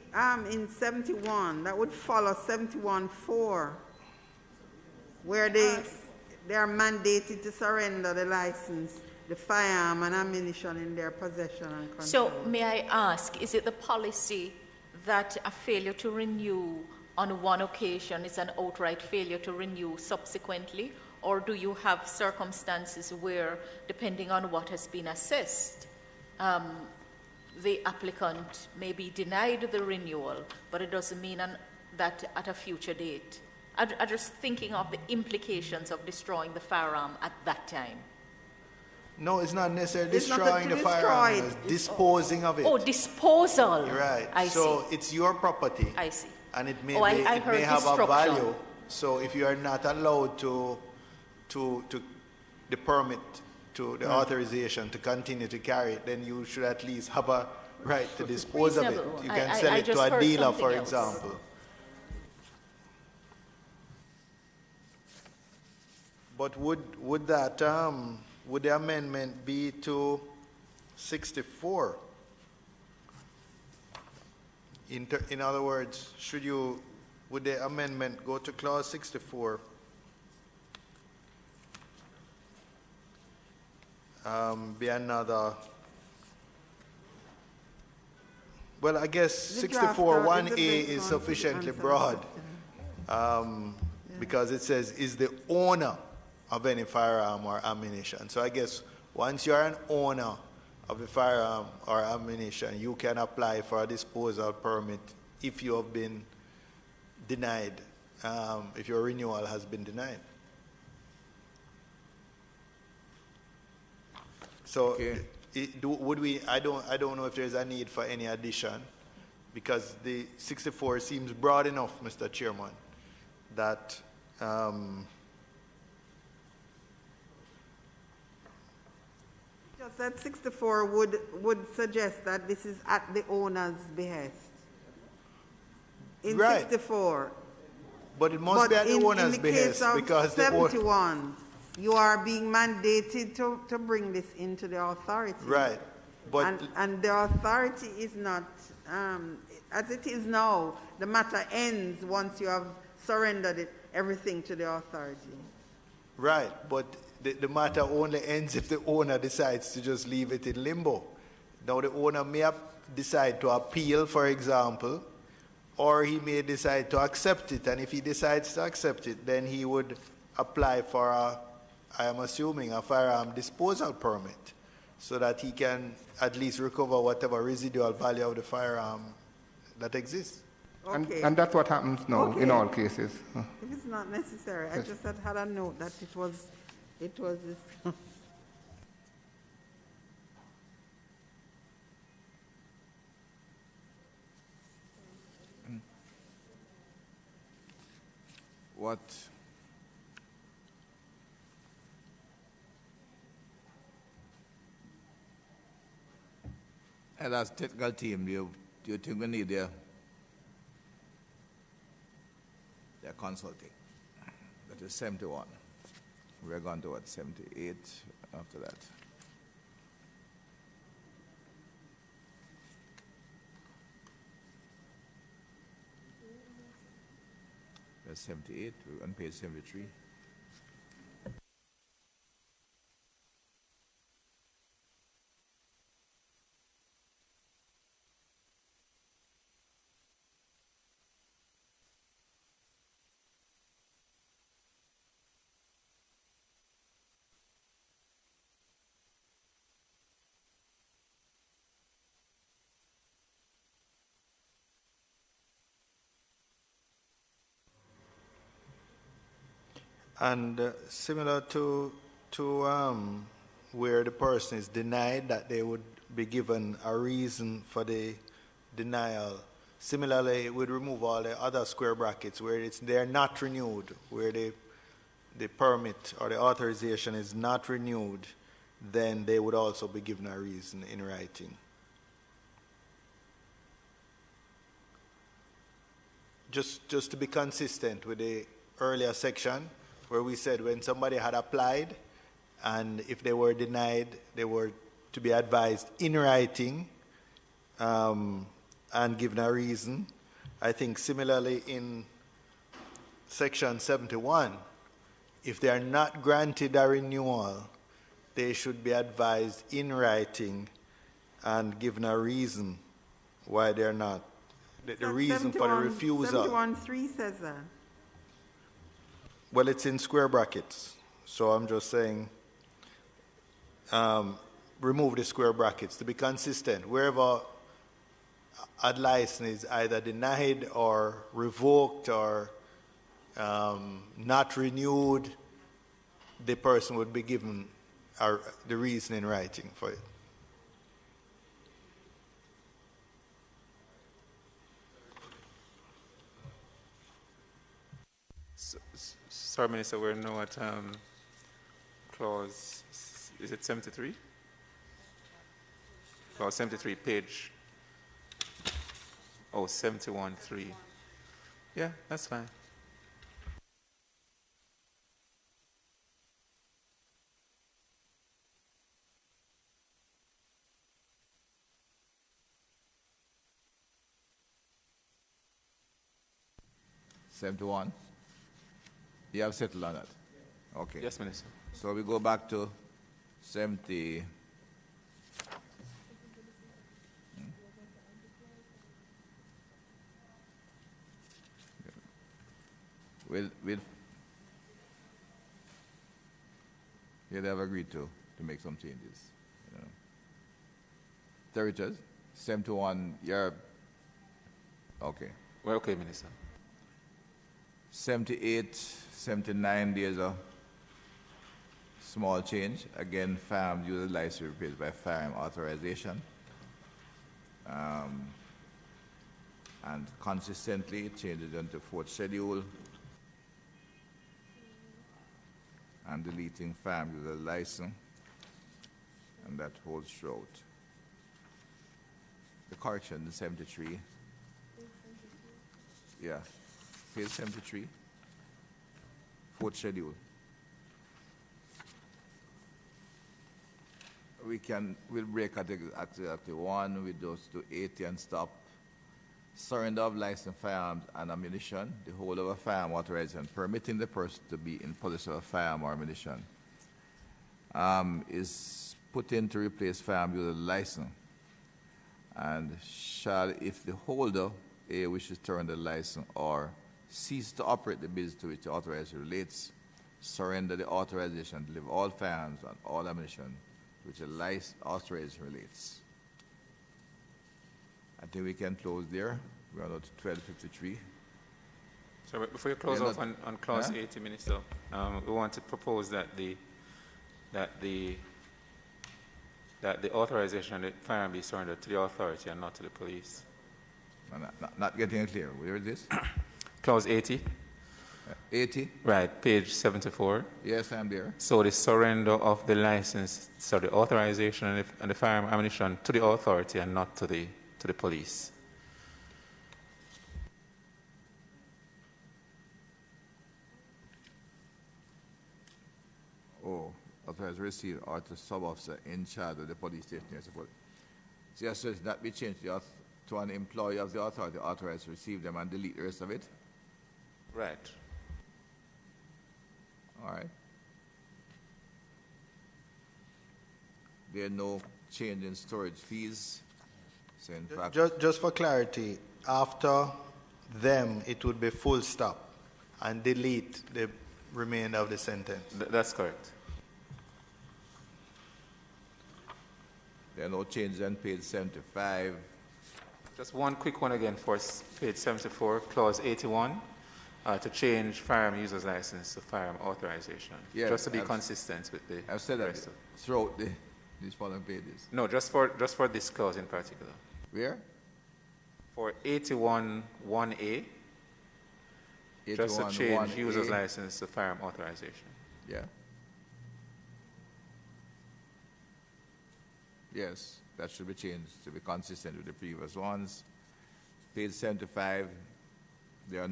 in 71. That would follow 71(4), where they are mandated to surrender the license, the firearm and ammunition in their possession and control. So may I ask, is it the policy that a failure to renew on one occasion is an outright failure to renew subsequently, or do you have circumstances where, depending on what has been assessed, the applicant may be denied the renewal, but it doesn't mean that at a future date? I'm just thinking of the implications of destroying the firearm at that time. No, it's not necessarily It's not destroying to the destroy firearm, it. it's disposing of it. Oh, disposal. You're right. I so see. it's your property. I see. And it may, Oh, I it heard may have a destruction. value. So if you are not allowed to the permit, to the authorization to continue to carry it, then you should at least have a right to dispose of it. Reasonable. You can I sell it just to a heard dealer, for something else. example. But would that would the amendment be to 64? In other words, would the amendment go to clause 64? Be another. Well, I guess The 64 drafter 1A is is the sufficiently best broad answer. because it says is the owner of any firearm or ammunition. So I guess once you're an owner of a firearm or ammunition, you can apply for a disposal permit if you have been denied, if your renewal has been denied. So Okay. would we, I don't know if there's a need for any addition, because the 64 seems broad enough, Mr. Chairman, that just that 64 would suggest that this is at the owner's behest. In Right. 64. but it must be at the owner's behest, because the 71, you are being mandated to bring this into the authority. right, but And the authority is not, as it is now, the matter ends once you have surrendered everything to the authority. right, but the matter only ends if the owner decides to just leave it in limbo. Now the owner may decide to appeal, for example, or he may decide to accept it, and if he decides to accept it, then he would apply for I am assuming, a firearm disposal permit, so that he can at least recover whatever residual value of the firearm that exists. Okay. And that's what happens now in Okay. all cases. If it's not necessary, I just had a note that it was this. What and as technical team, do you think we need their consulting? That is 71. We're going to what, 78 after that. That's 78. We're on page 73. And similar to where the person is denied, that they would be given a reason for the denial. Similarly, we'd remove all the other square brackets where they're not renewed, where the permit or the authorization is not renewed, then they would also be given a reason in writing. Just to be consistent with the earlier section, where we said when somebody had applied and if they were denied, they were to be advised in writing and given a reason. I think similarly in section 71, if they are not granted a renewal, they should be advised in writing and given a reason why they're not. The reason for the refusal. 71.3 says that. Well, it's in square brackets, so I'm just saying remove the square brackets to be consistent. Wherever a license is either denied or revoked or not renewed, the person would be given the reason in writing for it. Sorry, Minister, we're now at clause, is it 73? Clause 73, page, 71.3. Yeah, that's fine. $71. You have settled on that? Okay. Yes, Minister. So we go back to 70. Yeah, they have agreed to make some changes. You know. Territories, 71, you're, okay. Well, okay, Minister. 78, 79, there's a small change. Again, firearm user license replaced by firearm authorization. And consistently it changes into fourth schedule and deleting firearm user license, and that holds throughout. The correction, the 73. Yeah, page 73, fourth schedule. We'll break at the 1, we just do 80 and stop. Surrender of licensed firearms and ammunition, the hold of a firearm authorization, permitting the person to be in possession of a firearm or ammunition, is put in to replace firearm user license. And shall, if the holder, A, wishes to turn the license or cease to operate the business to which the authorization relates, surrender the authorization to deliver all firearms and all ammunition to which the license authorization relates. I think we can close there. We are now to 12:53. So before you close off on clause 80, Minister, we want to propose that the authorization of the firearm be surrendered to the authority and not to the police. Not getting it clear. Where is this? Clause 80. 80? Right, page 74. Yes, I'm there. So the surrender of the license, so the authorization and the firearm ammunition to the authority and not to the police. Oh, authorized receive or to sub-officer in charge of the police station. So yes, should that be changed to an employee of the authority authorized to receive them and delete the rest of it? Right. All right. There are no change in storage fees. So in fact, Just for clarity, after them, it would be full stop and delete the remainder of the sentence. That's correct. there are no changes on page 75. Just one quick one again for page 74, clause 81, to change firearm user's license to firearm authorization. Yeah, just to be consistent with the I've said that rest of throughout these following pages. No, just for this clause in particular. Where? For 81(1)(a), just to change user's license to firearm authorization. Yeah. Yes, that should be changed to be consistent with the previous ones. Page 75, there are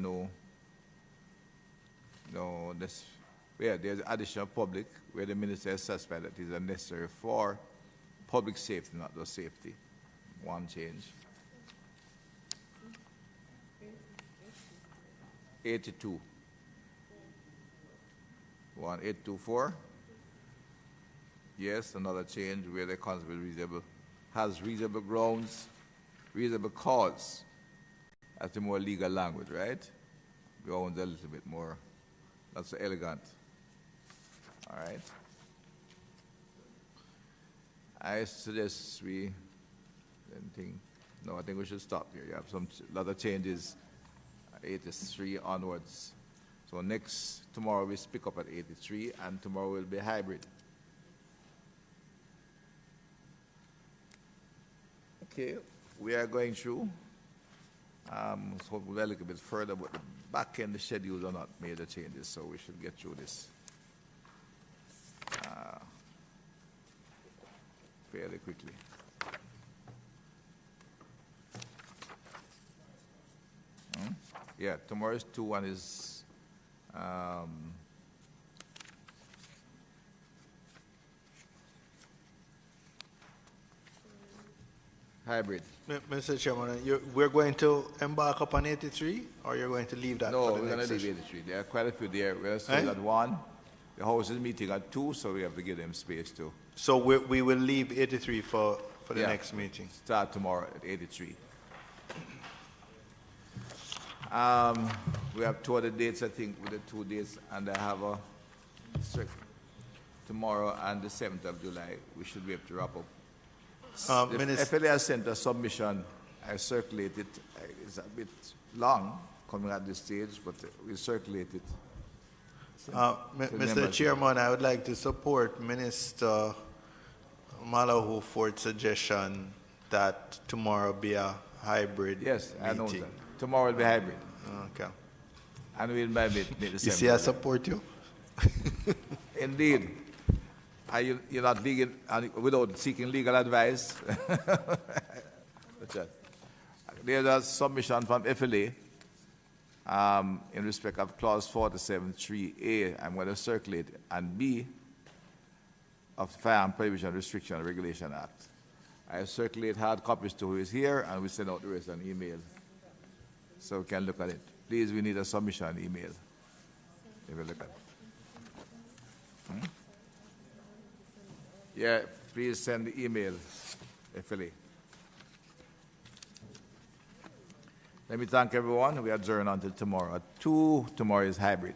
there's additional public where the minister is satisfied that it is necessary for public safety, not just safety. One change. 82. 1824. Yes, another change where the constable has reasonable grounds, reasonable cause. That's the more legal language, right? Grounds a little bit more, not so elegant. All right. I suggest I think we should stop here. You have lot of changes, 83 onwards. So tomorrow we pick up at 83, and tomorrow will be hybrid. Okay, we are going through. So we'll look a bit further, but the back end, the schedules are not major changes, so we should get through this fairly quickly. Yeah, tomorrow's 2-1 is hybrid. Mr. Chairman, we're going to embark upon 83, or you're going to leave that No, for the we're going next to leave session? 83. There are quite a few there. We're still at 1. The House is meeting at 2, so we have to give them space too. So we will leave 83 for the next meeting. Start tomorrow at 83. We have 2 other dates, I think, with the 2 dates, and I have a strict. tomorrow and the 7th of July, we should be able to wrap up. The Minister, FLA has sent a submission. I circulate it. It's a bit long coming at this stage, but we'll circulate it. Mr. Chairman, I would like to support Minister Malahou Ford's suggestion that tomorrow be a hybrid Yes, I know meeting. that. Tomorrow will be hybrid. Okay. And we'll meet the You 7th. see, I support you. Indeed. You're not legal, without seeking legal advice. That's right. There's a submission from FLA in respect of Clause 47.3a. I'm going to circulate it, and B of the Firearms Prohibition, Restriction, and Regulation Act. I circulate hard copies to who is here, and we send out the rest on email, so we can look at it. Please, we need a submission email. If you look at it. Yeah, please send the email, FLA. Let me thank everyone. We adjourn until tomorrow at 2. Tomorrow is hybrid.